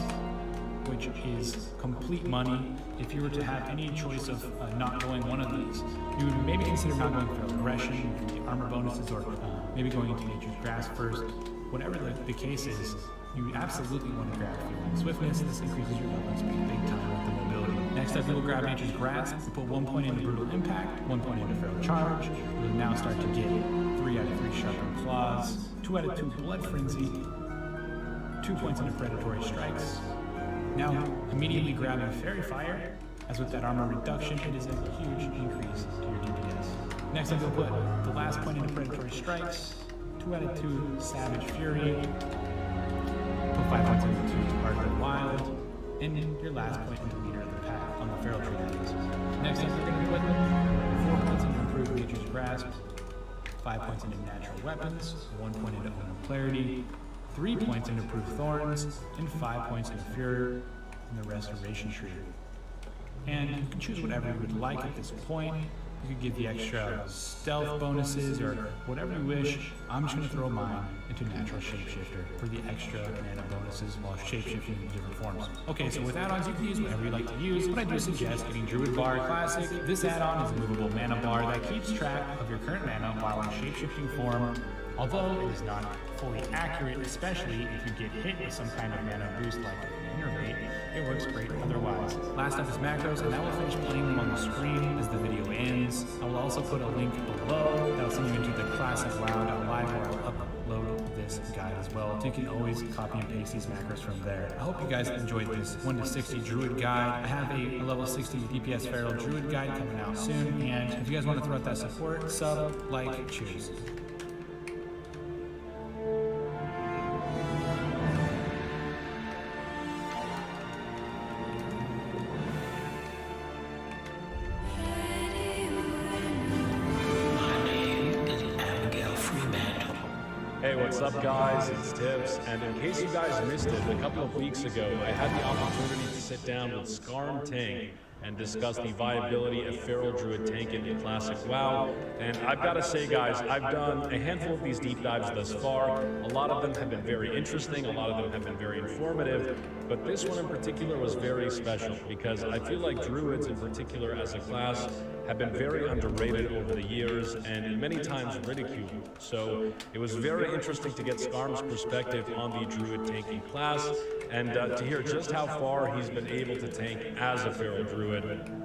which is complete money. If you were to have any choice of not going one of these, you would maybe consider not going Feral Aggression, the armor bonuses, or maybe going into Nature's Grasp first. Whatever the case is, you absolutely want to grab Feline Swiftness. This increases your leveling speed big time with the mobility. Next up, we will grab Nature's Grasp. We put 1 point into Brutal Impact, 1 point into Feral Charge. We will now start to get 3 out of 3 Sharpened Claws, 2 out of 2 Blood Frenzy, 2 points into Predatory Strikes. Now, immediately grabbing Fairy Fire, as with that armor reduction, it is a huge increase to your DPS. Next up, we'll put the last point into Predatory Strikes, 2 out of 2 Savage Fury, put 5 points into Art of the Wild, and your last point into Leader of the Pack on the Feral Tree. Next up, we're going to put 4 points into Improved Nature's Grasp, 5 points into Natural Weapons, 1 point into Omen of Clarity, 3 points into Improved Thorns, and 5 points into Fear in the Restoration Tree. And you can choose whatever you would like at this point. You could get the extra stealth bonuses or whatever you wish. I'm just going to throw mine into Natural Shapeshifter for the extra mana bonuses while shapeshifting in different forms. Okay, so with add-ons, you can use whatever you like to use, but I do suggest getting Druid Bar Classic. This add-on is a movable mana bar that keeps track of your current mana while in shapeshifting form. Although it is not fully accurate, especially if you get hit with some kind of mana boost like Innervate, it works great otherwise. Last up is macros, and I will finish playing them on the screen as the video ends. I will also put a link below that will send you into the classic WoW.live where I'll upload this guide as well. So you can always copy and paste these macros from there. I hope you guys enjoyed this 1 to 60 Druid guide. I have a level 60 DPS Feral Druid guide coming out soon, and if you guys want to throw out that support, sub, like, choose. Hey, what's up guys? It's Tips, and in case you guys missed it, a couple of weeks ago I had the opportunity to sit down with Skarm Tank and discuss the viability of Feral Druid tanking in Classic WoW. And I've got to say guys, I've done a handful of these deep dives thus far. A lot of them have been very interesting, a lot of them have been very informative, but this one in particular was very special because I feel like Druids in particular as a class have been very underrated over the years and many times ridiculed. So it was very interesting to get Skarm's perspective on the Druid tanking class and to hear just how far he's been able to tank as a Feral Druid.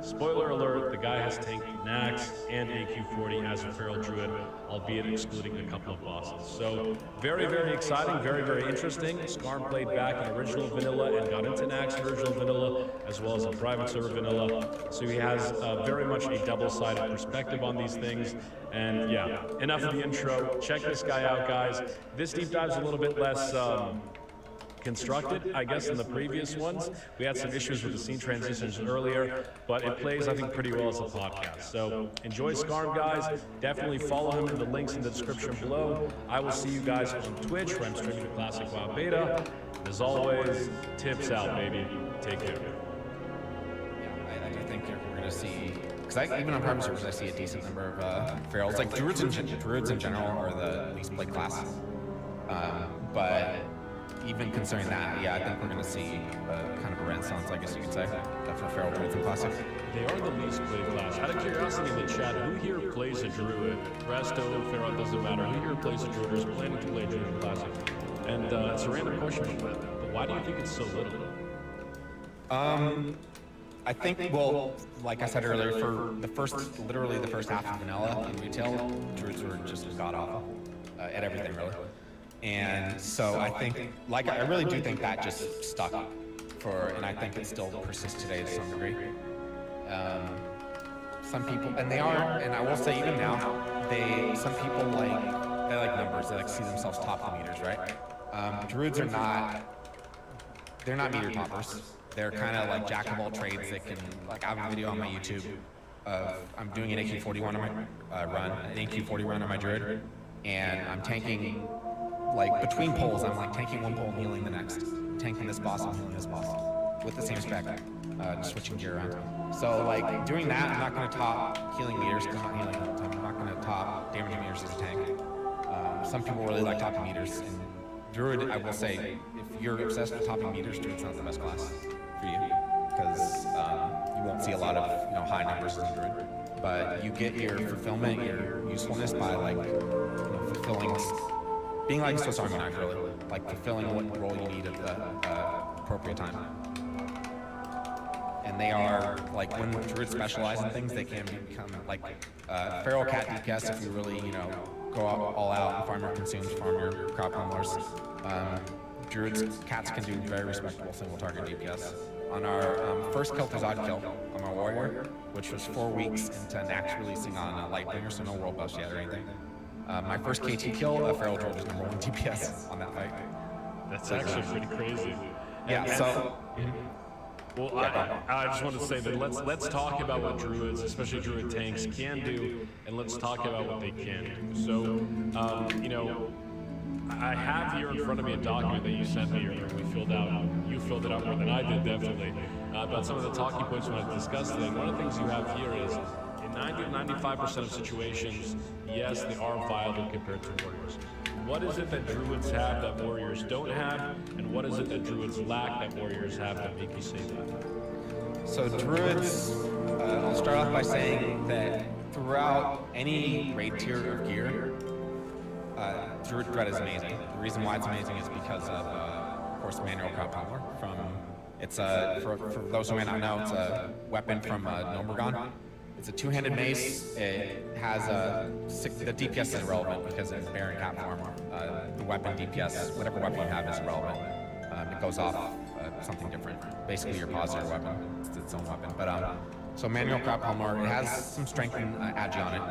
Spoiler alert, the guy has tanked Nax and AQ40 as a Feral Druid, albeit excluding a couple of bosses. So very, very exciting, very, very interesting. Skarm played back in original vanilla and got into Nax in original vanilla, as well as in private server vanilla. So he has very much a double-sided perspective on these things. And yeah, enough of the intro. Check this guy out, guys. This deep dive's a little bit less constructed, I guess, in the previous ones. We had some issues with the scene transitions earlier, but it plays, I think, pretty well as a podcast. So enjoy Skarm, guys. Definitely follow him in the links in the description below. I will see you guys on Twitch, where I'm streaming the Classic WoW Beta. And as always, tips out, baby. Take care. Yeah, I do think we're going to see, because even on private servers, I see a decent number of ferals. Like Druids in general are the least played class, but even considering that, yeah, I think we're going to see kind of a renaissance, I guess you could say, for Feral Druids in Classic. They are the least played class. Out of curiosity in the chat, who here plays a Druid? Resto, Feral, doesn't matter. Who here plays a Druid or is planning to play Druid in Classic? And it's a random question, but why do you think it's so little? I think, well, like I said earlier, for literally the first half of vanilla in retail, Druids were just god-awful at everything, really. And so I think, I really do think that just stuck and I think it still persists today to some degree. Some people, and they are, and I will say even now, some people they like numbers. They like see themselves top the meters, right? Druids are not. They're not meter toppers. They're kind of like jack of all trades. They can I have a video on my YouTube of I'm doing an AQ41 on my an AQ40 run on my Druid, and I'm tanking between pulls. I'm tanking one pull and healing the next, tanking this boss and healing this boss with the same spec, switching gear around. So doing that, I'm not going to top healing meters because I'm not healing all the time. I'm not going to top damaging meters as a tank. Some people really like topping meters. And Druid, I will say, if you're obsessed with topping meters, Druid's not the best class for you because you won't see a lot of high numbers in Druid. But you get your fulfillment, your usefulness by fulfilling, being like a Swiss Army knife, really, fulfilling what role you need at the appropriate time. And they are when Druids specialize in things, they can become feral cat DPS if you really go all out and farm your consumes, farm your crop pummelers. Druids cats can do very respectable single target DPS. On our first kill to Zod kill on my warrior, which was 4 weeks into Nax releasing on Lightbringer, so no world bust yet or anything. My first KT kill, Feral Druid was #1 DPS on that fight. That's actually pretty crazy. Yeah. So. Well, I just want to say that let's talk about what Druids, especially Druid tanks, can do, and let's talk about what they can do. So, I have here in front of me a document that you sent me, or we filled out. You filled it out more than I did, definitely, about some of the talking points we want to discuss today. One of the things you have here is, in 90 to 95% of situations, yes, they are viable compared to warriors. What is it that Druids have that warriors don't have, and what is it that Druids lack that warriors have that make you say that? So Druids, I'll start off by saying that throughout any raid tier of gear, Druid threat is amazing. The reason why it's amazing is because of course, manual crop pummeler. It's for those who may not know, it's a weapon from Nomergon. It's a two-handed mace. It has the DPS is irrelevant because in Baron Cat form, the weapon DPS, whatever weapon you have, is irrelevant. It goes off something different. Basically, your positive weapon. It's its own weapon. But so manual crop pummeler, it has some strength and agi on it.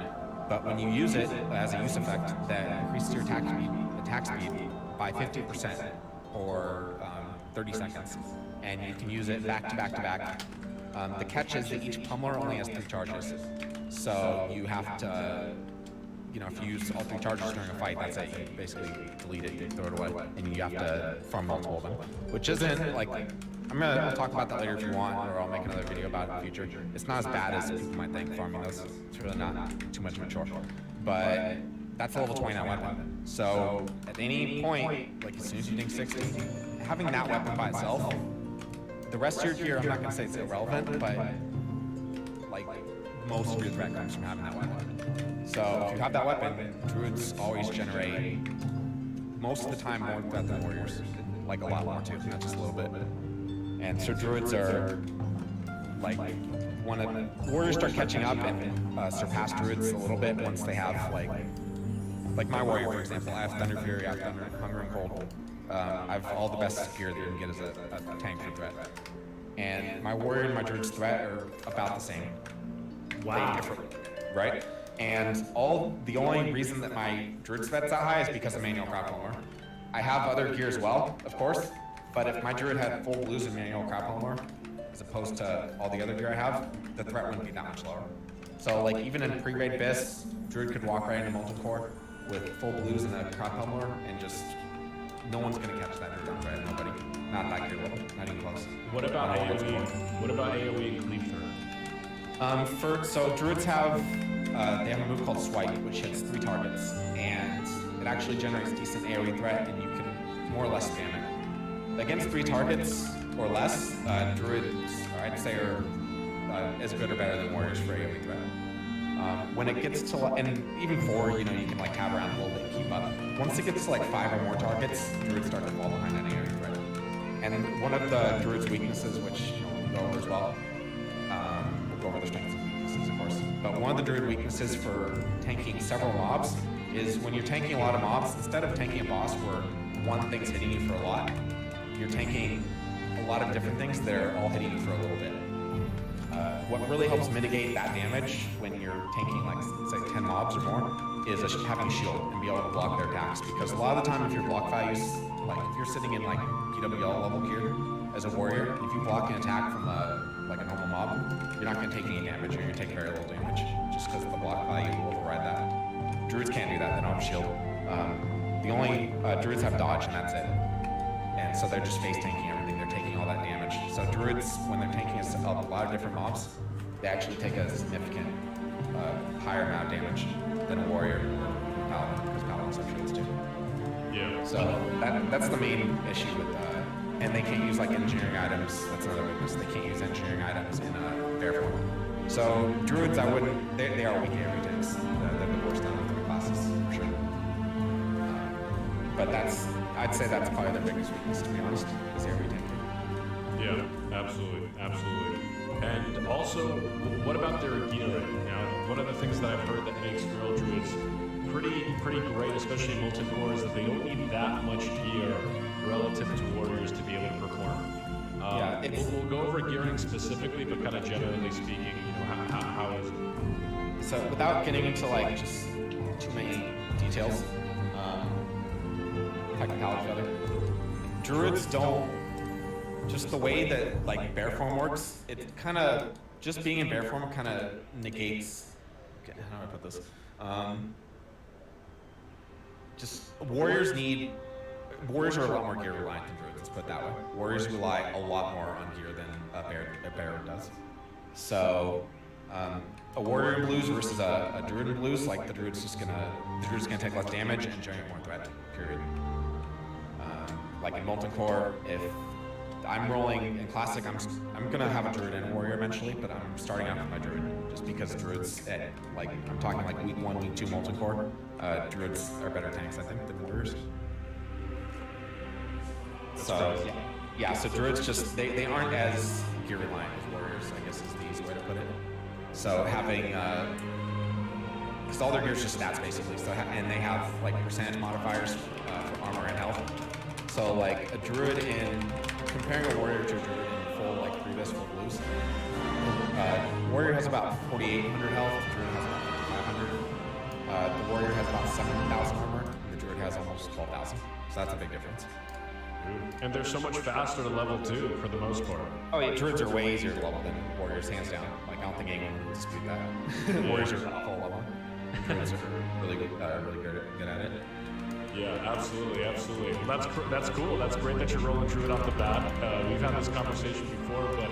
But when you use it as a use effect, that increases your attack speed by 50% for 30 seconds, and you can use it back to back to back. The catch is that each pummeler only has 3 charges, so you have to, if you use all 3 charges during a fight, that's it. You basically delete it, you throw it away, and you have to farm multiple of them, which isn't I'll talk about that later if you want, or I'll make another video about it in the future. It's not as bad as people might think farming those. It's really not too much mature, but that's a level 29 weapon. So at any point, as soon as you ding 60, having that weapon by itself. The rest of your gear, I'm not going to say it's irrelevant, but most of your threat comes from having that weapon. So if you have that weapon, Druids always generate, most of the time, more threat than warriors. A lot more too, not just a little bit. And so Druids are, when warriors start catching up and surpass Druids a little bit once they have, like my warrior, for example. I have Thunder Fury, I have Hunger and Cold. I have all the best gear that you can get as a tank for threat. And my warrior and my Druid's threat are about the same. Wow. Right? And the only reason that my Druid's threat's that high is because of manual crop pummeler. I have other gear as well, of course, but if my Druid had full blues and manual crop pummeler, as opposed to all the other gear I have, the threat wouldn't be that much lower. So even in pre-raid BIS, Druid could walk right into Molten Core with full blues and a crop pummeler and just no one's gonna catch that Druid on threat. Nobody. Not that gear level. Not even close. What about AoE? What about AoE and Cleave Threat? So Druids have they have a move called Swipe, which hits 3 targets, and it actually generates decent AoE threat, and you can more or less spam it. Against 3 targets or less, Druids, I'd say, are as good or better than warriors for AoE threat. When it gets to, and even 4, you can tab around a little bit and keep up. Once it gets to 5 or more targets, Druids start to fall behind on AoE threat. And one of the Druid's weaknesses, which we'll go over as well, we'll go over the strengths and weaknesses, of course. But one of the Druid weaknesses for tanking several mobs is when you're tanking a lot of mobs, instead of tanking a boss where one thing's hitting you for a lot, you're tanking a lot of different things that are all hitting you for a little bit. what really helps mitigate that damage when you're tanking like say 10 mobs or more is having a shield and be able to block their attacks. Because a lot of the time, if your block values, like if you're sitting in like PWL level gear as a warrior, if you block an attack from like a normal mob, you're not going to take any damage, or you're going to take very little damage, just because the block value will override that. Druids can't do that; they don't have shield. The only druids have dodge, and that's it. And so they're just face tanking everything. They're taking all that damage. So druids, when they're tanking a lot of different mobs, they actually take a significant higher amount of damage than a warrior or paladin, because paladins have shields too. Yeah. So that's the main issue with, and they can't use like engineering items. That's another weakness. They can't use engineering items in bear form. So druids, I wouldn't. They are weak AoE tanks. They're the worst out of the classes for sure. But I'd say that's probably their biggest weakness, to be honest, is AoE tanking. Yeah, absolutely, absolutely. And also, what about their gear? Now, one of the things that I've heard that makes feral druids pretty great, especially in Molten Core, is that they don't need that much gear relative to warriors to be able to perform. We'll go over gearing specifically, but kind of generally speaking, how is it? So without getting into like just too many details, technicality of it, druids don't. Just the way that like bear form works, it kind of just being in bear form kind of negates. Okay, how do I put this? Just warriors are a lot more gear reliant than druids. Let's put it that way. Warriors rely a lot more on gear than a bear does. So a warrior in blues versus a druid in blues, like the druid's gonna take less damage and generate more threat. Period. Like in Molten Core, if I'm rolling in Classic, I'm gonna have a druid and a warrior eventually, but I'm starting out with my druid just because druids like I'm talking like week 1, week 2 Molten Core, druids are better tanks I think than warriors. So yeah, so druids just they aren't as gear reliant as warriors, I guess is the easy way to put it. So having because all their gear is just stats basically. So and they have like percentage modifiers for armor and health. So like a druid comparing a warrior to a druid in full like 3-vis full blues, warrior has about 4,800 health, the druid has about 5,500. The warrior has about 7,000 armor, and the druid has almost 12,000. So that's a big difference. And they're so much faster to level too, for the most part. Oh yeah, druids are way easier to level than warriors, hands down. Like I don't think anyone would dispute that. Warriors are a full level. Druids are really good at it. Yeah, absolutely. Well, that's cool. That's great that you're rolling Druid off the bat. We've had this conversation before, but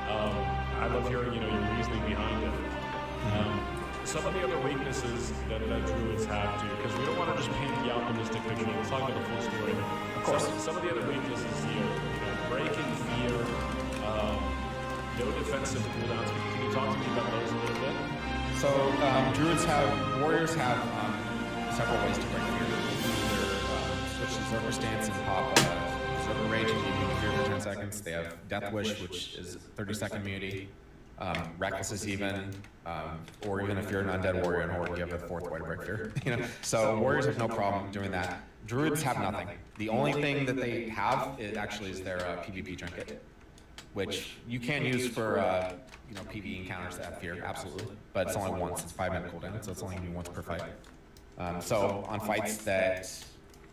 I love hearing your reasoning behind it. Some of the other weaknesses that Druids have too, because we don't want to just paint the optimistic picture. Let's talk about the full story. Of course. Some of the other weaknesses here, breaking fear, no defensive cooldowns. Can you talk to me about those a little bit? So warriors have several ways to break fear. Switch to Zerker stance and pop Zerker Rage and immune fear for 10 seconds. They have Death Wish, which is 30-second immunity. Reckless is even, or even if you're an undead warrior and horde, you have a 4th way to break fear. So warriors have no problem doing that. Druids have nothing. The only thing that they have is their PvP trinket, which you can use for PvE encounters that have fear, absolutely. But it's only once. It's 5-minute cooldown, so it's only gonna be once per fight. So on fights that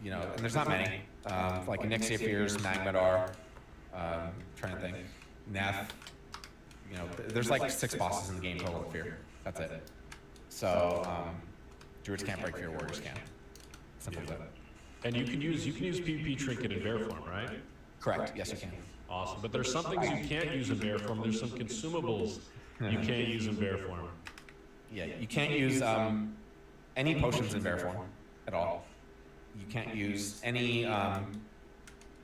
and there's not many, like Onyxia Fears, Magmadar, trying to think, Neff, there's like 6 bosses in the game total with fear. That's it. So druids can't break fear, warriors can. Simple as that. And you can use PvP trinket in bear form, right? Correct. Yes, you can. Awesome. But there's some things you can't use in bear form. There's some consumables you can't use in bear form. Yeah, you can't use any potions in bear form at all. You can't use any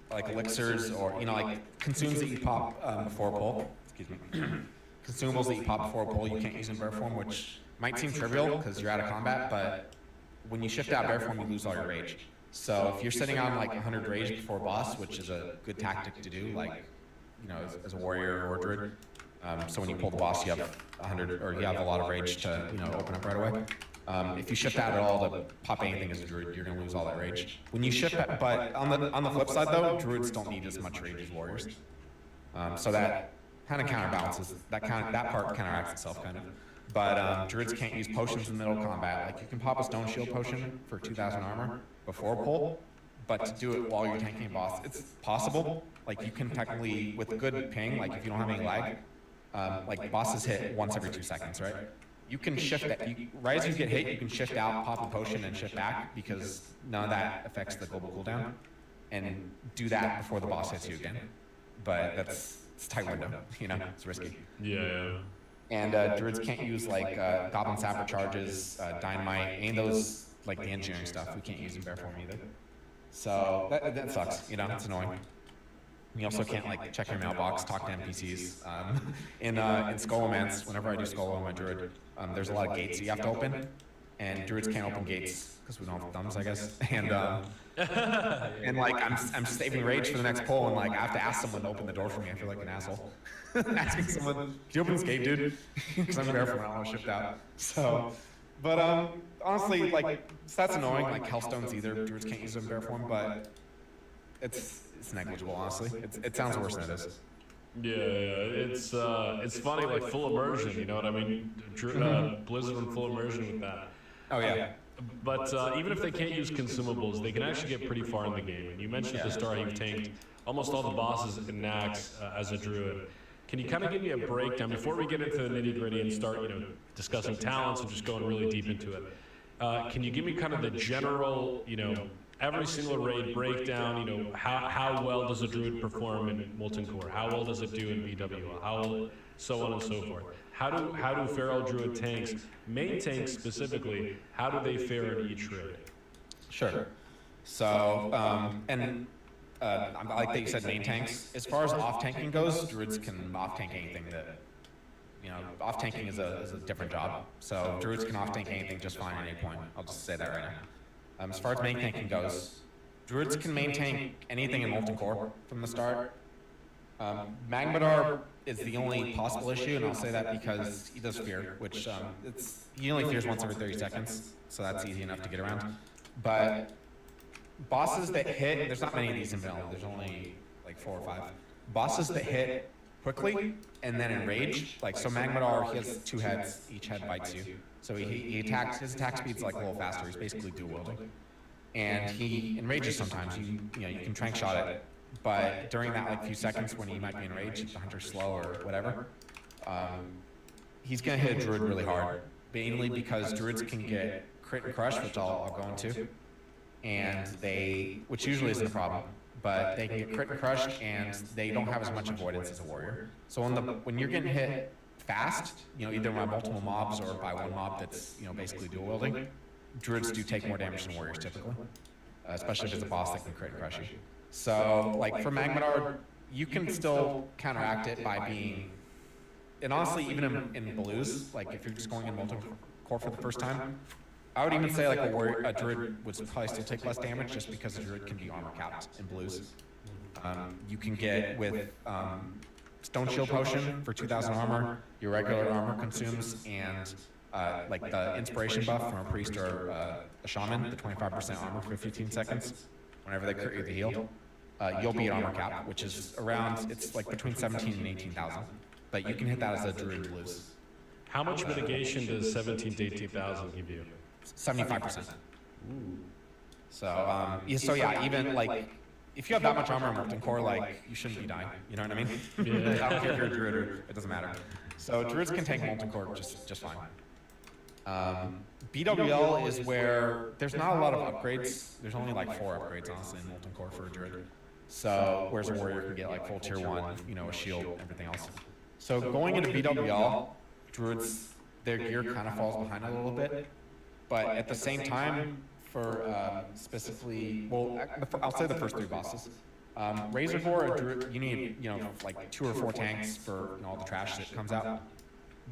like elixirs or like consumes that you pop before pull. Excuse me. Consumables that you pop before pull you can't use in bear form, which might seem trivial because you're out of combat, but when you shift out bear form, you lose all your rage. So if you're sitting on like 100 rage before boss, which is a good tactic to do, like as a warrior or a druid. So when you pull the boss, you have 100, or you have a lot of rage to open up right away. If you shift out at all to pop anything as a druid, you're gonna lose all that rage. When you shift, but on the flip side though, druids don't need as much rage as warriors. So that kind of counterbalances that part counteracts itself kind of. But druids can't use potions in the middle of combat. Like you can pop a stone shield potion for 2,000 armor before pull, but to do it while you're tanking a boss, it's possible. Like you can technically, with good ping, like if you don't have any lag, like bosses hit once every 2 seconds, right? You can shift that. Right as you get hit, you can shift out, pop a potion, and shift back because none of that affects the global cooldown. And do that before the boss hits you again. But it's a tight window, you know, it's risky. Yeah. And druids can't use like goblin sapper charges, dynamite, any of those like the engineering stuff. We can't use in bear form either. So that sucks, you know, it's annoying. You also can't like check your mailbox, talk to NPCs. In Scholomance, whenever I do Skolo on my druid, there's a lot of gates that you have to open, and druids can't open gates because we don't have thumbs, I guess. And like I'm saving rage for the next pull, and like I have to ask someone to open the door for me. I feel like an asshole. Asking someone, can you open this gate, dude? Because I'm barefoot and I want to shift out. So, but honestly, like that's annoying. Like Hellstones either druids can't use them in bear form, but it's negligible, honestly. It sounds worse than it is. Yeah, it's funny, like full immersion, you know what I mean? Blizzard and full immersion with that. Oh yeah. But even if they can't use consumables, they can actually get pretty far in the game. And you mentioned at the start you've tanked almost all the bosses in Nax as a druid. Can you kind of give me a breakdown before we get into the nitty gritty and start, you know, discussing talents and just going really deep into it? Can you give me kind of the general, you know, every single raid breakdown, you know, how well does a druid perform in Molten Core? How well does it do in BWL? How so on and so forth? How do feral druid tanks, main tanks specifically, how do they fare in each raid? Sure. So, like that you said, main tanks. As far as off tanking goes, druids can off tank anything that, you know, off tanking is a different job. So druids can off tank anything just fine at any point. I'll just say that right now. As far as main tanking goes, druids can main tank anything in Molten Core from the start. Magmadar is the only possible issue, and I'll say that because he does fear, which he only fears once every 30 seconds, so that's easy enough to get around. But bosses that hit, there's not many of these in vanilla, there's only like 4 or 5. Bosses that hit quickly and then enrage, like so Magmadar, he has 2 heads, each head bites you. So he attacks, his attack speed's like a little faster, he's basically dual wielding. And he enrages sometimes, you can trank shot it. But during that like few seconds when he might be enraged, if the hunter's slow or whatever, he's gonna hit a druid really hard. Mainly because druids can get crit and crush, which I'll go into. And which usually isn't a problem, but they can get crit and crushed, and they don't have as much avoidance as a warrior. So when you're getting hit fast, you know, either by multiple mobs or by one mob that's, you know, basically dual wielding, druids do take more damage than warriors typically, especially if it's a boss that can crit and crush you. So like for Magmadar, you can still counteract it by being, and honestly even in blues, like if you're just going in Molten Core for the first time, I would even say like a druid would probably still take less damage just because a druid can be armor capped in blues. You can get with Stone Shield Potion for 2,000 armor, your regular armor consumes, and like the inspiration buff from a priest or a shaman, the 25% armor for 15 seconds, whenever they crit you the heal, you'll be at armor cap, which is around, it's like between 17 and 18,000. But you can hit that as a druid in blues. How much mitigation does 17 to 18,000 give you? 75%. So, yeah, even like, if you have that much armor in Molten Core, like, you shouldn't be dying. You know what I mean? Yeah. I don't care if you're a druid or it doesn't matter. So druids can tank Molten Core just fine. BWL is where there's not a lot of upgrades. There's only like 4 upgrades, honestly, in Molten Core for a druid. So, whereas a warrior can get like full tier 1, you know, a shield, everything else. So going into BWL, druids, their gear kind of falls behind a little bit. But at the same time, for specifically, well, I'll say the first 3 bosses. Razorvore, druid, you need, you know, like 2 or 4 tanks for, you know, all the trash that comes out.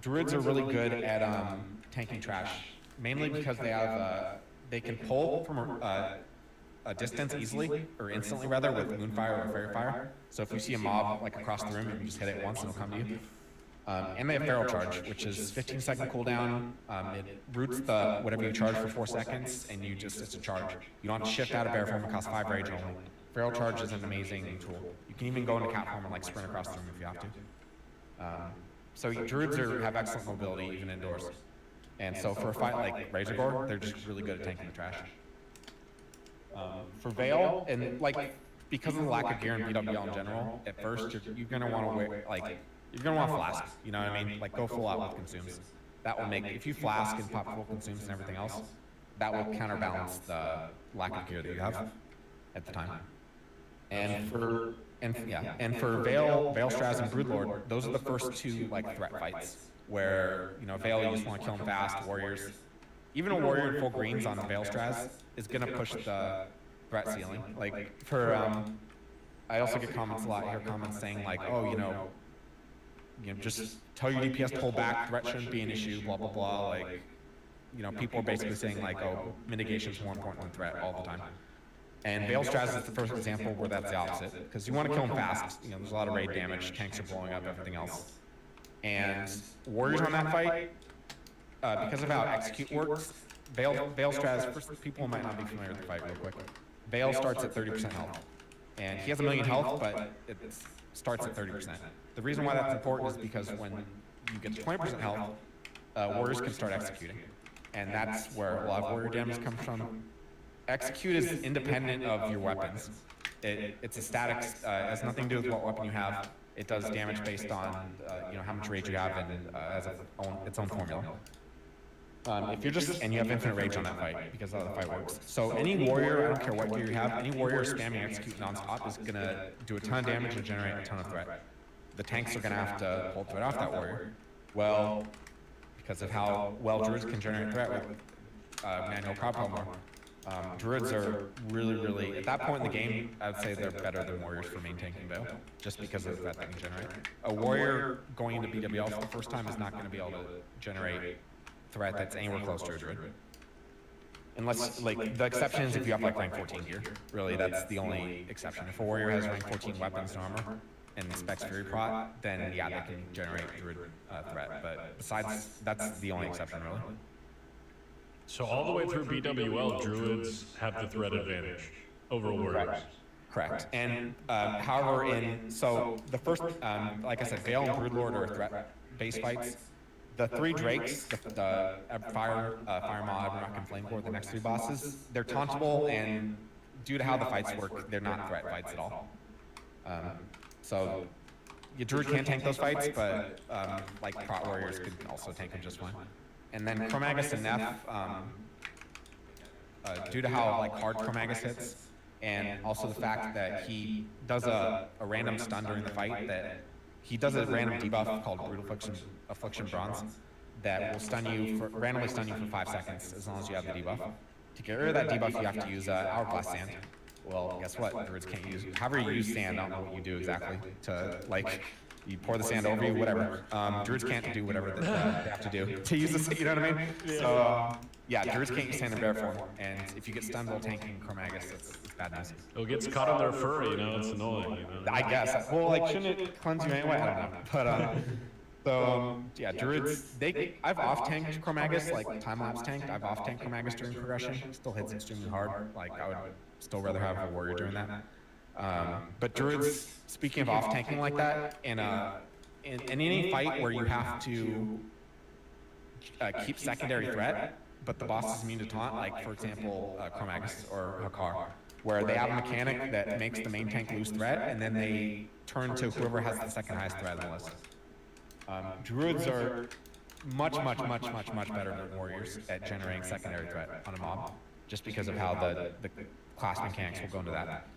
Druids are really good at tanking trash, mainly because they have they can pull from a distance easily, or instantly rather, with Moonfire or Fairy Fire. So if you see a mob like across the room, you just hit it once and it'll come to you. And they have Feral Charge, which is 15-second cooldown. It roots the whatever you charge for 4 seconds, and it's a charge. You don't have to shift out of bear form, it costs 5 rage only. Feral Charge is an amazing tool. You can even go into cat form and like sprint across the room if you have to. So druids have excellent mobility even indoors, and so for a fight like Razorgore, they're just really good at tanking the trash. For Vale, and like because of the lack of gear in BWL in general, at first you're gonna want to wear you're gonna want flask. You know what I mean? Like go full out with consumes. That will make if you flask and pop full consumes and everything else, that will counterbalance the lack of gear that you have at the time. And for Vale, Straz, and Broodlord, those are the first two like threat fights where Vale you just want to kill them fast. Warriors, even a warrior in full greens on Vale Straz is gonna push the threat ceiling. Like for I also get comments a lot. I hear comments saying like, oh, just tell your DPS to pull back. Threat shouldn't be an issue. Blah blah blah. Like people are basically saying like, oh, mitigation is more important than threat all the time. And Vale Straz is the first example where that's the opposite, because you want to kill them fast. There's a lot of raid damage, tanks are blowing up, everything else. And warriors on that fight, because of how execute works, Vale Straz, for people who might not be familiar with the fight real quick, Vale starts at 30% health. And he has 1 million health, but it starts at 30%. The reason why that's important is because when you get to 20% health, warriors can start executing. And that's where a lot of warrior damage comes from. Execute is independent of your weapons. It's a static, has nothing to do with what weapon you have. It does damage based on how much rage you have and has its own formula. If you're and you have infinite rage on that fight because of how the fight works. So any warrior, I don't care what gear you have, any warrior spamming execute nonstop is gonna do a ton of damage and generate a ton of threat. The tanks are gonna have to pull threat off that warrior. Well, because of how well druids can generate threat with manual crowd power. Druids are really, at that point in the game, I would say they're better than warriors for main tanking Vale, just because of the threat they can generate. A warrior going into BWL for the first time is not going to be able to generate threat that's anywhere close to a druid. Unless, like, the exception is if you have, like, rank 14 gear. Really, that's the only exception. If a warrior has rank 14 weapons and armor, and specs Fury Prot, then, yeah, they can generate druid threat. But besides, that's the only exception, really. So all the way through BWL, druids have the threat advantage over warriors. Correct. And however, so the first, like I said, Vale and Broodlord are threat-based fights. The three Drakes, the Fire Maw, Ebonrock, and Flamegore, the next three bosses, they're tauntable, and due to how the fights work, they're not threat fights at all. So your druid can tank those fights, but like prot warriors can also tank them just fine. And then Chromagus and Neff, due to how like hard Chromagus hits, and also the fact that he does a random stun during the fight, that he does a random debuff called Brutal Affliction Bronze that will randomly stun you for 5 seconds as long as you have the debuff. To get rid of that debuff, you have to use Hourglass Sand. Well, guess what? Druids can't use. However you use sand, I don't know what you do exactly to like. You pour the sand over you, whatever. Druids can't do whatever they have to do to use the, you know what I mean? So, yeah, druids can't use sand in bear form, and if you get stunned while tanking Chromagus, it's bad news. It gets caught on their fur, it's annoying. I guess. Well, like, shouldn't it cleanse you anyway? I don't know. But, yeah, druids, I've off-tanked Chromagus, like, time-lapse tanked. I've off-tanked Chromagus during progression. Still hits extremely hard. Like, I would still rather have a warrior doing that. But druids, speaking of off-tanking like that, in any fight where you have to keep secondary threat, but the boss is immune to taunt, like for example Chromagus or Hakar, where they have a mechanic that makes the main tank lose threat, and then they turn to whoever has the second highest threat on the list. Druids are much better than warriors at generating secondary threat on a mob, just because of how the class mechanics will go into that.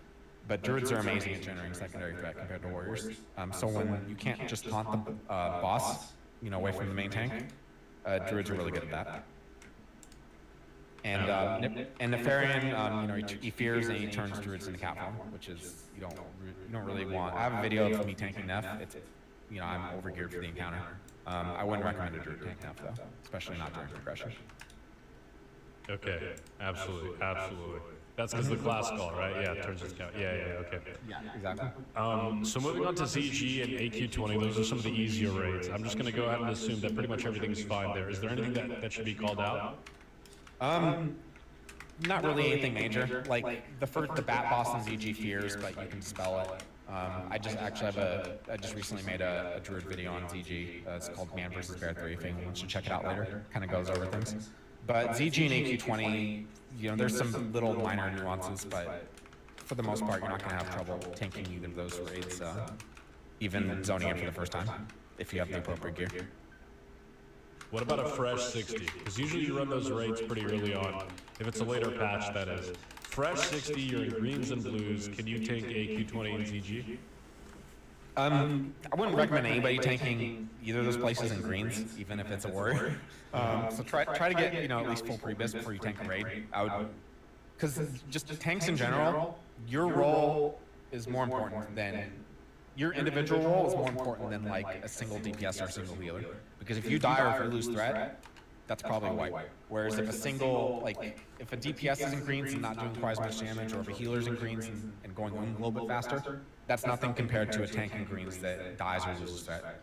But druids are amazing at generating secondary threat compared to warriors. So when you can't just taunt the boss, away from the main tank, druids are really good at that. And Nefarian, he fears and he turns druids into cat form, which is you don't really want. I have a video of me tanking Neff. It's I'm overgeared for the encounter. I wouldn't recommend a druid tank Neff though, especially not during progression. Okay, absolutely. That's because the class call, right? Yeah, turns its count. Yeah, okay. Yeah, exactly. So moving on to ZG and AQ20, those are some of the easier raids. I'm just going to go ahead and assume that pretty much everything's fine there. Is there anything that should be called out? Not really anything major. Like the bat boss in ZG fears, but you can spell it. I just recently made a Druid video on ZG. It's called Man vs. Bear 3. If anyone wants to check it out later, kind of goes over things. But ZG and AQ20, there's some little minor nuances, but for the most part, you're not going to have trouble tanking either of those raids, even zoning it for the first time, if you have the appropriate gear. What about a fresh 60? Because usually you run those raids pretty early on, if it's a later patch, that is. Fresh 60, you're in greens and blues. Can you tank AQ20 and ZG? I wouldn't recommend anybody tanking either of those places in greens, even if it's a warrior. So try to get at least full pre-bis before you tank a raid. Because just tanks in general, your role is more important than your individual role is more important than like a single DPS or a single healer. Because if you die or if you lose threat, that's probably a wipe. Whereas if if a DPS is in greens and not doing quite as much damage, or if a healer's in greens and going a little bit faster, that's nothing compared to a tank in greens that dies or loses threat.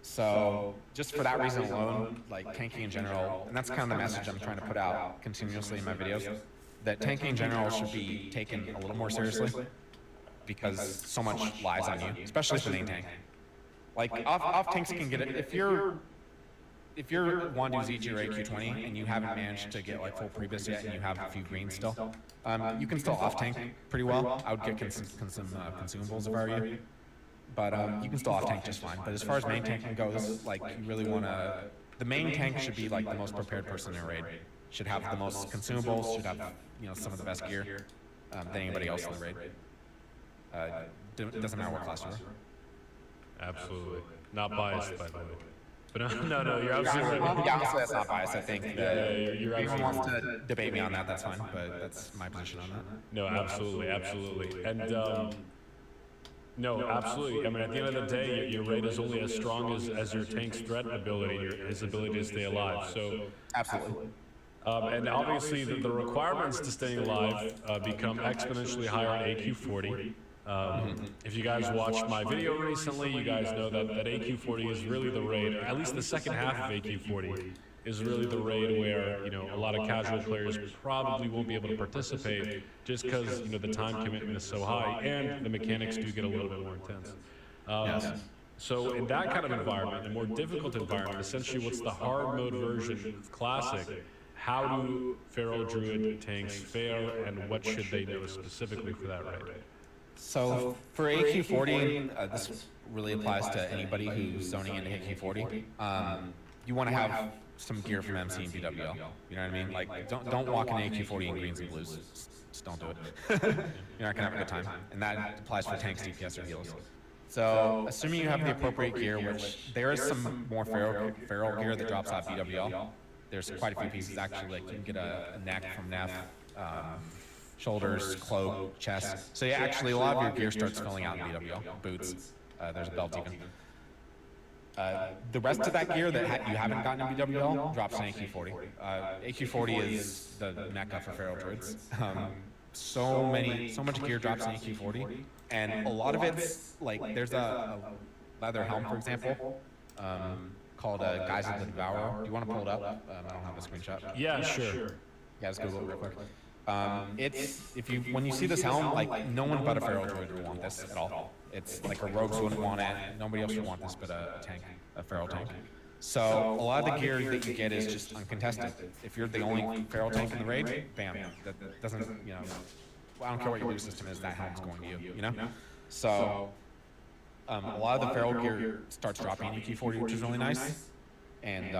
So just for that reason alone, like tanking in general, and that's kind of the message I'm trying to put out continuously in my videos, that tanking in general should be taken a little more seriously because so much lies on you, especially for main tank. Like off tanks can get it if you're one to ZG or AQ20 and you haven't managed to get like full pre-bis yet and you have a few greens still, you can still off tank pretty well. I would get consumables if I were you, but you can still off tank just fine. But as far as main tanking goes, like you really want to, the main tank should be like the most prepared person in a raid. Should have the most consumables. Should have some of the best gear than anybody else in the raid. Doesn't matter what class you are. Absolutely. Not biased, by the way. But no, you're absolutely right. Yeah, honestly, that's not biased. I think that you're if anyone wants to debate me on that, that's fine. But that's my position on that. No, absolutely. And no, absolutely. I mean, at the end of the day, your raid is only as strong as your tank's threat ability, his ability to stay alive. So absolutely. And obviously, the requirements to staying alive become exponentially higher on AQ40. If you guys watched my video recently, you guys know that AQ40 is really the raid, at least the second half of AQ40 is really the raid where, a lot of casual players probably won't be able to participate just because, the time commitment is so high and the mechanics do get a little bit more intense. So in that kind of environment, a more difficult environment, essentially what's the hard mode version of Classic, how do Feral Druid tanks fare and what should they know specifically for that raid? So for AQ40, this really applies to anybody who's zoning into AQ40. You want to have some gear from MC and BWL. You know what I mean? Like, don't walk in AQ40 in greens and blues. Just don't do it. You're not gonna have a good time. And that applies for tanks, DPS, or heals. So assuming you have the appropriate gear, which there is some more feral gear that drops out BWL. There's quite a few pieces actually. Like you can get a neck from Neff. Shoulders, cloak, chest. So yeah, actually a lot of your gear starts filling out in BWL. Boots, there's a belt even. The rest of that gear that you haven't gotten in BWL drops in AQ40. AQ40 is the mecca for Feral Druids. So much gear drops in AQ40, and a lot of it's like there's a leather helm, for example, called Guise of the Devourer. Do you want to pull it up? I don't have a screenshot. Yeah, sure. Yeah, let's Google it real quick. It's when you see this helm, like no one but a Feral Druid would want this at all. It's like a rogues wouldn't want it. Nobody else would want this but a tank, a feral tank. So a lot of the gear that you get is just uncontested. If you're the only feral tank in the raid, bam, that doesn't, I don't care what your loot system is, that helm's going to you, So a lot of the feral gear starts dropping in AQ40, which is really nice, and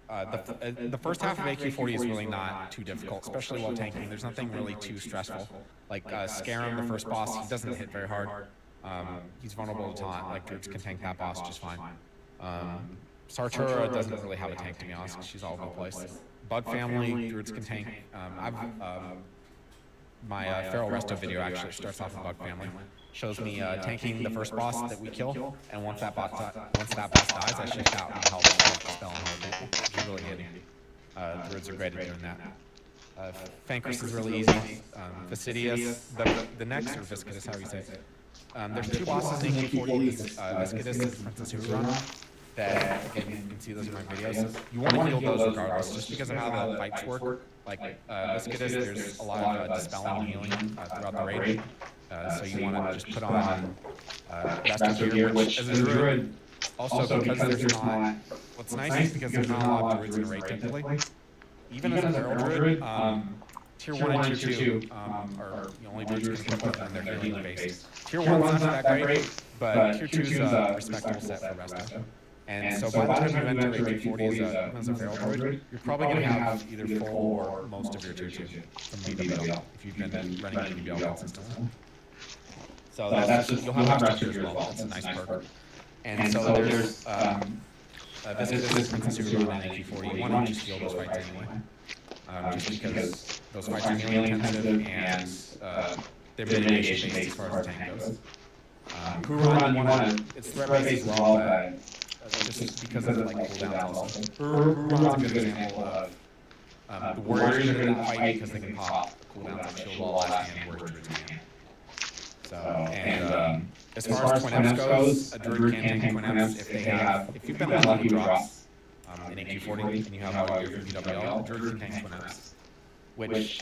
the first half of AQ40 is really not too difficult, especially while tanking. There's nothing really too stressful. Like Scarum, the first boss, he doesn't hit very hard. He's vulnerable to taunt. Like Druids can tank that boss just fine. Sartura doesn't really have a tank, to be honest. She's all over the place. Bug family, Druids can tank. My Feral Resto video actually starts off with Bug family. Shows me tanking the first boss that we kill, and once that boss dies, I shift out and help spell and hold it, which is really handy. Druids are great at doing that. Fancrus is really easy. Fastidious, the next, or Viscidus, how you say it. There's two bosses in AQ40, Viscidus and Princess Huron, that, again, you can see those in my videos. You want to heal those regardless, just because of how the fights work. Viscidus, there's a lot of dispel and healing throughout the raid. So you want to just put on Vestal Gear, which as a druid, also because there's not, what's nice is because there's not a lot of druids in a raid typically. Even as a feral druid, tier 1 and tier 2 are the only druids can put them, and they're healing based. Tier 1's not that great, but tier 2 is a respectable set for Vestal. And so by the time you enter 1840 as a feral druid, you're probably going to have either full or most of your tier 2 from BWL, if you've been running BWL consistently. So that's just, you'll have rest as well. That's a nice perk. And so there's Viscidus and Consumer on NAQ40. You want to just steal those fights anyway. Just because those fights are healing intensive and they're mitigation based as far as the tank goes. Huron, you want to, it's threat based as well, but just because of like cooldowns also. Huron's a good example of the warriors are good at that fight because they can pop cooldowns like shield wall, last hand, warriors can. So, and as far as Twin M's goes, a druid can tank Twin M's if you've been lucky drops in AQ40 and you have all your PWL, a druid can tank Twin M's. Which,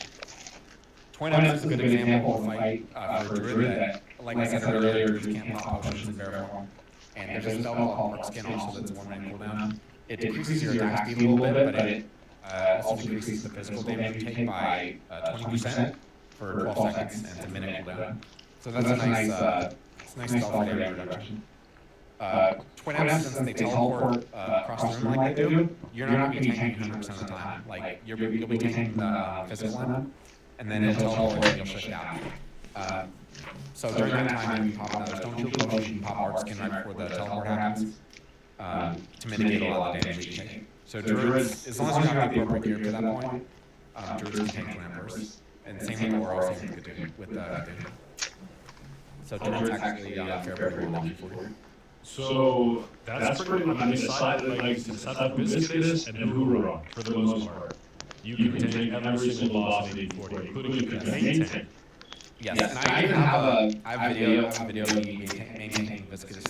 Twin M's is a good example of a fight for a druid that, like I said earlier, druids can't pop potions in bear form. And there's a spell called Mark Skin also that's 1 mana cooldown. It decreases your attack speed a little bit, but it also decreases the physical damage you take by 20% for 12 seconds, and it's a minute cooldown. So that's a nice spell for damage reduction. Twin M's, since they teleport across the room like they do, you're not going to be tanking 100% of the time. Like, you'll be tanking the physical one, and then it'll teleport and you'll shift out. So during that time, you can pop another Stone Shield potion, you can pop Mark Skin right before the teleport happens to mitigate a lot of damage you take. So druids, as long as you have the appropriate gear to that point, druids can tank Twin Emperors. And same with Oro, same with Gadu. So Druid's actually fair pretty well for. So that's pretty much on the side of Viscidus and Huron for the most part. You can take every single boss in 1840, including the main tank. Yes, and I even have a video of me maintaining Viscidus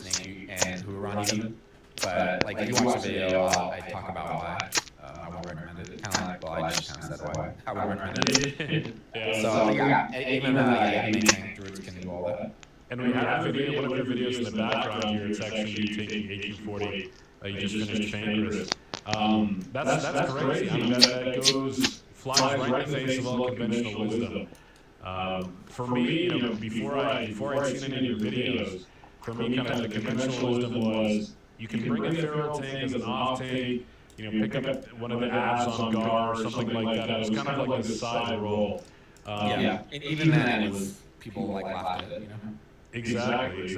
and Huron even. But like if you watch the video, I talk about why I would recommend it. Kind of like, well, I just kind of said why I would recommend it. So yeah, even main tank druids can do all that. And we have a video, one of your videos in the background here. It's actually you taking AQ40. You just finished Fangris. That's crazy. I mean, that flies right in the face of all conventional wisdom. For me, before I'd seen any of your videos, for me, kind of the conventional wisdom was you can bring a feral tank as an off tank. Pick up one of the abs on guard or something like that. It was kind of like a side role. And even then, it was people like laughed at it. Exactly.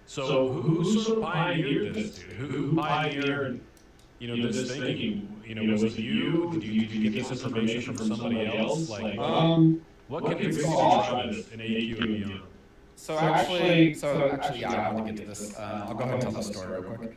So who sort of pioneered this, dude? Who pioneered, this thinking? Was it you? Did you get this information from somebody else? Like, what can you try this in AQ and beyond? So actually, yeah, I want to get to this. I'll go ahead and tell the story real quick.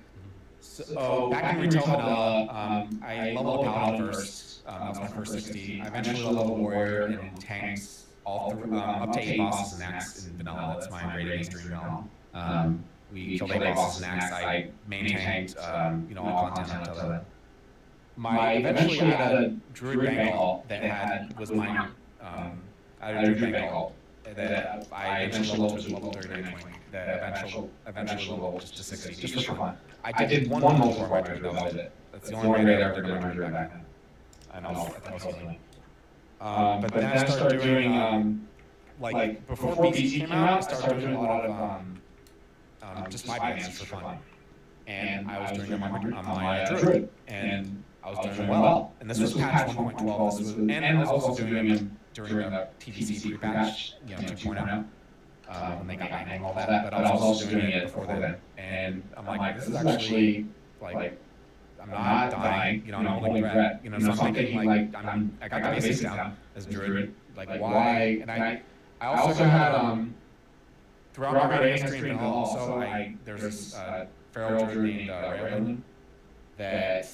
So back in Retail Vanilla, I leveled up Paladin first. That was my first 60. I eventually leveled Warrior and tanks all through, up to 8 bosses and Axe in Vanilla. That's my rated history in Vanilla. We killed 8 bosses and Axe. I maintained, all content up to that. Eventually I had a Druid Bengal that was my, I had a Druid Bengal that I eventually leveled to level 39 point. That eventually leveled just to 60, just for fun. I did one more for my Druid, that was it. That's the only raid I ever did my Druid back then. And I was healing. But then I started doing, before BC came out, I started doing a lot of just my bands for fun. And I was doing them on my Druid, and I was doing them well. And this was patch 1.12, and I was also doing them during the TBC pre-patch, 2.0, when they got banging and all that, but I was also doing it before then. And I'm like, this is actually, I'm not dying, I'm only regret, so I'm thinking, I got the basics down as Druid, why, and I also had, throughout my raiding history and also, there's this feral Druid named Raylin that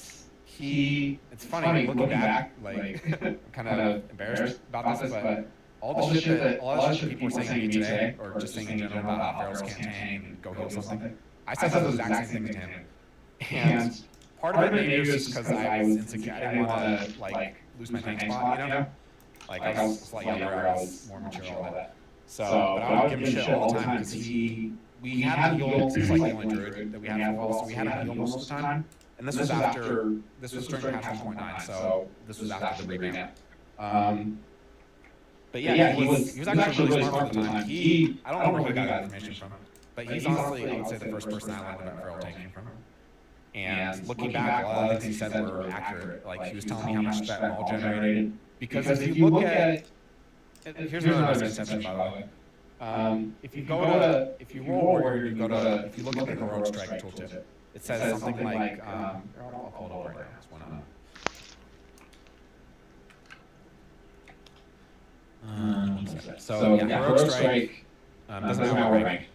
it's funny looking back, I'm kind of embarrassed about this, but all the shit people are saying to me today, or just saying in general about how ferals can't tank and go heal something, I said those exact same things to him. And part of it maybe was just because I was insecure. I didn't want to lose my tank spot, you know? Like, I was a lot younger, I was more mature, all that. So, but I would give him shit all the time because we had him heal, he's like the only druid that we had for a while, so we had him heal most of the time. And this was during patch 1.9, so this was after the revamp. But yeah, he was actually really smart for the time. I don't know where he got that information from, but he's honestly, I would say, the first person I learned about feral tanking from. And looking back, a lot of things he said were accurate. Like, he was telling me how much that mall generated. Because if you look at, here's another misconception, by the way. If you roll warrior, if you look at the heroic strike tooltip, it says something like, I'll pull it over right now. It's one up. So yeah, heroic strike doesn't matter what rank.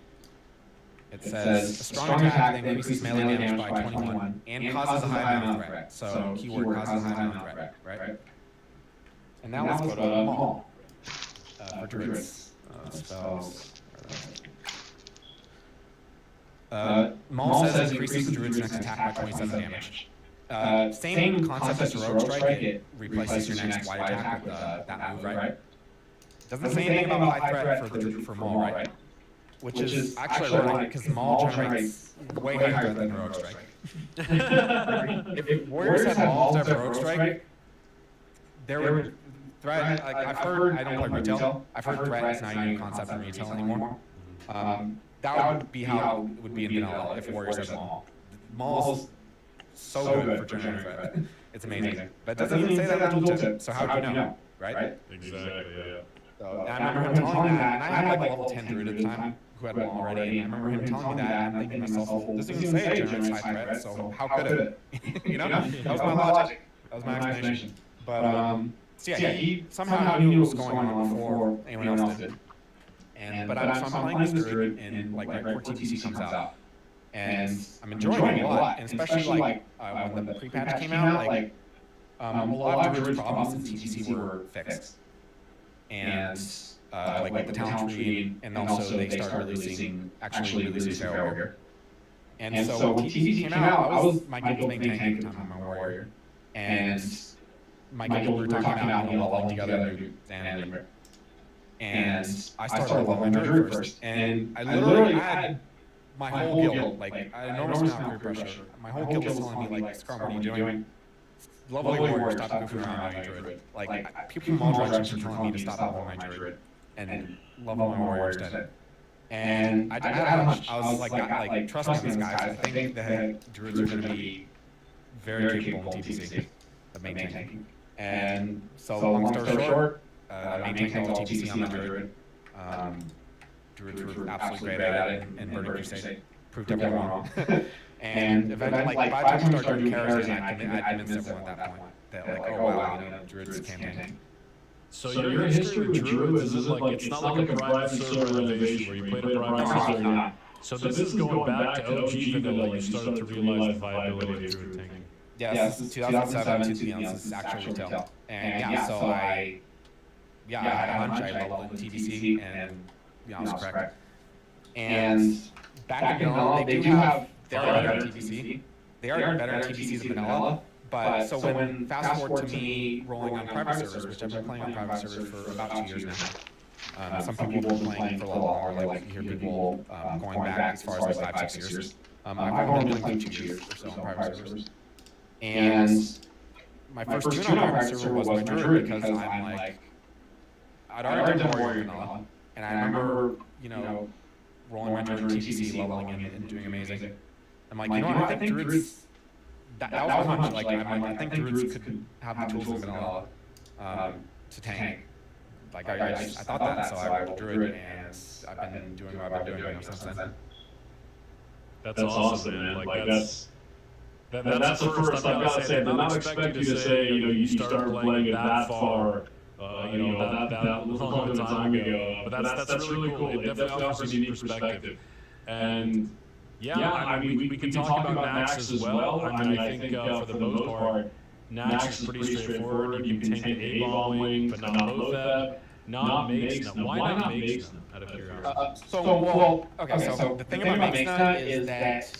It says a strong attack that increases melee damage by 21 and causes a high amount of threat. So keyword causes a high amount of threat, right? And now let's go to Maul for druids. Spells. Maul says increases the druid's next attack by 27 damage. Same concept as heroic strike. It replaces your next wide attack with that move, right? Doesn't say anything about high threat for Maul, right? Which is actually ironic because Maul generates way higher than heroic strike. If warriors had Maul to heroic strike, there would threat. Like I've heard, I don't play retail. I've heard threat is not even a concept in retail anymore. That would be how it would be in vanilla if warriors had Maul. Maul's so good for generating threat. It's amazing. But it doesn't even say that in the tooltip. So how do you know, right? Exactly. Yeah. So, I remember him telling that, and I had like level 10 druid at the time who had Maul already, and I remember him telling me that, and I'm thinking to myself, well, this doesn't even say it generates high threat, so how could it? You know? That was my logic. That was my explanation. But, so yeah, he somehow knew what was going on before anyone else did. But I'm playing this druid, and like my core TBC comes out, and I'm enjoying it a lot, and especially like when the pre-patch came out, like a lot of druid's problems in TBC were fixed. And like with the talent tree, and also they started releasing feral warrior. And so when TBC came out, my guild was main tank at the time, I'm a warrior, and my guild we were talking about leveling together and I started leveling my druid first, and I literally had my whole guild, like I had enormous amount of peer pressure. My whole guild was telling me like, Scrum, what are you doing? Leveling warrior, stop goofing around my druid. Like, people from all directions were telling me to stop leveling my druid and level my warrior instead. And I had a hunch. I was like, trust me, these guys. I think that druids are going to be very capable in TBC of main tanking. And so, long story short, I main tanked all TBC on my druid. Druids were absolutely great at it, and Burning Crusade proved everyone wrong. And eventually, like, by the time we started doing carries, I convinced everyone at that point that, like, oh wow, druids can tank. So your history with druids is like, it's not like a private server renovation where you played a private server. So this is going back to OG vanilla. You started to realize the viability of druid tanking. Yeah, this is 2007 to this is actual retail. And yeah, so I had a hunch. I leveled in TBC, and I was correct. And back in vanilla, they are better at TBC. They are better at TBC than vanilla. But so when fast forward to me rolling on private servers, which I've been playing on private servers for about 2 years now. Some people have been playing for a little longer, like you hear people going back as far as like 5-6 years. I've only been playing 2 years or so on private servers. And my first tune on private server was my druid because I'm like, I'd already done warrior vanilla, and I remember, rolling my druid TBC, leveling and doing amazing. I'm like, I think druids. That was my hunch. Like, I think druids could have the tools in vanilla to tank. Like, I thought that, so I rolled druid, and I've been doing what I've been doing since then. That's awesome, man. Like, that's the first I've got to say. I did not expect you to say, you started playing it that far, that long a time ago. But that's really cool. It definitely offers a unique perspective. And yeah, I mean, we can talk about Nax as well. I mean, I think for the most part, Nax is pretty straightforward. You can tank the A-bomb wing, but not Lothab, not Makesna. Why not Makesna, out of curiosity? So the thing about Makesna is that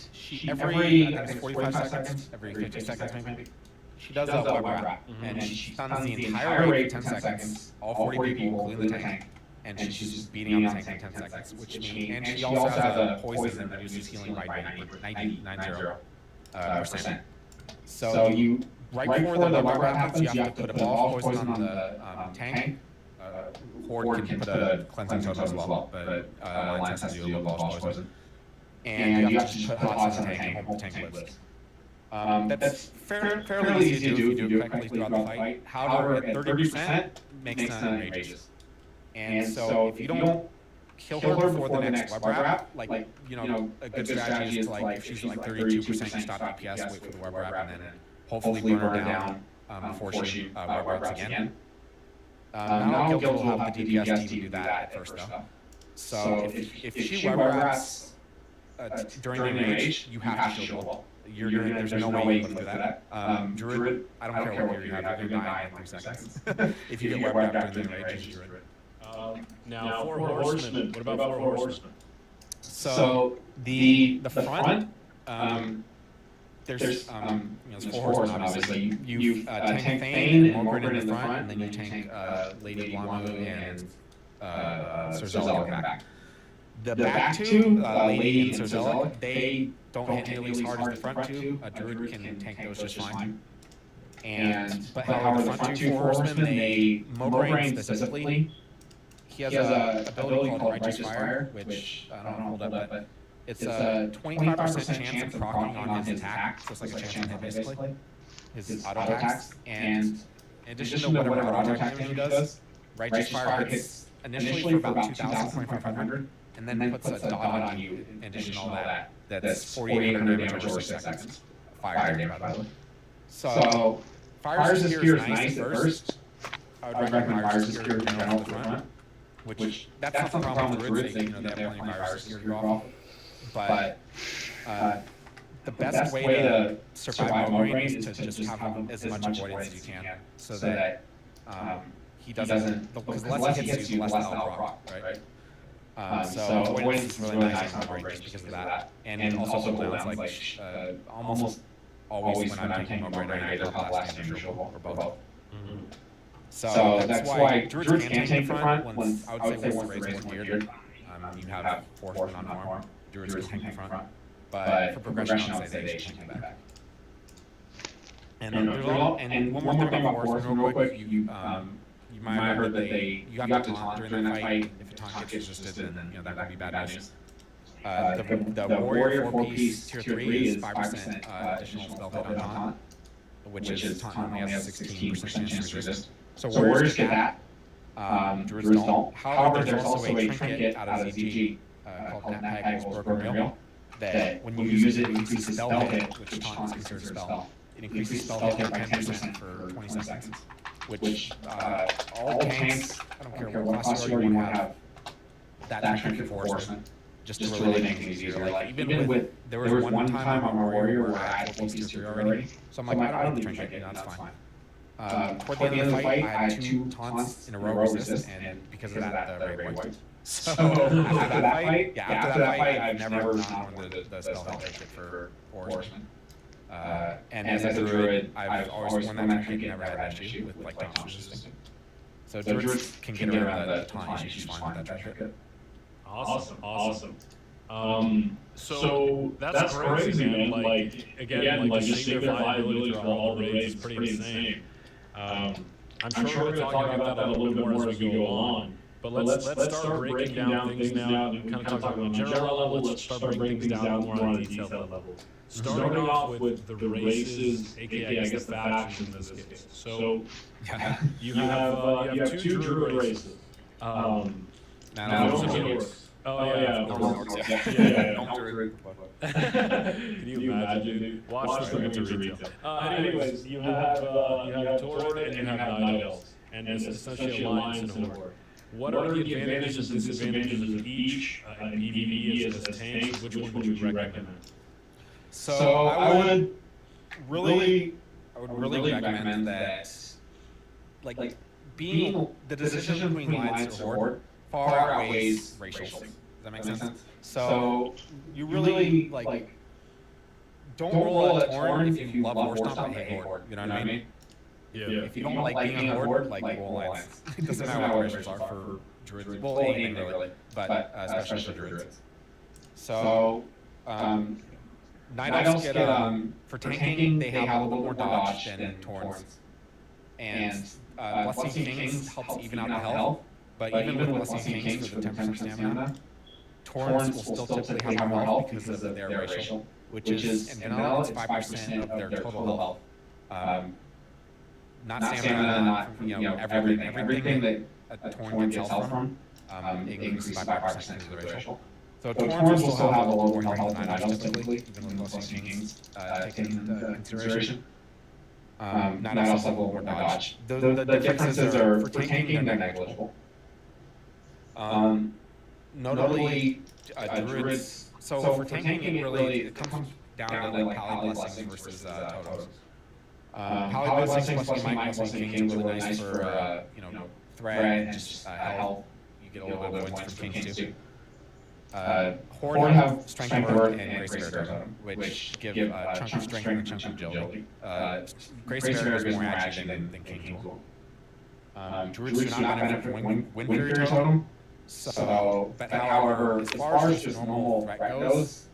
every, I think it's 45 seconds, every 50 seconds maybe, she does a web wrap, and she stuns the entire raid for 10 seconds, all 40 people, including the tank, and she's beating up the tank for 10 seconds, which means, and she also has a poison that reduces healing by 90%. So you, right before the web wrap happens, you have to put a ball of poison on the tank. Horde can put a cleansing totem as well, but Alliance has to do a ball of poison. And you have to put hots in the tank and hope the tank lives. That's fairly easy to do if you do it correctly throughout the fight. However, at 30% makes them enrages. And so if you don't kill her before the next web wrap, like, you know, a good strategy is to, like, if she's like 32%, you stop DPS, wait for the web wrap, and then hopefully burn her down before she web wraps again. Now guild will help the DPS team do that at first though. So if she web wraps during the enrage, you have to shield wall. There's no way you can do that. Druid, I don't care what gear you have, you're gonna die in 3 seconds. If you get web wrapped during the enrage, Druid. Now, 4 horsemen. What about 4 horsemen? So the front, there's 4 horsemen obviously. You tank Thane and Mogren in the front, and then you tank Lady Blamu and Cerzelic in the back. The back two, Lady and Cerzelic, they don't hit nearly as hard as the front two. Druid can tank those just fine. But however, the front 2 horsemen, Mogren specifically, he has a ability called Righteous Fire, which I don't hold up, but it's a 25% chance of proccing on his attack, so it's like a chance on hit basically, his auto attacks. And in addition to whatever auto attack damage he does, Righteous Fire hits initially for about 2,000, 2,500, and then puts a dot on you in addition to all that. That's 4,800 damage over 6 seconds. Fire damage, by the way. So, Fire's Spear is nice at first. I would recommend Fire's Spear in general for the front. Which that's not the problem with Druid's sake, they have plenty of Fire's Spear to go off. But the best way to survive Mograine is to just have as much avoidance as you can, so that he doesn't, because the less he hits you, the less that'll proc, right? So avoidance is really nice on Mograine just because of that. And also cooldowns, like almost always when I'm taking Mograine, I either have last damage or both. So that's why Druids can tank the front. I would say once the raid's more geared, you have 4 horsemen on more. Druids can tank the front. But for progression, I would say they should tank the back. And one more thing about horsemen, real quick. You might have heard that you have to taunt during that fight. If a taunt gets resisted, then that could be bad news. The warrior 4-piece tier 3 is 5% additional spell hit on taunt, which is taunt only has 16% chance to resist. So warriors get that. Druids don't. However, there's also a trinket out of ZG called Netpag's Broken Reel that when you use it, it increases spell hit, which taunt is considered a spell. It increases spell hit by 10% for 20 seconds, which all tanks, I don't care what class you are, you want to have that trinket for horsemen, just to really make things easier. Like even with, there was one time on my warrior where I had 4-piece tier 3 already, so I'm like, I don't need the trinket, that's fine. Toward the end of the fight, I had 2 taunts in a row resist, and because of that, the raid wiped. So after that fight, I've never not worn the spell hit trinket for horsemen. And as a druid, I've always worn that trinket, never had an issue with like taunts resisting. So druids can get around the taunt issues fine with that trinket. Awesome. So that's crazy, man. Like again, like just seeing their viability through all the raids is pretty insane. I'm sure we're going to talk about that a little bit more as we go along. But let's start breaking down things now and kind of talk about general level. Let's start breaking things down more on a detailed level. Starting off with the races, aka I guess the factions in this case. So you have 2 druid races. Can you imagine? Watch this into retail. Anyways, you have Torrid and you have Night Elves, and it's essentially Alliance and Horde. What are the advantages and disadvantages of each in PvP as tanks? Which one would you recommend? So I would really recommend that, like being the decision between Alliance or Horde far outweighs racials. Does that make sense? So you really like don't roll a Torn if you love War Stomp but hate Horde. You know what I mean? Yeah. If you don't like being on Horde, like roll Alliance. It doesn't matter what the ratios are for Druids. Well, anything really, but especially for Druids. So, Night Elves get, for tanking, they have a little bit more dodge than Torns. And Blessing Kings helps even out the health, but even with Blessing Kings for the 10% stamina, Torns will still typically have more health because of their racial, which is, in vanilla, it's 5% of their total health. Not stamina, not, everything that a Torn gets health from, it increases by 5% because of the racial. So Torns will still have a little more health than Night Elves typically, even with Blessing Kings taken into consideration. Night Elves have a little more dodge. The differences are, for tanking, they're negligible. Notably, Druids, so for tanking, it comes down to like Pally Blessings versus Totems. Pally Blessings plus Might Blessing Kings are really nice for, threat and just health. You get a little bit of points from Kings too. Horde have Strength of Earth and Grace of Air Totem, which give a chunk of strength and a chunk of agility. Grace of Air is more agile than Kings will. Druids do not benefit from Wind Fury Totem. So, but however, as far as just normal threat goes,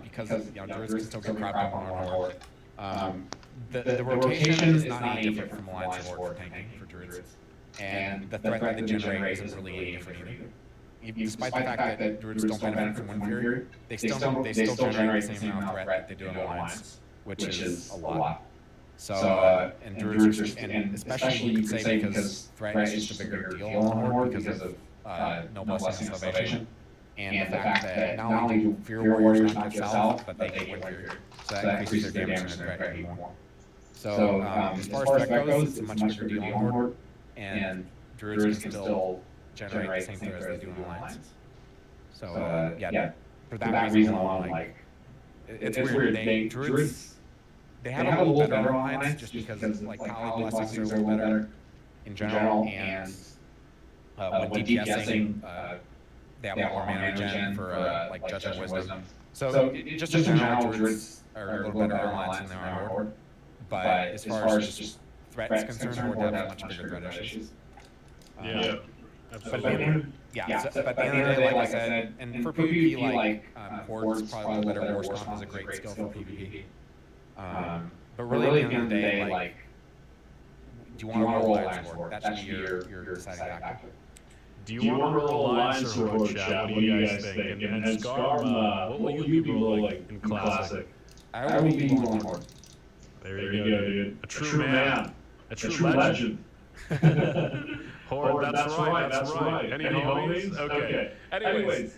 because Druids can still get crap up on our Horde, the rotation is not any different from Alliance or Horde for tanking for Druids. And the threat that they generate isn't really any different either. Despite the fact that Druids don't benefit from Wind Fury, they still generate the same amount of threat that they do in Alliance, which is a lot. So, and Druids are just, and especially you could say because threat is just a bigger deal on Horde because of no blessing and salvation, and the fact that not only do Fear Warriors not get South, but they get Wind Fury, so that increases their damage and their threat even more. So, as far as threat goes, it's a much bigger deal on Horde, and Druids can still generate the same threat as they do in Alliance. So, yeah, for that reason alone, like, it's weird. Druids, they have a little better Alliance just because, like, Pally Blessings are a little better in general, and when DPSing, they have more mana regen for, like, Judgment Wisdom. So, just in general, Druids are a little better Alliance than they are on Horde. But as far as just threat is concerned, Horde have much bigger threat issues. Yeah. But at the end of the day, like I said, and for PvP, like, Horde's probably a little better. War Stomp is a great skill for PvP. But really, at the end of the day, like, do you want to roll Alliance or Horde? That should be your deciding factor. Do you want to roll Alliance or Horde, chat? What do you guys think? And Scarm, what will you be rolling in Classic? I will be rolling Horde. There you go, dude. A true man. A true legend. Horde, that's right. Any homies? Okay. Anyways,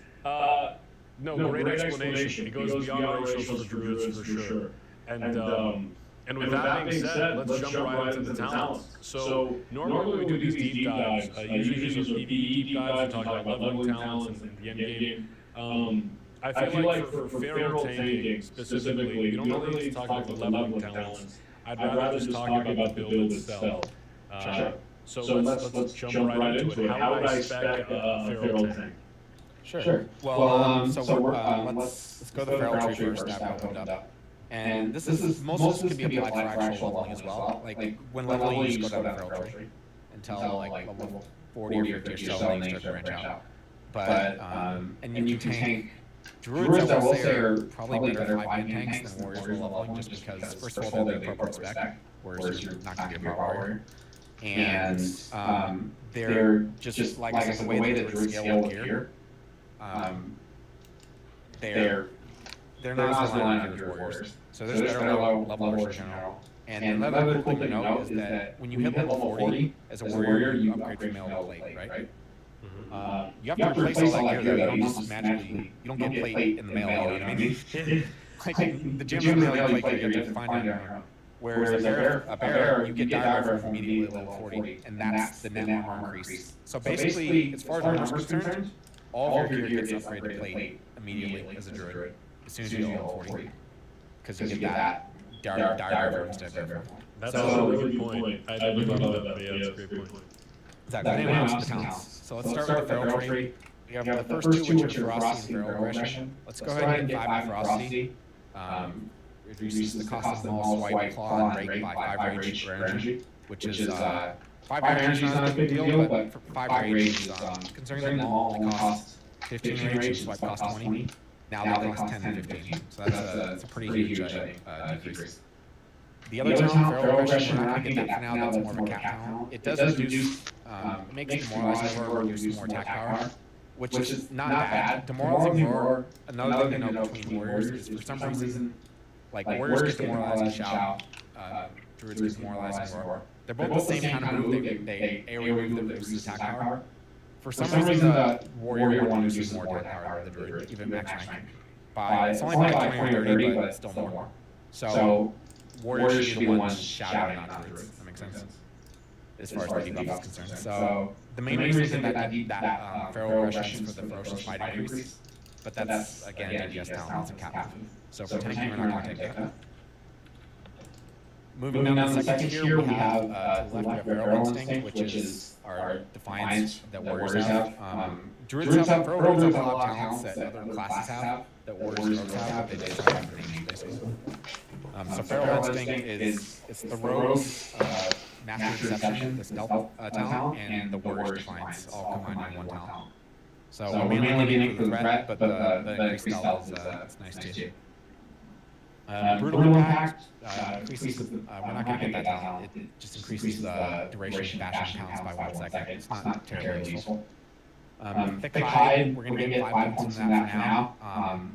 no, great explanation. It goes beyond racial for the Druids for sure. And with that being said, let's jump right into the talents. So normally we do these deep dives. Usually these are PvE deep dives. We talk about leveling talents and the end game. I feel like for feral tanking specifically, we don't really need to talk about the leveling talents. I'd rather just talk about the build itself. So let's jump right into it. How would I spec a feral tank? Sure. Well, let's go to the feral tree first. I've opened up. And this is most of this can be applied for actual leveling as well. Like when leveling, you just go down the feral tree until like level 40 or 50 or so, and then you start to branch out. But and you can tank. Druids, I will say, are probably better 5-man tanks than warriors for leveling, just because first of all they're the appropriate spec, whereas you're not going to be a power warrior. And they're just like I said, the way that Druids scale up gear, they're not as reliant on your warriors. So there's better levelers in general. And another cool thing to note is that when you hit level 40 as a warrior, you upgrade from mail to plate, right? You have to replace all that gear though. You don't just magically, you don't get plate in the mail, you know what I mean? Like the gems in the mail you plate, you have to find it on your own. Whereas a bear, you get diver from immediately level 40, and that's the net armor increase. So basically, as far as armor is concerned, all of your gear gets upgraded to plate immediately as a druid, as soon as you get level 40. Because you get that diver instead of bear. That's a really good point. I didn't think about that, but yeah, that's a great point. Exactly. Anyway, on to the talents. So let's start with the feral tree. We have the first two, which are ferocity and feral aggression. Let's go ahead and get 5 in ferocity. reduces the cost of maul, swipe, claw, and rake by 5 rage or energy, which is 5 energy is not a big deal, but for 5 rage, considering the maul only costs 15 rage and swipe costs 20, now they cost 10 and 15. So that's a pretty huge decrease. The other talent, Feral Aggression, we're not going to get that for now, that's more of a cap talent. It does reduce, makes Demoralizing Roar reduce more attack power, which is not bad. Demoralizing Roar, another thing to know between warriors is for some reason, like warriors get demoralized and shout, druids get demoralized and roar. They're both the same kind of move, they AoE move that reduces attack power. For some reason, the warrior one uses more attack power than the druid, even max rank. It's only by like 20 or 30, but it's still more. So warriors should be the ones shouting, not druids. That makes sense? As far as the debuff is concerned. So the main reason that Feral Aggression is for the ferocious fight increase, but that's again DPS talent, it's a cap move. So for tanking, we're not going to take that. Moving down to the second tier, we have to the left, we have Feral Instinct, which is our defiance that warriors have. Druids have, Feral Druids have a lot of talents that other classes have, that warriors and rogues have, but they just have their names, basically. So Feral Instinct it's the rogues, Master Deception, the stealth talent, and the warrior's defiance, all combined in one talent. So we're mainly getting the threat, but the increased stealth is nice too. Brutal Impact increases, we're not going to get that talent, it just increases the duration of bashing counts by 1 second. It's not terribly useful. Thick Hide, we're going to get 5 points in that for now.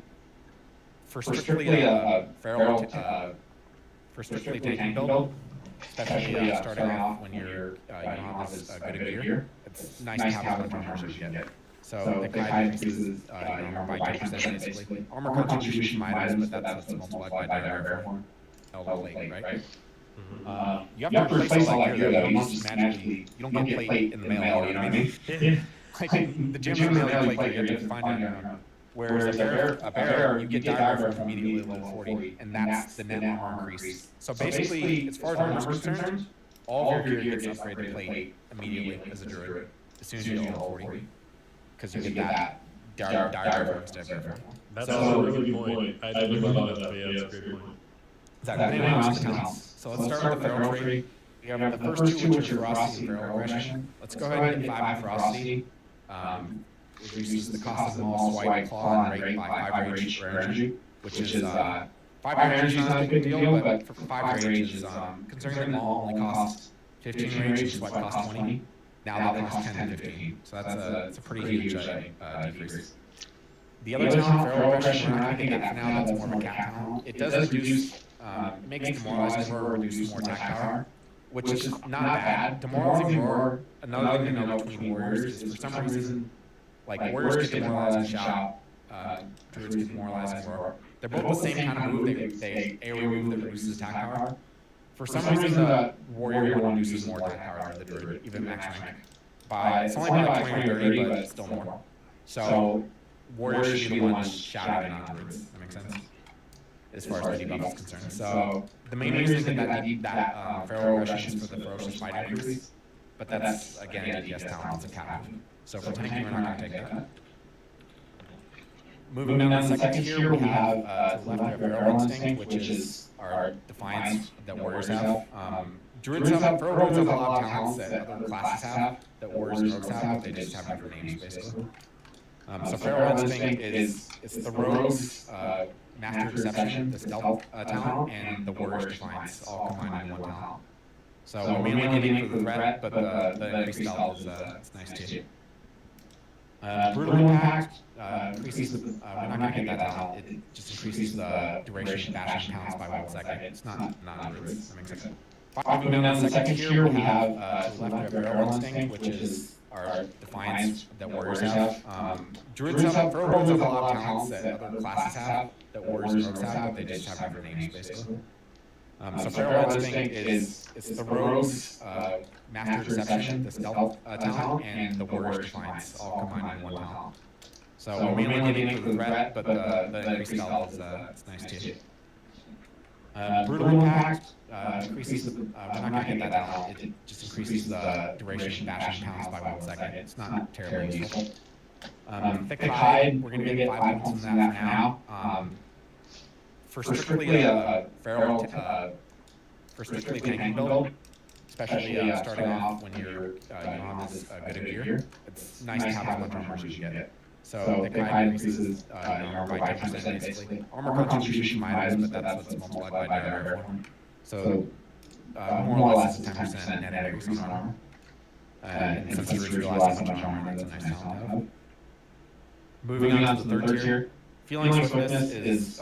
For strictly a feral, for strictly tanking build, especially starting off when you're, you don't have as good a gear, it's nice to have as much armor as you get. So Thick Hide increases armor by 10% basically. Armor contribution minus, but that's multiplied by Dire Form. Plate, right? You have to replace all that gear though. You don't just magically, you don't get plate in the mail, you know what I mean? Like the gym's in the mail plate gear, you have to find it on your own. Whereas a bear, you get Dire Form immediately level 40, and that's the net armor increase. So basically, as far as armor is concerned, all of your gear gets upgraded to plate immediately as a druid, as soon as you get level 40. Because you get that Dire Form instead of Bear Form. That's a really good point. I didn't think about that, but yeah, that's a great point. Exactly. So let's start with the Feral tree. We have the first two, which are Ferocity and Feral Aggression. Let's go ahead and get 5 in Ferocity. It reduces the cost of maul, swipe, claw, and rake by 5 rage for energy, which is 5 energy is not a big deal, but for 5 rage is considering the maul only costs 15 rage and swipe costs 20. Now that costs 10 and 15. So that's a pretty huge decrease. The other talent, Feral Aggression, we're not going to get that for now, that's more of a cap talent. It does reduce, makes Demoralizing Roar reduce more attack power, which is not bad. Demoralizing Roar, another thing to know between warriors is for some reason, like warriors get demoralized and shout, druids get demoralized and roar. They're both the same kind of move, they AoE move that reduces attack power. For some reason, the warrior one uses more attack power than the druid, even max rank. It's only by like 20 or 30, but it's still more. So warriors should be the ones shouting, not druids. That makes sense? As far as the debuff is concerned. So the main reason that Feral Aggression is for the ferocious fight increase, but that's again DPS talent, it's a cap move. So for tanking, we're not going to take that. Moving down to the second tier, we have to the left, we have Feral Instinct, which is our defiance that warriors have. Feral Druids have a lot of talents that other classes have, that warriors and rogues have, but they just have different names, basically. So Feral Instinct it's the rogues, Master Deception, the stealth talent, and the warrior's defiance, all combined in one talent. So we're mainly getting for the threat, but the increased stealth is nice too. Brutal Impact increases we're not going to get that talent, it just increases the duration of bashing counts by 1 second. It's not druids, that makes sense. Moving down to the second tier, we have to the left, we have Feral Instinct, which is our defiance that warriors have. Feral Druids have a lot of talents that other classes have, that warriors and rogues have, but they just have different names, basically. So Feral Instinct it's the rogues, Master Deception, the stealth talent, and the warrior's defiance, all combined in one talent. So we're mainly getting for the threat, but the increased stealth is nice too. Brutal Impact increases we're not going to get that talent, it just increases the duration of bashing counts by 1 second. It's not terribly useful. Thick Hide, we're going to get 5 points in that for now. for strictly a feral, for strictly tanking build, especially starting off when you're you don't have as good a gear, it's nice to have as much armor as you can get. So it kind of increases your armor by 10% basically. Armor contribution from items, but that's what's multiplied by narrative form. So more or less it's a 10% net increase on armor. And since Druids realize how much armor, that's a nice talent to have. Moving on to the third tier, Feeling Swiftness is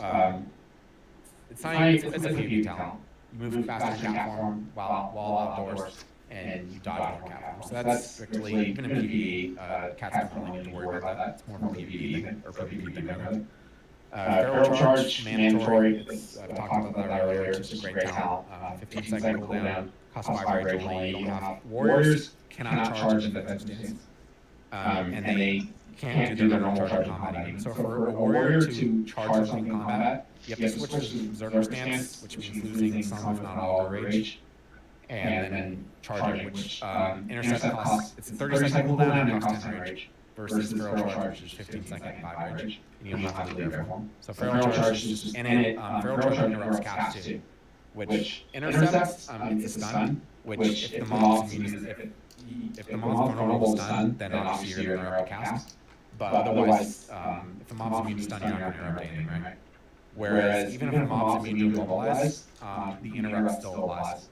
it's a PvP talent. You move faster in cat form while outdoors, and you dodge more cat form. So that's strictly, even in PvE, cats don't really need to worry about that. It's more of a PvP thing, or PvP thing rather. Feral Charge, mandatory. I talked about that earlier. It's just a great talent. 15-second cooldown, costs 5 rage only. You don't have warriors cannot charge in defensive stance, and they can't do their normal charge in combat even. So for a warrior to charge something in combat, you have to switch to Berserker stance, which means losing some, if not all, of rage, and then charging, which intercept costs, it's a 30-second cooldown and it costs 10 rage, versus Feral Charge, which is 15-second 5 rage, and you don't have to do their form. So Feral Charge is just, and it, Feral Charge interrupts casts too, which intercepts, it's a stun, which if the mob's immune, if the mob's vulnerable to stun, then obviously you're going to interrupt cast. But otherwise, if the mob's immune to stun, you're not going to interrupt anything, right? Whereas even if the mob's immune to immobilize, the interrupt still applies.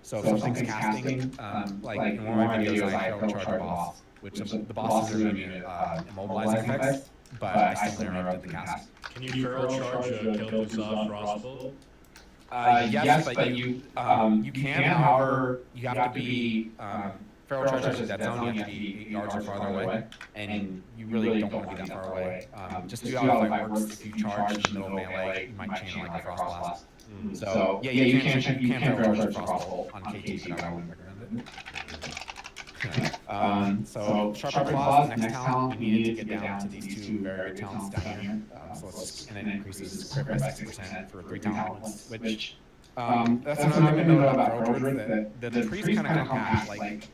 So if something's casting, like in one of my videos, I Feral Charge a boss, which the bosses are immune to immobilizing effects, but I still interrupted the cast. Can you Feral Charge Kel'Thuzad Frostbolt? Yes, but you can. However, you have to be Feral Charge is a dead zone. You have to be 8 yards or farther away, and you really don't want to be that far away. Just to how the fight works, if you charge in the middle of melee, you might chain like a Frost Blast. So yeah, you can Feral Charge Frostbolt on KT, but I wouldn't recommend it. So Sharper Claws, next talent, we needed to get down to these two very good talents down here. So let's, and it increases crit by 60% for 3 talent points, which that's another thing to note about Feral Druid, that the trees kind of compact. Like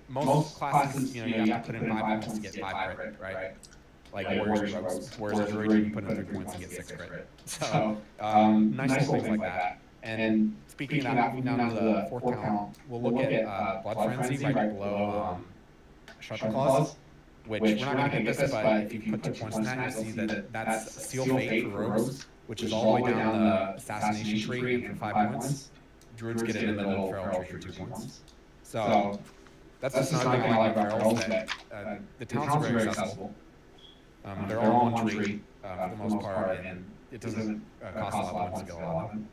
most classes, you have to put in 5 points to get 5 crit, right? Like Warriors, whereas Druid, you can put in 3 points and get 6 crit. So nice little things like that. And speaking of that, moving down to the 4th talent, we'll look at Blood Frenzy right below Sharper Claws, which we're not going to hit this, but if you put 2 points in that, you'll see that that's Seal Fate for Rogues, which is all the way down the Assassination tree, and for 5 points. Druids get it in the middle of the Feral tree for 2 points. So that's just another thing I like about Ferals, that the talents are very accessible. They're all on one tree for the most part, and it doesn't cost a lot of points to get a lot of them.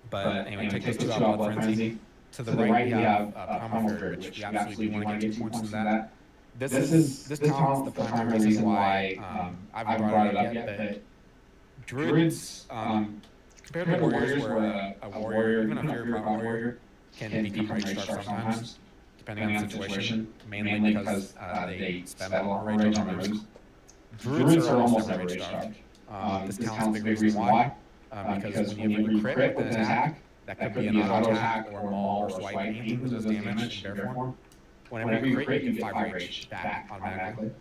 But anyway, take those 2 out, Blood Frenzy. To the right, we have Primal Fury, which we absolutely do want to get 2 points into that. This talent's the primary reason why I haven't brought it up yet, but Druids, compared to Warriors, where a Warrior, even a Fury Primal Warrior, can become Rage Starved sometimes, depending on the situation, mainly because they spend a lot more rage on moves. Druids are almost never Rage Starved. This talent's a big reason why. Because when you have a crit with an attack, that could be an auto attack or maul or swipe, anything that does damage in bear form. Whenever you crit, you get 5 rage back automatically.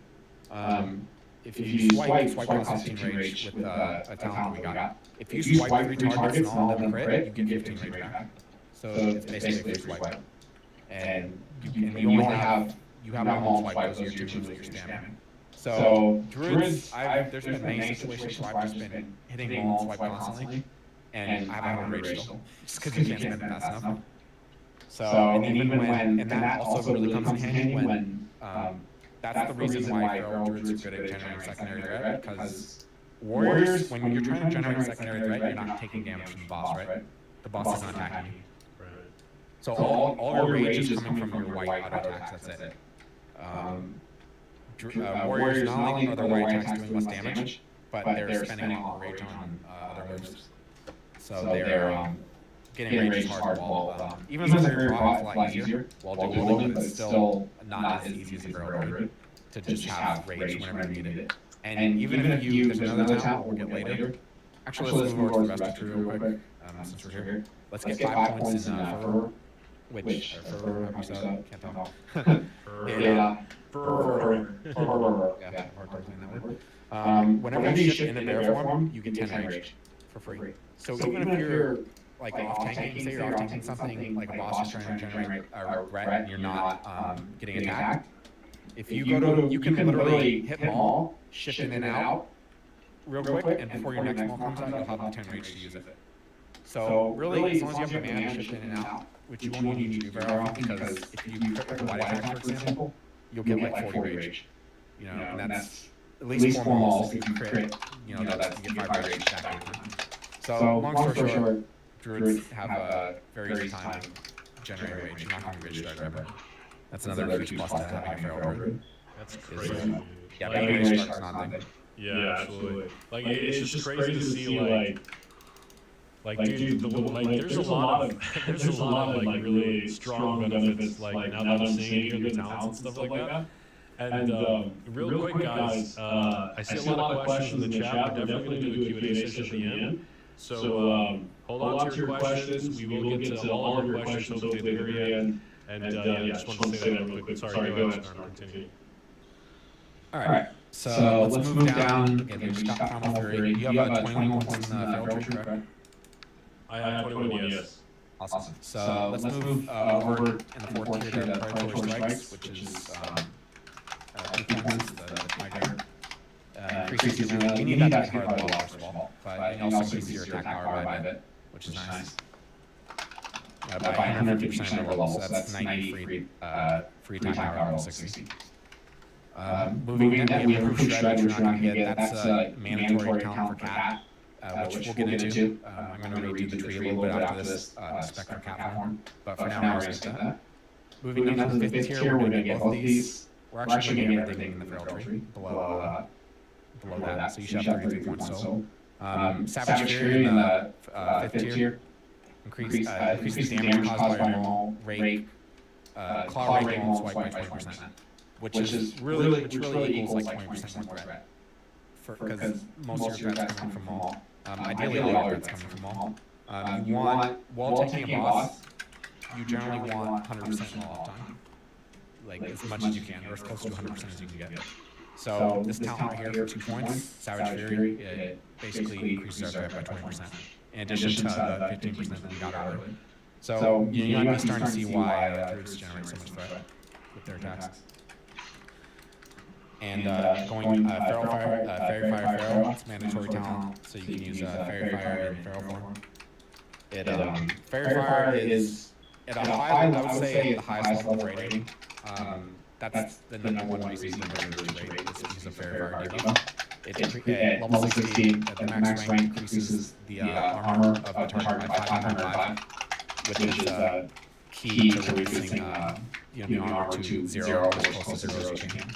If you swipe on 16 rage with a talent we got. If you swipe 3 targets and all of them crit, you get 15 rage back. So it's basically a free swipe. And you only have maul swipe, those are your 2 moves that you're spamming. So Druids, there's been many situations where I've just been hitting maul and swipe constantly, and I haven't had rage still, just because you can't spend it fast enough. So, and even when, and that also really comes in handy when, that's the reason why Feral Druids are good at generating secondary threat, because Warriors, when you're trying to generate secondary threat, you're not taking damage from the boss, right? The boss is not attacking you. So all your rage is coming from your white auto attacks, that's it. Warriors not only are their white attacks doing less damage, but they're spending a lot more rage on other moves. So they're getting rage is hard to wall. Even though they're a lot easier while dueling, but it's still not as easy as a Feral Druid to just have rage whenever you need it. And even if there's another talent we'll get later. Actually, let's move over to the rest of the real quick, since we're here. Let's get 5 points in Fervor, which, Fervor, how do you say that? Can't tell. Fervor. Yeah, hard to explain that word. Whenever you shift into bear form, you get 10 rage. for free. So even if you're like off tanking, say you're off tanking something like a boss is trying to generate a regret and you're not getting attacked, if you go to, you can literally hit maul, shift in and out real quick, and before your next maul comes out, you'll have the 10 rage to use it. So really, as long as you have the mana to shift in and out, which you won't need to do very often, because if you crit like a wide attack, for example, you'll get like 40 rage. You know, and that's at least 4 mauls if you crit, you know, that's you get 5 rage back in. So long story short, Druids have a very easy time generating rage. You're not going to rage start ever. That's another huge plus to having a feral Druid. That's crazy. Yeah, but rage start's not a thing. Yeah, absolutely. Like, it's just crazy to see, like, dude, there's a lot of like really strong benefits, like, now that I'm seeing here, the talents and stuff like that. And real quick, guys, I see a lot of questions in the chat. We're definitely going to do a Q&A session at the end. So hold on to your questions. We will get to all of your questions hopefully at the very end. And yeah, just want to say that real quick. Sorry, go ahead, Storm, continue. All right. So let's move down. Again, we got Primal Fury. You have 21 points in the feral Druid, correct? I have 21, yes. Awesome. So let's move over in the fourth tier to Predatory Strikes, which is defense, the Tiger. Increases your, you need that to be hard level first of all, but it also increases your attack power by a bit, which is nice. By 150% over level, so that's 90 free attack power level 60. Moving in, we have Recruit Shred, which you're not going to get. That's a mandatory talent for Cat, which we'll get into. I'm going to redo the tree a little bit after this Spectre Cat form, but for now we're going to get that. Moving into the 5th tier, we're going to get both these. We're actually going to get everything in the feral tree below that, so you should have 33 points. So, Savage Fury in the 5th tier, increases damage caused by normal rake, claw rake and swipe by 20%, which really equals like 20% more threat. Because most of your threats coming from maul. Ideally, all your threats coming from maul. You want, while taking a boss, you generally want 100% maul uptime. Like as much as you can, or as close to 100% as you can get. So this talent right here for 2 points, Savage Fury, it basically increases our threat by 20%. In addition to the 15% that we got earlier. So you might be starting to see why Druids generate so much threat with their attacks. And going Feral Fire, Fairy Fire Feral, it's mandatory talent, so you can use Fairy Fire in Feral form. Fairy Fire is at a high level, I would say the highest level of rating. That's the #1 reason you can rate is because of Fairy Fire debuff. At level 60, at the max rank, increases the armor of the target by 505, which is key to reducing the armor to 0 as close to 0 as you can.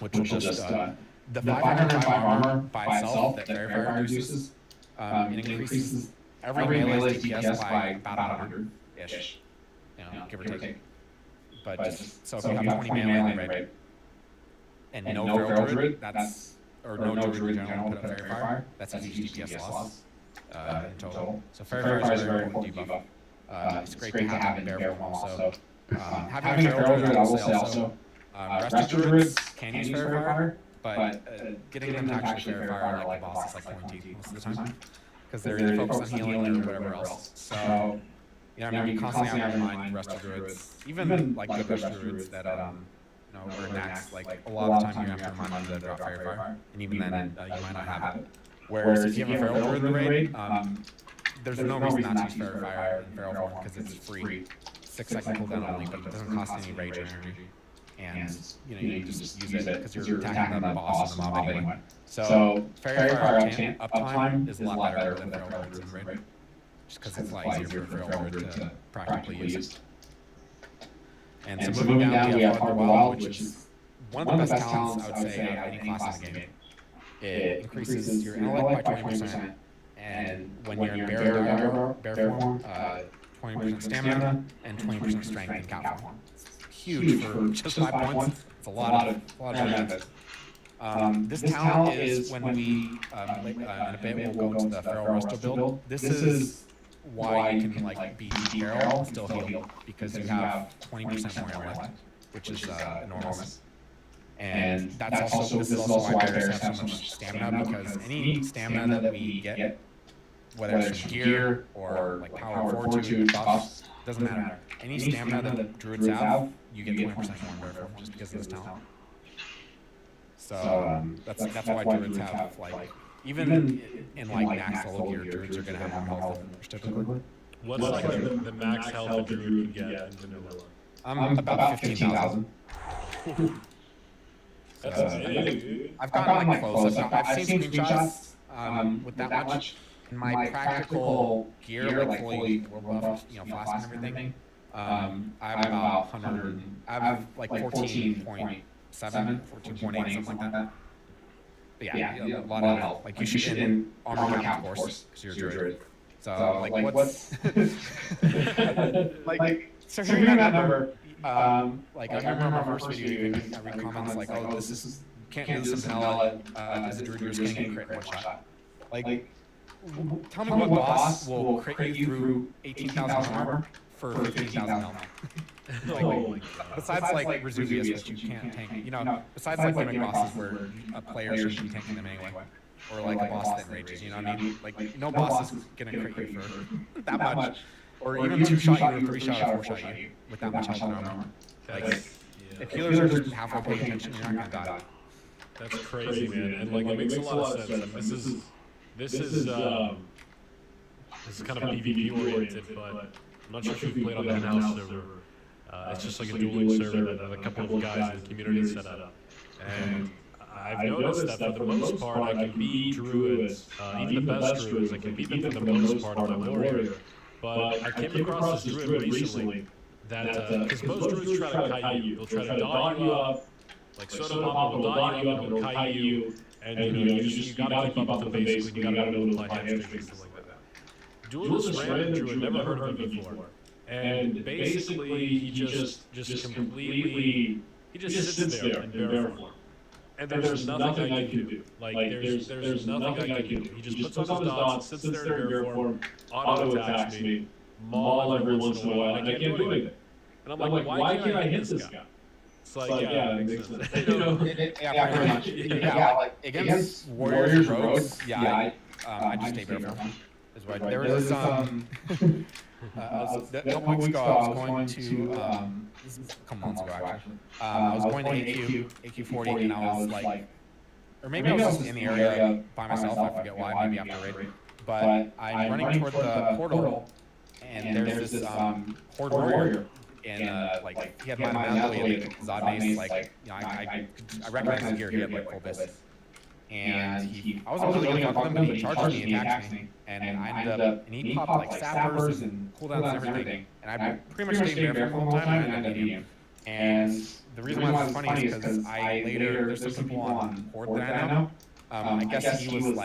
Which will just, the 505 armor by itself that Fairy Fire reduces, it increases every melee's DPS by about 100-ish, give or take. But just, so if you have 20 melee, right, and no feral Druid, that's, or no Druid in general, put up Fairy Fire, that's a huge DPS loss in total. So Fairy Fire is a very important debuff. It's great to have in Bear form also. Having a feral Druid, I will say also, Rescue Druids can use Fairy Fire, but getting them to actually Fairy Fire like the boss is like pulling teeth most of the time, because they're either focused on healing or whatever else. So, I mean, you constantly have in mind Rescue Druids, even like good Rescue Druids that were next, like a lot of the time you have to remind them to drop Fairy Fire, and even then you might not have it. Whereas if you have a Feral Druid in the raid, there's no reason not to use Fairy Fire in Feral form because it's free, 6-second cooldown only, but it doesn't cost any rage energy. And you just use it because you're attacking the boss and the mob anyway. So Fairy Fire uptime is a lot better than Feral Druids in raid, just because it's a lot easier for Feral Druid to practically use. And so moving down, we have Hard Wild, which is one of the best talents I would say out of any class in the game. It increases your intellect by 20%, and when you're in bear form, 20% stamina and 20% strength in cat form. Huge for just 5 points. It's a lot of benefit. This talent is when we, in a bit, we'll go into the Feral Resto build. This is why you can like beat Feral and still heal, because you have 20% more intellect, which is enormous. And this is also why bears have so much stamina, because any stamina that we get whether it's from gear or like power, fortitude, buffs, doesn't matter. Any stamina that the druids have, you get 20% more in bear form just because of this talent. So that's why druids have like even in like max level gear, druids are gonna have more health than members typically. What's like the max health a druid can get in vanilla? About 15,000. That's big, dude. I've gotten like close. I've seen screenshots with that much. In my practical gear, like fully world buff, flask and everything, I have about 100. I have like 14.7, 14.8, something like that. But yeah, a lot of health. Like you should in armor count, of course, because you're a druid. So like what's like so hearing that number, like I remember my first video, I read comments like, oh, this is can't do this in vanilla as a druid, you're just gonna get crit one shot. Like tell me what boss will crit you through 18,000 armor for 15,000 health. Besides like Resuvius, which you can't tank, besides like gimmick bosses where a player should be tanking them anyway, or like a boss that rages, you know what I mean? Like no boss is gonna crit you for that much, or even 2-shot you, or 3-shot or 4-shot you with that much health and armor. Like if healers are just halfway paying attention, you're not gonna die. That's crazy, man, and like it makes a lot of sense. This is kind of PvP oriented, but I'm not sure if you've played on the in-house server. It's just like a dueling server that a couple of guys in the community set up. And I've noticed that for the most part, I can beat druids, even the best druids, I can beat them for the most part on my warrior. But I came across this druid recently that, because most druids try to kite you. They'll try to dot you up, like Soda Pop will dot you up and he'll kite you. And you gotta keep up with them basically, you gotta be able to apply hamstrings and stuff like that. Duelist random druid, never heard of him before. And basically, he just completely, he just sits there in bear form. And there's nothing I can do. Like, there's nothing I can do. He just puts on his dots, sits there in bear form, auto-attacks me, maul every once in a while, and I can't do anything. And I'm like, why can't I hit this guy? It's like, yeah, it makes sense. Yeah, pretty much. Yeah, like against warriors, rogues, I just stay bear form. There was a couple weeks ago, I was going to, this is a couple months ago actually, I was going to AQ40, and I was like, or maybe I was just in the area by myself, I forget why, maybe after raid, but I'm running toward the portal, and there's this horde warrior, and like, he had my mantle, he had like Zod mace, like, I recognized his gear, he had like full bits. And I wasn't really going to fuck with him, but he charged me and attacked me. And I ended up, and he popped like sappers and cooldowns and everything. And I pretty much stayed there for a long time and I ended up beating him. And the reason why it's funny is because there's some people on Horde that I know. I guess he was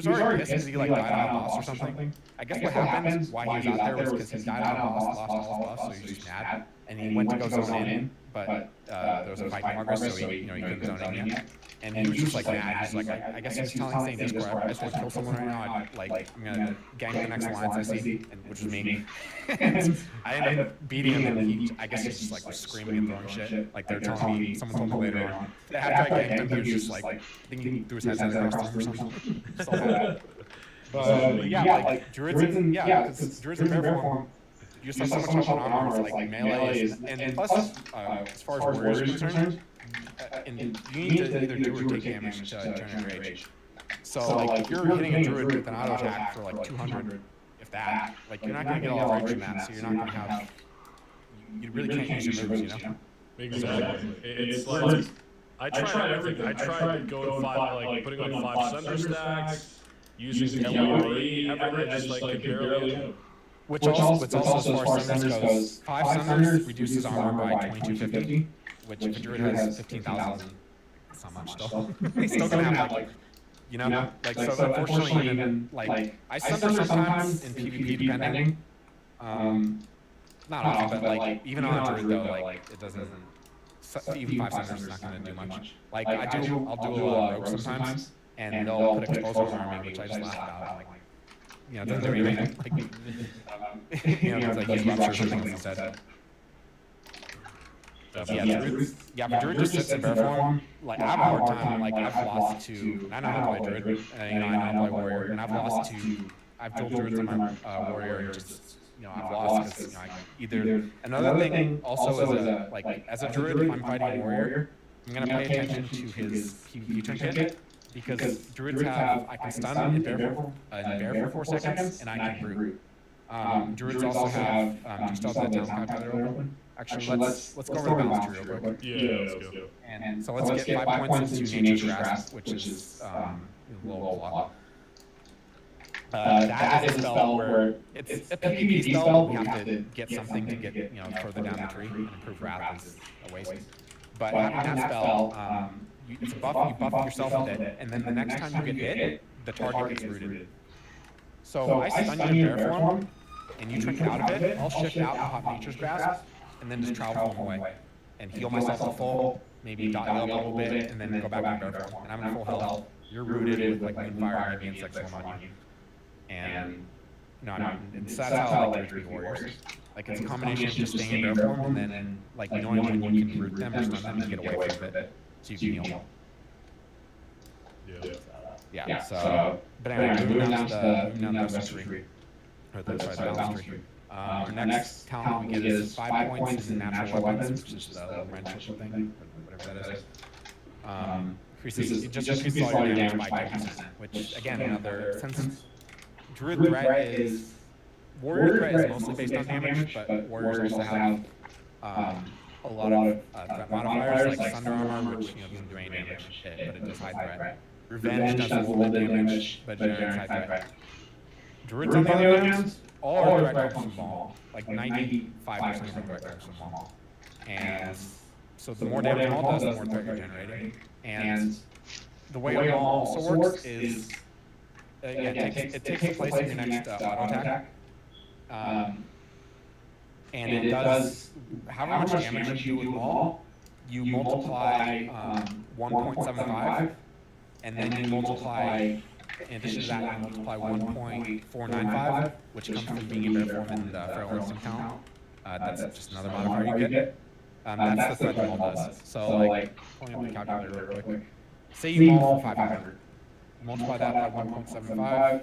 already pissed because he like died on a boss or something. I guess what happened, why he was out there was because he died on a boss, lost all his buffs, so he was just mad. And he went to go zone in, but there was a fight in progress, so he couldn't zone in yet. And he was just like mad. He's like, I guess he was saying this, where I just want to kill someone right now. I'm gonna gank the next alliance I see, which is me. And I ended up beating him, and I guess he's just like screaming and throwing shit. Like they're telling me, someone told me later on. After I ganked him, he was just like, I think he threw his head in his or something. So bad. But yeah, like druids in bear form. You just have so much health and armor, it's like melee is, and plus, as far as warriors are concerned, and you need to either do or take damage to generate rage. So like if you're hitting a druid with an auto attack for like 200, if that, like you're not gonna get all rage from that, so you're not gonna have, you really can't use your moves, you know? Exactly. It's like, I tried everything. I tried going putting on 5 Sunder stacks, using LOE, everything, just like could barely do. Which also, as far as Sunders goes, 5 Sunders reduces armor by 2250, which if a druid has 15,000, that's not much still. He's still gonna have like, so unfortunately even, like, I Sunder sometimes in PvP depending, not often, but like, even on a druid though, like, it doesn't, even 5 Sunders is not gonna do much. Like, I'll do a rogue sometimes, and they'll put explosives on me, which I just laugh about, like, it doesn't do anything. Like, it's like he's rupture things instead. If Druid just sits in bear form, like I have a hard time. Like I've lost to, I know how to play Druid, I know how to play Warrior, and I've lost to, I've dual Druids on my Warrior, and just I've lost because either. Another thing also is as a Druid, if I'm fighting Warrior, I'm gonna pay attention to his PvP trinket because Druids have, I can stun in bear for 4 seconds, and I can brute. Druids also have, do you still have that town calculator open? Actually, let's go over the balance tree real quick. Yeah, let's go. And so let's get 5 points into Nature's Grasp, which is a little block. That is a spell where it's a PvP spell. We have to get something to get further down the tree, and improve Wrath is a waste. But having that spell, it's a buff. You buff yourself with it, and then the next time you get hit, the target gets rooted. So I stun you in bear form, and you trinket out of it. I'll shift out and pop Nature's Grasp, and then just travel form away, and heal myself to full, maybe dot heal up a little bit, and then go back to bear form. And I'm in full health. You're rooted with like Moonfire and maybe Insect Swarm on you. And so that's how I like Druid Warriors. Like it's a combination of just staying in bear form and then like knowing when you can root them or stun them and get away from it, so you can heal. Yeah. So, but anyway, moving down to the rest tree, or the balance tree. Our next talent we get is 5 points in natural weapons, which is the wrench thing, whatever that is. It just increases all your damage by 10%, which again, since Druid threat is, Warrior threat is mostly based on damage, but Warriors also have a lot of threat modifiers like Thunder Armor, which doesn't do any damage, but it does high threat. Revenge does a little bit of damage, but generates high threat. Druids on the other hand, all our threat comes from Maul. Like 95% of our threat comes from Maul. And so the more damage Maul does, the more threat you're generating. And the way Maul also works is, again, it takes place in your next auto attack. And it does, however much damage you do with Maul, you multiply 1.75, and then you multiply, in addition to that, you multiply 1.495, which comes from being in bear form in the Feral Instinct talent. That's just another modifier you get. That's the threat that Maul does. So, like, pulling up the calculator real quick. Say you Maul for 500. Multiply that by 1.75.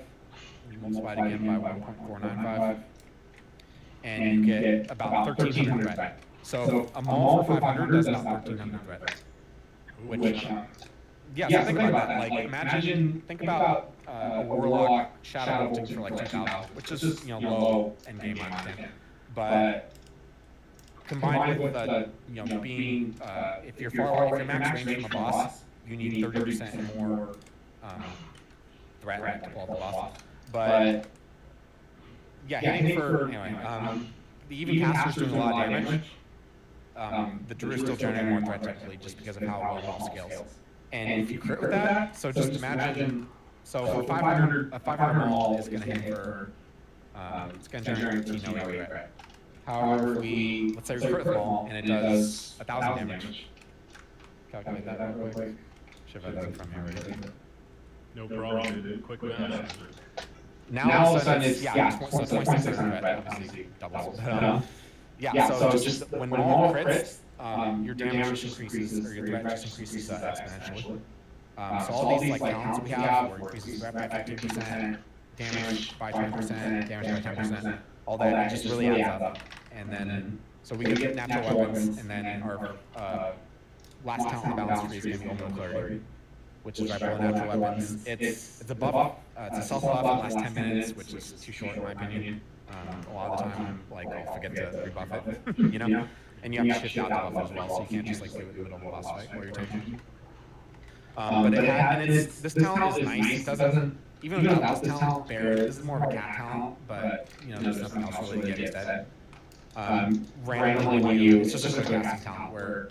You multiply it again by 1.495. And you get about 1,300 threat. So a Maul for 500 does about 1,300 threat. Which, so think about that. Like, think about a Warlock Shadow Bolting for like 2,000, which is, low end game, I understand. But combined with, being, if you're far away, if you're max range from a boss, you need 30% more threat to pull up the boss. But hitting for, the even caster's doing a lot of damage. The Druid is still generating more threat technically just because of how well Maul scales. And if you crit with that, so just imagine, so for 500, a 500 Maul is going to hit for, it's going to generate 13 no threat. However, let's say we crit with Maul and it does 1,000 damage. Calculate that real quick. Should have had it from here already. No problem, dude. Quick math. Now all of a sudden it's, 2600 threat, obviously doubles. So just when Maul crits, your damage just increases, or your threat just increases exponentially. So all these like talents we have, where it increases threat by 15%, damage by 20%, damage by 10%, all that, it just really adds up. And then, so we can get natural weapons, and then our last talent in the balance tree is going to be Omen Clarity, which is right below natural weapons. It's a buff, it's a self buff that lasts 10 minutes, which is too short in my opinion. A lot of the time, like, I'll forget to rebuff it, And you have to shift out the buff as well, so you can't just like do it in the middle of a boss fight while you're taking. But this talent is nice. It doesn't, even without this talent, this is more of a cat talent, but there's nothing else really to get instead. Randomly when it's just a quick casting talent where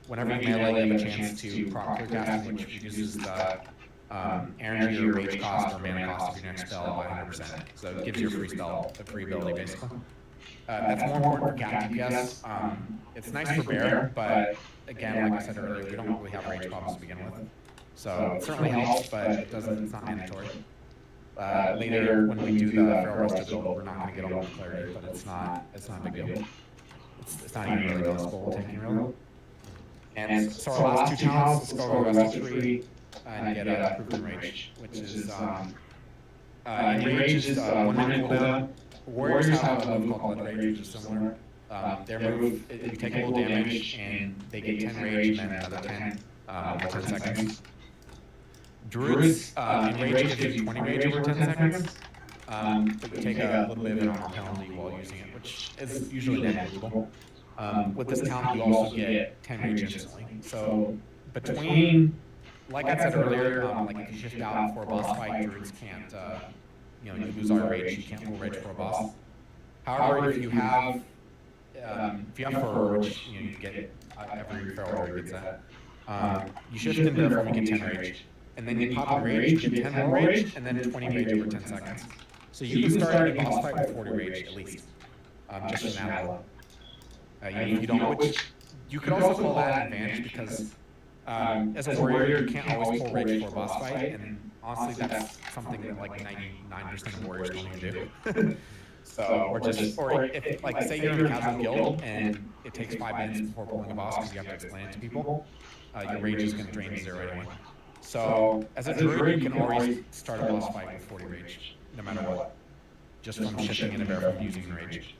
whenever you melee, you have a chance to proc quick casting, which reduces the energy or rage cost or mana cost of your next spell by 100%. So it gives you a free spell, a free ability basically. That's more important for cat DPS. It's nice for bear, but again, like I said earlier, we don't really have rage problems to begin with. So it certainly helps, but it's not mandatory. Later, when we do the Feral Roaster build, we're not going to get all the clarity, but it's not a big deal. It's not even really noticeable tanking real. And so our last two talents, let's go over the rest of tree and get improved enrage, which is enrage is 1 minute cooldown. Warriors have a move called Blood Rage, which is similar. Their move, you take a little damage and they get 10 rage and then another 10 over 10 seconds. Druids, enrage gives you 20 rage over 10 seconds, but you take a little bit of an armor penalty while using it, which is usually negligible. With this talent, you also get 10 rage instantly. So between, like I said earlier, like if you shift out for a boss fight, Druids can't, you lose all your rage, you can't full rage for a boss. However, if you have Furrow, which you get every feral druid gets that, you shift into therefore you get 10 rage. And then you pop a rage, you get 10 more rage, and then 20 rage over 10 seconds. So you can start any boss fight with 40 rage at least, just from that alone. You don't, which you could also call that an advantage because as a warrior, you can't always pull rage for a boss fight, and honestly, that's something that like 99% of warriors don't even do. So, or if, like, say you're in a casual guild and it takes 5 minutes before pulling a boss because you have to explain it to people, your rage is going to drain to 0 anyway. So, as a druid, you can always start a boss fight with 40 rage, no matter what, just from shifting in a bear from using rage.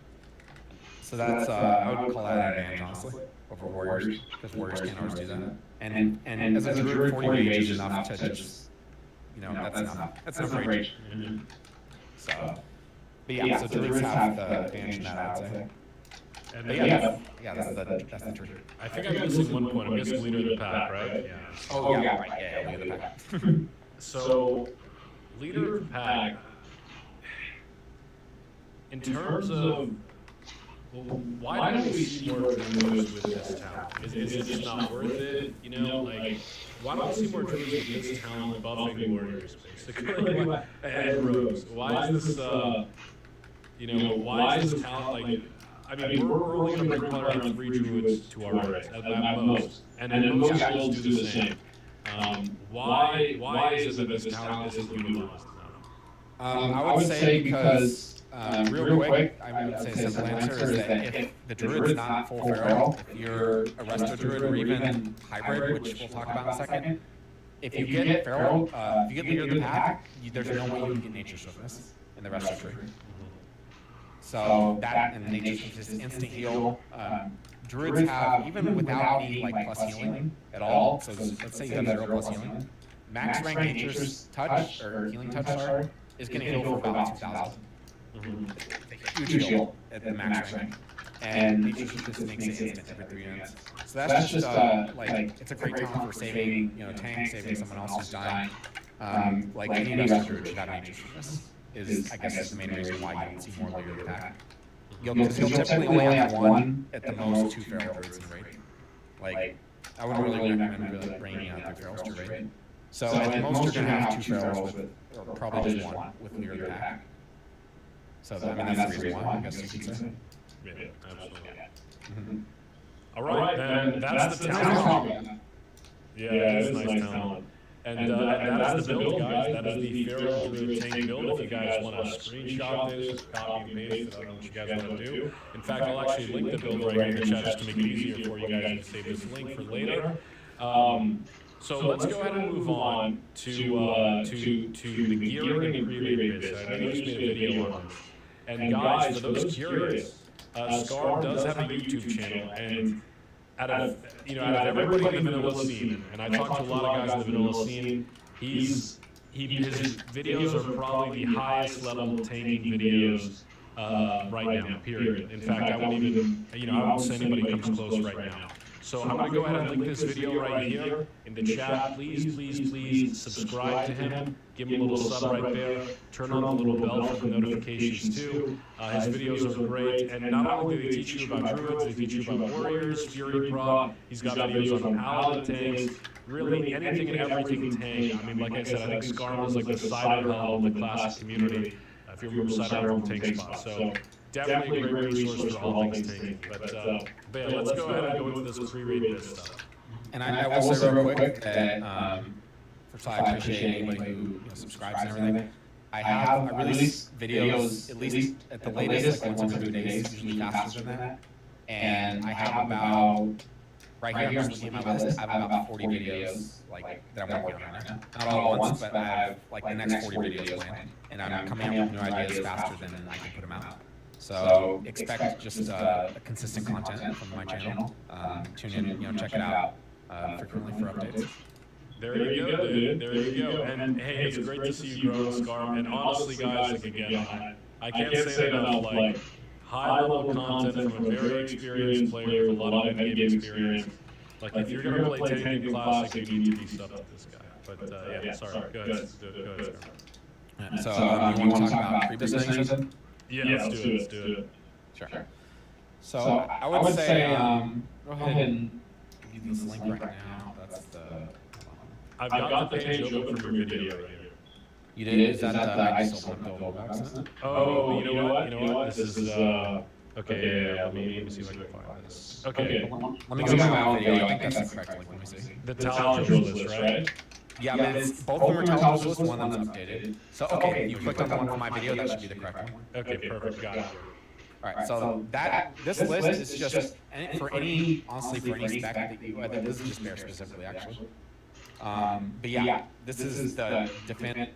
So that's, I would call that an advantage, honestly, over warriors, because warriors can't always do that. And as a druid, 40 rage is enough to just, that's enough. That's enough rage. So, but yeah, so druids have the advantage in that, I would say. And that's the truth. I think I'm missing one point. I'm missing leader of the pack, right? Yeah. Oh, yeah, right. Yeah, leader of the pack. So, leader of the pack, in terms of, well, why don't we see more druids with this talent? Is it just not worth it? Like, why don't we see more druids with this talent buffing warriors, basically, and rogues? Why is this, why is this talent, like, I mean, we're only going to bring around 3 druids to our race at most, and then most guilds do the same. Why is it that this talent isn't utilized? I would say because, real quick, I would say a simple answer is that if the druid's not full feral, if you're a resto druid or even hybrid, which we'll talk about in a second, if you get feral, if you get leader of the pack, there's no way you can get nature swiftness in the resto tree. So that and nature swiftness is instant heal. Druids have, even without any like plus healing at all, so let's say you have 0 plus healing, max rank nature's touch, or healing touch, sorry, is going to heal for about 2,000. Huge heal at the max rank. And nature swiftness makes it instant every 3 minutes. So that's just like, it's a great talent for saving, tank, saving someone else who's dying. Like any resto druid should have nature swiftness. I guess is the main reason why you don't see more leader of the pack. You'll typically only have 1, at the most 2 feral druids in raid. Like, I wouldn't really recommend bringing out 3 ferals to raid. So at the most you're going to have 2 ferals with, or probably just 1 with leader of the pack. So I mean that's the reason why, I guess you could say. Yeah, absolutely. All right, then that's the talent. Yeah, that's a nice talent. And that is the build, guys. That is the Feral Druid tank build. If you guys want to screenshot this, copy and paste it, I don't know what you guys want to do. In fact, I'll actually link the build right here in the chat just to make it easier for you guys to save this link for later. So let's go ahead and move on to the gearing and pre-raid bits. I know you just made a video on this. And guys, for those curious, Scar does have a YouTube channel, and out of everybody in the vanilla scene, and I talked to a lot of guys in the vanilla scene, his videos are probably the highest level tanking videos right now, period. In fact, I won't even, I won't say anybody comes close right now. So I'm going to go ahead and link this video right here in the chat. Please subscribe to him. Give him a little sub right there. Turn on the little bell for the notifications too. His videos are great. And not only do they teach you about druids, they teach you about warriors, fury prop. He's got videos on paladin tanks. Really anything and everything tank. I mean, like I said, I think Scarm is like the cider hall of the classic community. If you remember cider hall tank spot. So definitely a great resource for all things tanking. But yeah, let's go ahead and go into this pre-raid stuff. And I will say real quick that first of all, I appreciate anybody who subscribes and everything. I release videos at least at the latest like once every 2 days, usually faster than that. and I have about, right here, I'm just looking at my list, I have about 40 videos like that I'm working on right now. Not all at once, but I have like the next 40 videos planned, and I'm coming up with new ideas faster than I can put them out. So expect just consistent content from my channel. Tune in, check it out frequently for updates. There you go, dude. There you go. And hey, it's great to see you grow, Scarm. And honestly, guys, like again, I can't say enough. Like high-level content from a very experienced player with a lot of metagame experience. Like if you're gonna play Taken Classic, you need to be stuck with this guy. But yeah, sorry. Go ahead, Scarm. So you want to talk about pre-business, you said? Yeah, let's do it. Sure. So I would say go ahead and give you this link right now. That's the. I've got the page open for your video right here. You did? Is that the I still want to build websites? Oh, you know what? This is okay. Yeah. Let me see if I can find this. Okay. Let me go to my own video. I think that's the correct link. Let me see. The talent list, right? Yeah, but it's both of them are talent list. One that's updated. So okay, you clicked on the one from my video. That should be the correct one. Okay, perfect. Got it. All right, so this list is just for any honestly for any spec that you. This is just Bear specifically actually. But yeah, this is the defend.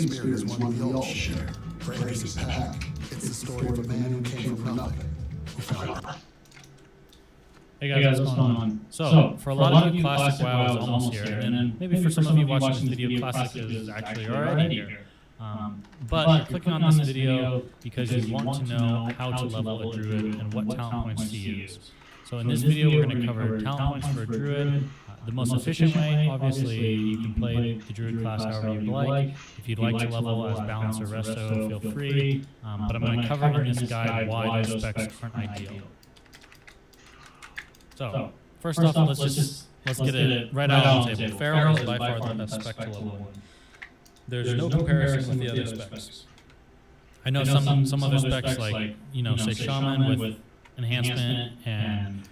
Spirit is one we all share. For Anderson Paak, it's the story of a man who came from nothing, who found it. Hey guys, what's going on? So, for a lot of you, Classic WoW is almost here, and then maybe for some of you watching this video, Classic is actually already here. But you're clicking on this video because you want to know how to level a Druid and what talent points to use. So in this video, we're going to cover talent points for a Druid. The most efficient way, obviously, you can play the Druid class however you'd like. If you'd like to level as Balance or Resto, feel free. But I'm going to cover in this guide why those specs aren't ideal. So, first off, let's get it right out on the table. Feral is by far the best spec to level in. There's no comparison with the other specs. I know some other specs like, say Shaman with Enhancement and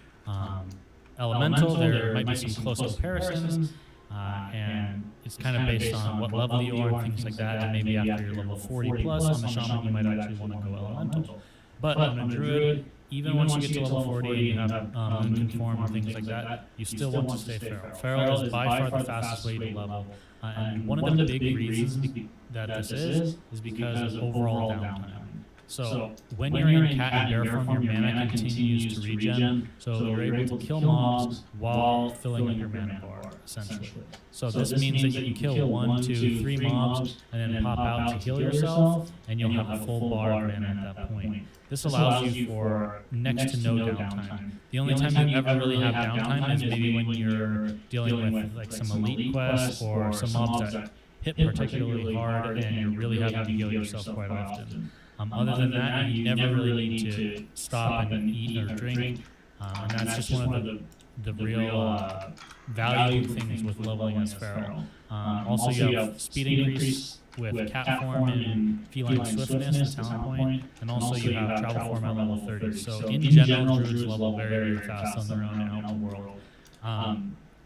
Elemental, there might be some close comparisons, and it's kind of based on what level you are and things like that, and maybe after you're level 40 plus on the Shaman, you might actually want to go Elemental. But on a Druid, even once you get to level 40 and you have Conform and things like that, you still want to stay Feral. Feral is by far the fastest way to level. And one of the big reasons that this is because of overall downtime. So when you're in cat and bear form, your mana continues to regen, so you're able to kill mobs while filling up your mana bar, essentially. So this means that you can kill 1, 2, 3 mobs and then pop out to heal yourself, and you'll have a full bar of mana at that point. This allows you for next to no downtime. The only time you ever really have downtime is maybe when you're dealing with like some elite quests or some mobs that hit particularly hard and you're really having to heal yourself quite often. Other than that, you never really need to stop and eat or drink, and that's just one of the real value things with leveling as Feral. Also, you have speed increase with cat form and feline swiftness, the talent point, and also you have travel form at level 30. So in general, Druids level very, very fast on their own in Open World.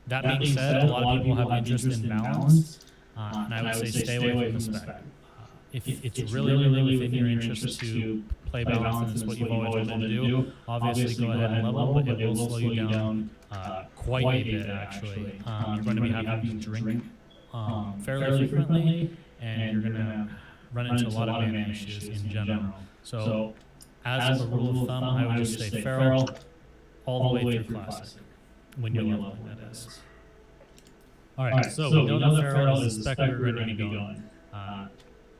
That being said, a lot of people have interest in balance, and I would say stay away from the spec. If it's really, really within your interest to play balance and it's what you've always wanted to do, obviously go ahead and level, but it will slow you down quite a bit, actually. You're going to be having to drink fairly frequently, and you're going to run into a lot of mana issues in general. So as a rule of thumb, I would just say Feral all the way through Classic, when you're leveling, that is. Alright, so we know that Feral is the spec we're going to be going.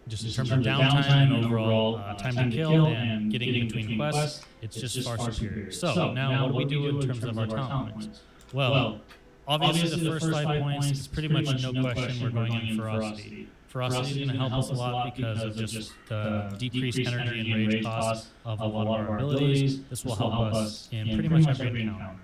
Just in terms of downtime and overall time to kill and getting in between quests, it's just far superior. So now what do we do in terms of our talent points? Well, obviously the first 5 points is pretty much no question we're going in Ferocity. Ferocity is going to help us a lot because of just the decreased energy and rage cost of a lot of our abilities. This will help us in pretty much every encounter.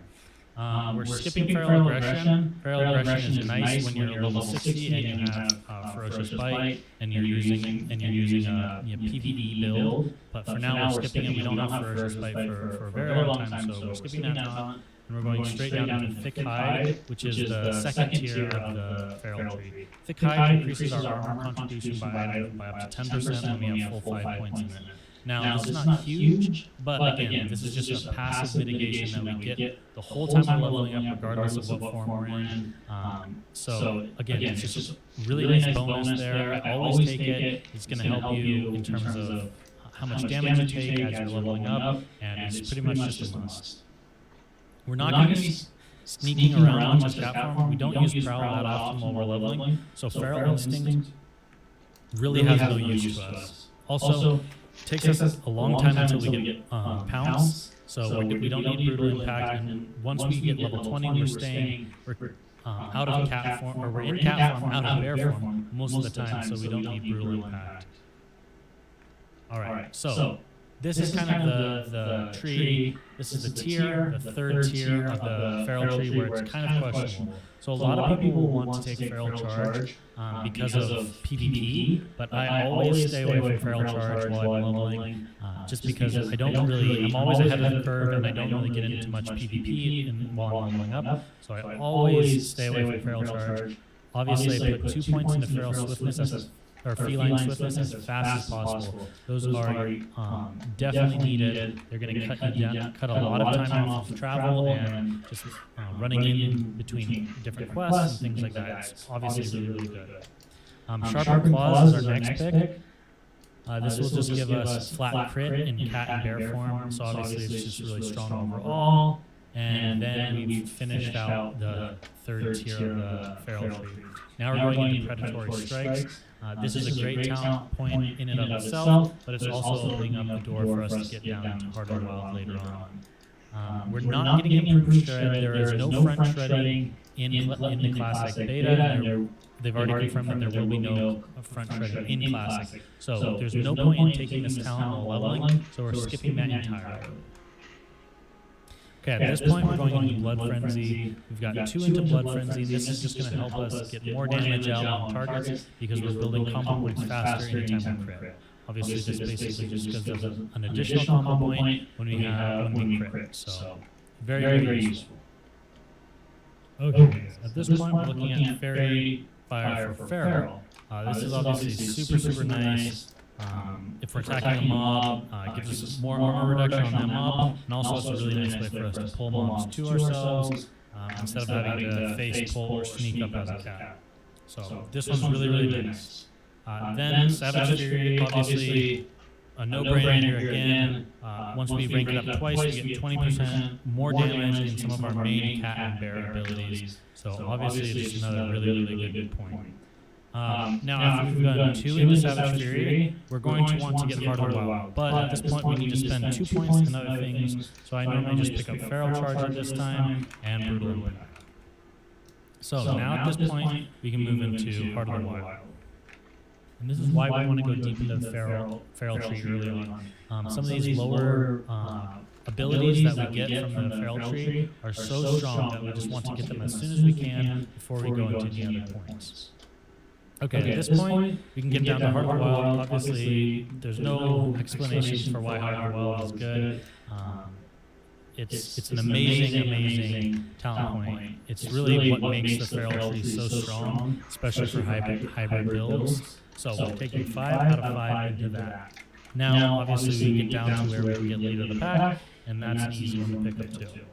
We're skipping Feral Aggression. Feral Aggression is nice when you're level 60 and you have Ferocious Bite and you're using a PvE build. But for now we're skipping it. We don't have Ferocious Bite for a very long time, so we're skipping that talent. And we're going straight down to Thick Hide, which is the second tier of the Feral tree. Thick Hide increases our armor contribution by up to 10% when we have full 5 points in it. Now, this is not huge, but again, this is just a passive mitigation that we get the whole time we're leveling up, regardless of what form we're in. So again, it's just really nice bonus there. I always take it. It's going to help you in terms of how much damage you take as you're leveling up, and it's pretty much just a must. We're not going to be sneaking around with cat form. We don't use Prowl that often while we're leveling, so Feral Instinct really has no use to us. Also, takes us a long time until we get Pounce, so we don't need Brutal Impact, and once we get level 20, we're out of cat form, or we're in cat form, out of bear form most of the time, so we don't need Brutal Impact. Alright, so this is kind of the tree. This is the tier, the third tier of the Feral tree, where it's kind of questionable. So a lot of people will want to take Feral Charge because of PvP, but I always stay away from Feral Charge while I'm leveling, just because I'm always ahead of the curve and I don't really get into much PvP while I'm leveling up. So I always stay away from Feral Charge. Obviously, I put 2 points into Feral Swiftness or Feline Swiftness as fast as possible. Those are definitely needed. They're going to cut a lot of time off of travel and just running in between different quests and things like that. It's obviously really good. Sharper Claws is our next pick. This will just give us flat crit in cat and bear form, so obviously it's just really strong overall. And then we've finished out the third tier of the Feral tree. Now we're going into Predatory Strikes. This is a great talent point in and of itself, but it's also opening up the door for us to get down into Harder Wild later on. We're not getting improved shred. There is no front shredding in the Classic beta, and they've already confirmed that there will be no front shredding in Classic. So there's no point in taking this talent while leveling, so we're skipping that entirely. Okay, at this point we're going into Blood Frenzy. We've got 2 into Blood Frenzy. This is just going to help us get more damage out on targets because we're building combo points faster anytime we crit. Obviously this basically just gives us an additional combo point when we crit. So very, very useful. Okay, at this point we're looking at Fairy Fire for Feral. This is obviously super nice. if we're attacking a mob, it gives us more armor reduction on that mob, and also it's a really nice way for us to pull mobs to ourselves instead of having to face, pull, or sneak up as a cat. So this one's really, really nice. Then Savage Fury, obviously a no-brainer here again. Once we rank it up twice, we get 20% more damage in some of our main cat and bear abilities. So obviously it's just another really, really good point. Now after we've done 2 into Savage Fury, we're going to want to get Heart of the Wild. But at this point we need to spend 2 points in other things. So I normally just pick up Feral Charge at this time and Brutal Impact. So now at this point we can move into Heart of the Wild. And this is why we want to go deep into the feral tree early on. Some of these lower abilities that we get from the feral tree are so strong that we just want to get them as soon as we can before we go into the other points. Okay, at this point, we can get down to Heart of the Wild. Obviously, there's no explanation for why Heart of the Wild is good. It's an amazing talent point. It's really what makes the feral tree so strong, especially for hybrid builds. So we're taking 5 out of 5 into that. Now, obviously, we get down to where we get leader of the pack, and that's an easy one to pick up too.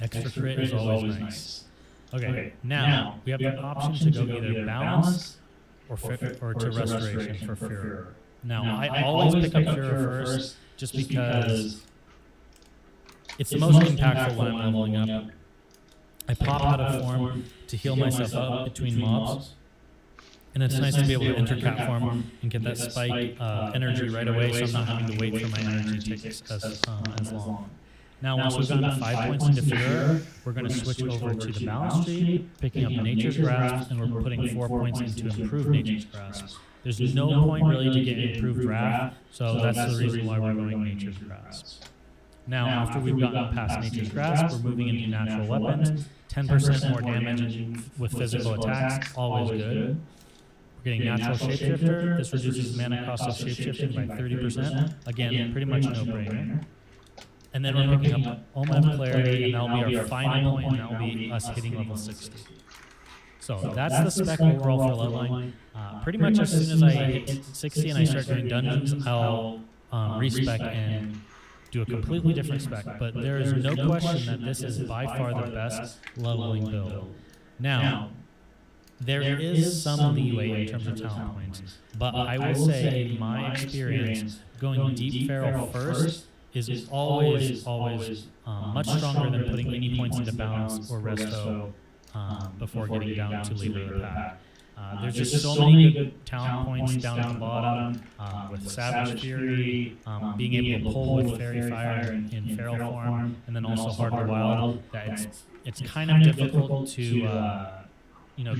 Extra crit is always nice. Okay, now we have the option to go either balance or to restoration for Furor. Now, I always pick up Furor first just because it's the most impactful when I'm leveling up. I pop out of form to heal myself up between mobs. And it's nice to be able to enter cat form and get that spike energy right away, so I'm not having to wait for my energy to take as long. Now, once we've gotten 5 points into Furor, we're going to switch over to the balance tree, picking up Nature's Grasp, and we're putting 4 points into Improved Nature's Grasp. There's no point really to get Improved Wrath, so that's the reason why we're going Nature's Grasp. Now, after we've gotten past Nature's Grasp, we're moving into Natural Weapons. 10% more damage with physical attacks, always good. Getting Natural Shapeshifter. This reduces mana cost of shapeshifting by 30%. Again, pretty much no-brainer. And then we're picking up Omen of Clarity, and that'll be our final point, and that'll be us hitting level 60. So that's the spec overall for leveling. Pretty much as soon as I hit 60 and I start doing dungeons, I'll respec and do a completely different spec. But there is no question that this is by far the best leveling build. Now, there is some leeway in terms of talent points, but I will say, in my experience, going deep feral first is always much stronger than putting any points into balance or resto before getting down to leader of the pack. There's just so many good talent points down at the bottom with Savage Fury, being able to pull with Fairy Fire in feral form, and then also Heart of the Wild. That it's kind of difficult to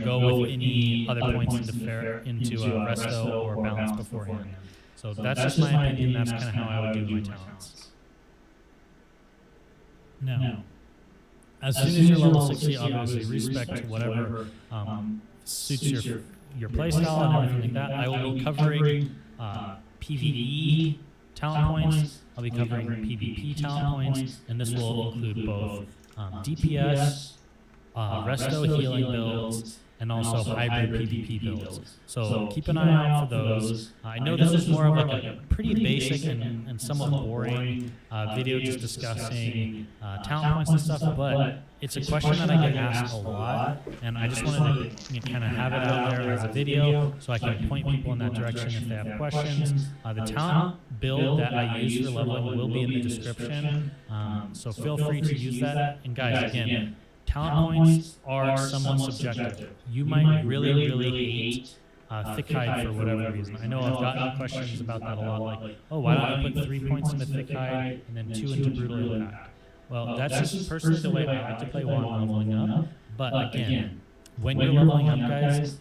go with any other points into resto or balance beforehand. So that's just my opinion. That's kind of how I would do my talents. Now, as soon as you're level 60, obviously respect to whatever suits your playstyle and everything like that. I will be covering PvE talent points. I'll be covering PvP talent points, and this will include both DPS, resto healing builds, and also hybrid PvP builds. So keep an eye out for those. I know this is more of like a pretty basic and somewhat boring video just discussing talent points and stuff, but it's a question that I get asked a lot, and I just wanted to kind of have it out there as a video so I can point people in that direction if they have questions. The talent build that I use for leveling will be in the description, so feel free to use that. And guys, again, talent points are somewhat subjective. You might really hate Thick Hide for whatever reason. I know I've gotten questions about that a lot, like, oh, why don't I put 3 points into Thick Hide and then 2 into Brutal Impact? Well, that's just personally the way I like to play while I'm leveling up. But again, when you're leveling up, guys,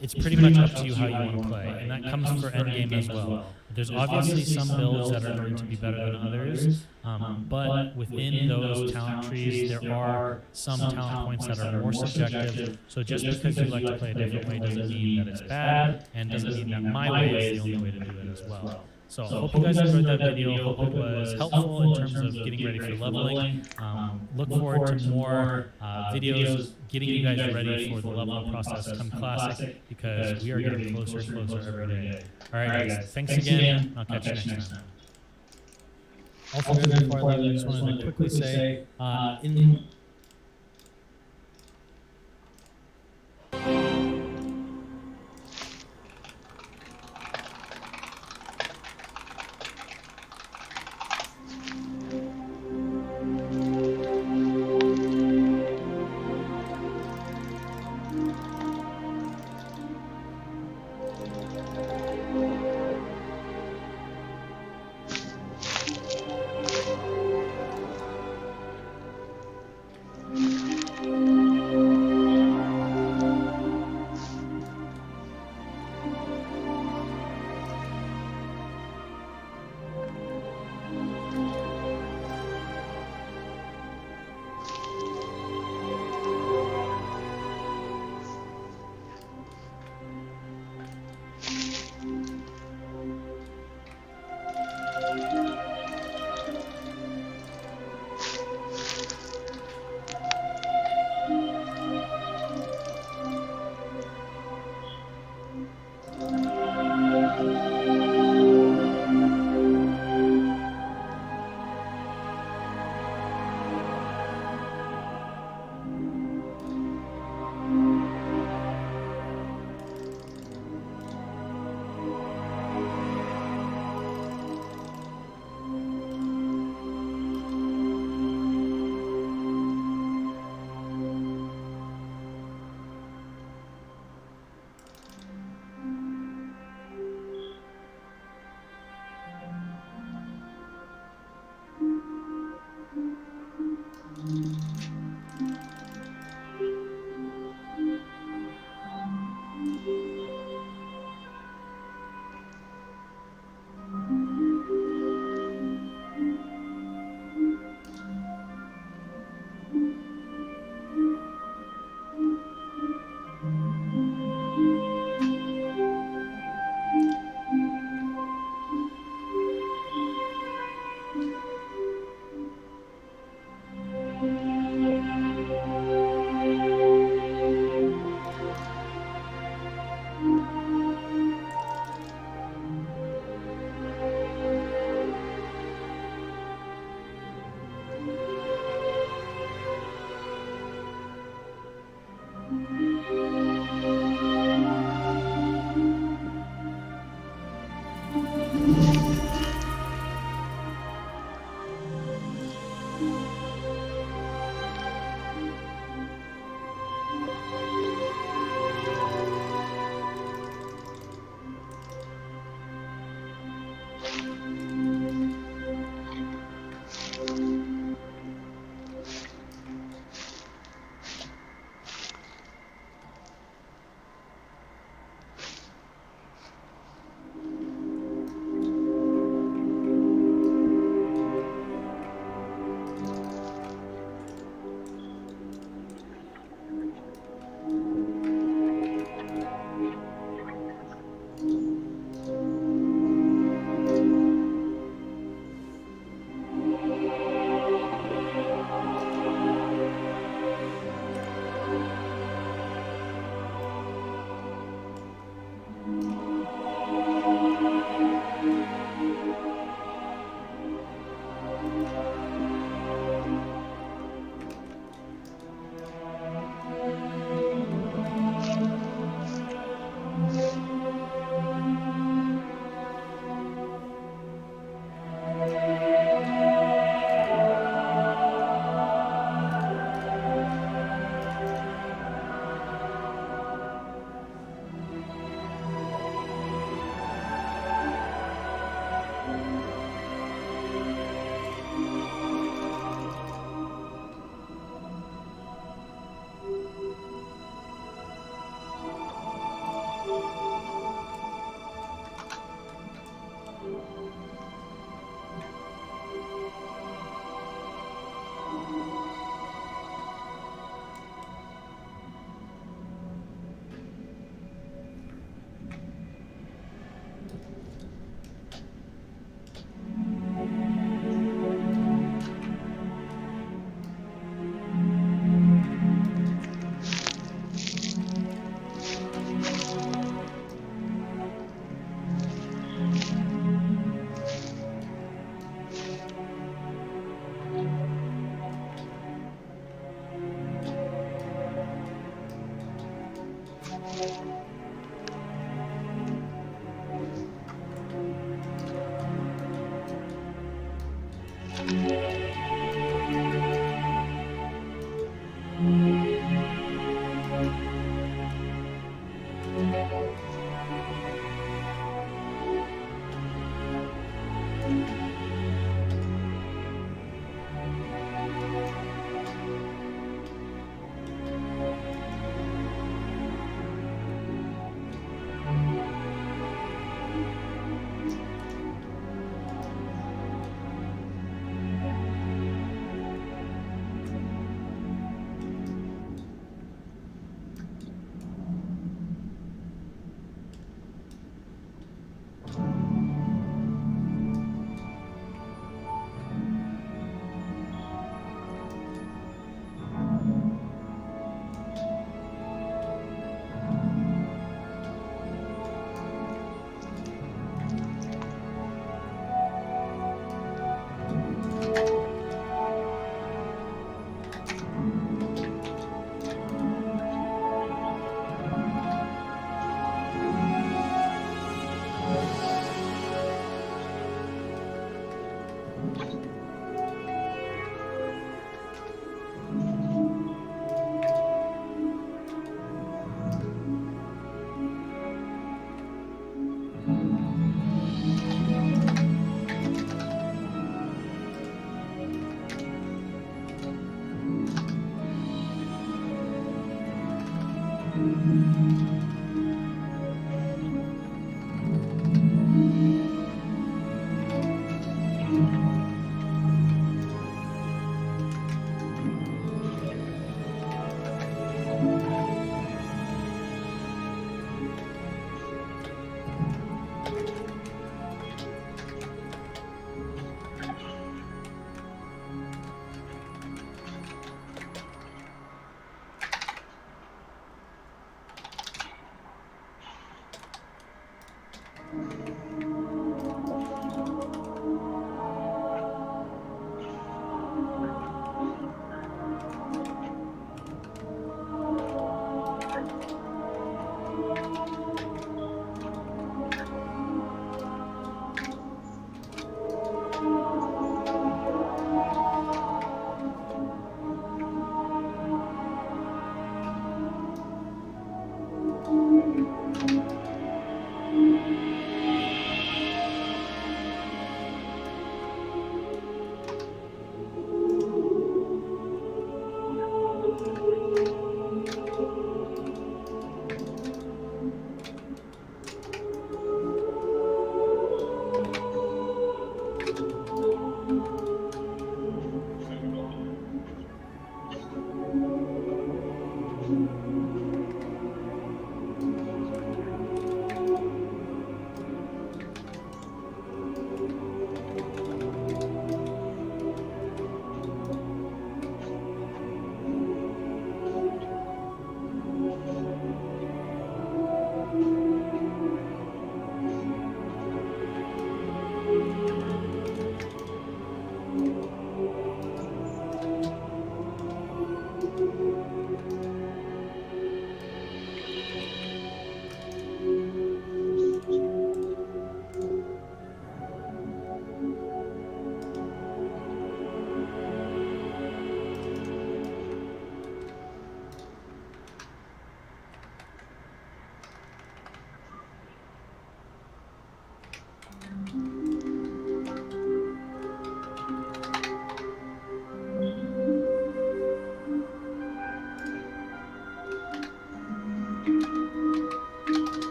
it's pretty much up to you how you want to play, and that comes for endgame as well. There's obviously some builds that are going to be better than others, but within those talent trees, there are some talent points that are more subjective. So just because you like to play a different way doesn't mean that it's bad, and doesn't mean that my way is the only way to do it as well. So hope you guys enjoyed that video. Hope it was helpful in terms of getting ready for leveling. Look forward to more videos getting you guys ready for the leveling process come Classic, because we are getting closer and closer every day. All right, guys. Thanks again. I'll catch you next time. Also, guys, before I leave, I just wanted to quickly say, in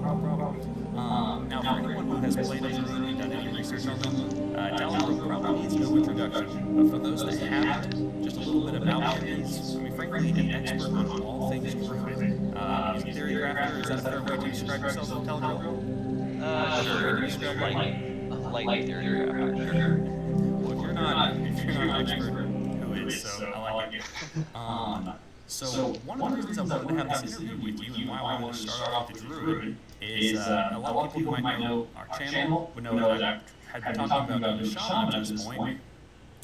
problem. Now, for anyone who has played a druid and done any research on them, Dalibor probably needs no introduction. But for those that haven't, just a little bit about him. He's, I mean, frankly, an expert on all things druid. He's a theory crafter. Is that a fair way to describe yourself, Dalibor? Sure. Light theory crafter, sure. Well, if you're not an expert, who is? So I like it. So one of the reasons I wanted to have this interview with you and why I wanted to start off with the Druid is a lot of people who might know our channel would know that I had been talking about the shaman at this point,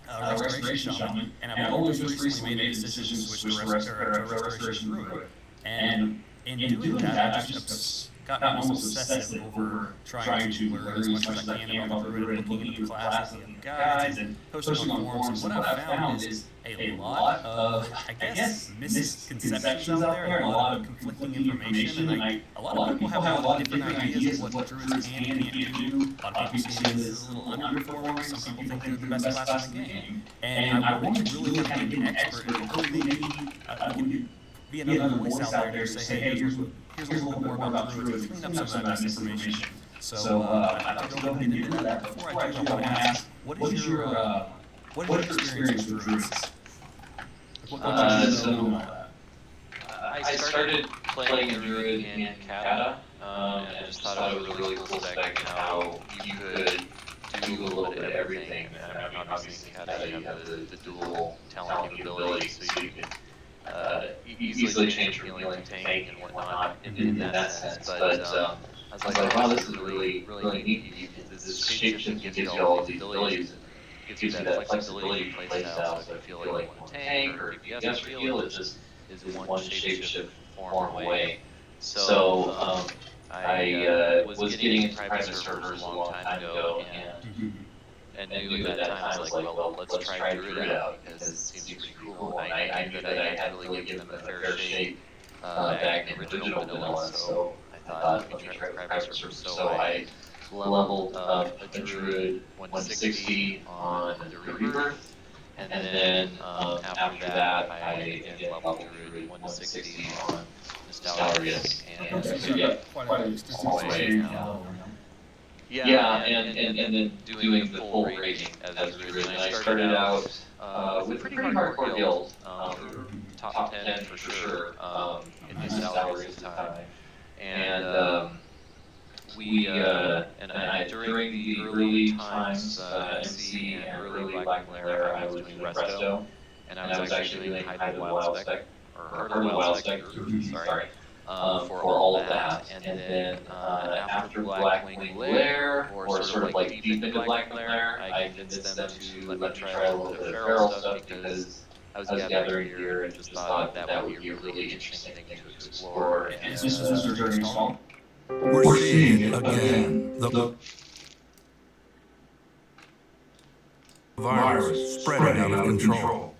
restoration shaman, and I've only just recently made a decision to switch to restoration Druid. And in doing that, I've just gotten almost obsessive over trying to learn as much as I can about the Druid, looking into the classes and guides and posting on forums. And what I've found is a lot of, I guess, misconceptions out there, and a lot of conflicting information, and a lot of people have a lot of different ideas of what Druids can and can't do. A lot of people see it as a little underperforming. Some people think they're the best class in the game. And I wanted to really kind of be an expert and hopefully maybe I can be another voice out there to say, hey, here's a little bit more about Druids, clean up some of that misinformation. So I'd like to go ahead and get into that. Before I do, I want to ask, what is your experience with Druids? I started playing Druid in Kata, and I just thought it was a really cool spec how you could do a little bit of everything. And obviously in Kata you have the dual talent capabilities, so you can easily change from healing to tank and whatnot in that sense. But I was like, wow, this is really neat. This shapeshift gives you all of these abilities. Gives you that flexibility to play style, so if you feel like you want to tank or if you guess or feel, it just is one shapeshift form away. So I was getting into private servers a long time ago and knew at that time I was like, well, let's try Druid out because it seems pretty cool. And I knew that I hadn't really given them a fair shake back in original vanilla, so I thought let me try private servers. So I leveled up a Druid 160 on the Rebirth, and then after that I again leveled Druid 160 on Nostalgius, and and then doing the full rating as Druid. And I started out with a pretty hardcore guild, top 10 for sure in Nostalgius at the time, and during the early times MC and early Black Glare, I was doing Resto, and I was actually doing Hide the Wild Spec, or Heart of the Wild Spec, sorry, for all of that. And then after Black Wing Glare, or sort of like deep into Black Glare, I convinced them to let me try a little bit of feral stuff because I was gathering gear and just thought that would be a really interesting thing to explore. And This was during install? We're seeing it again. The virus spreading out of control.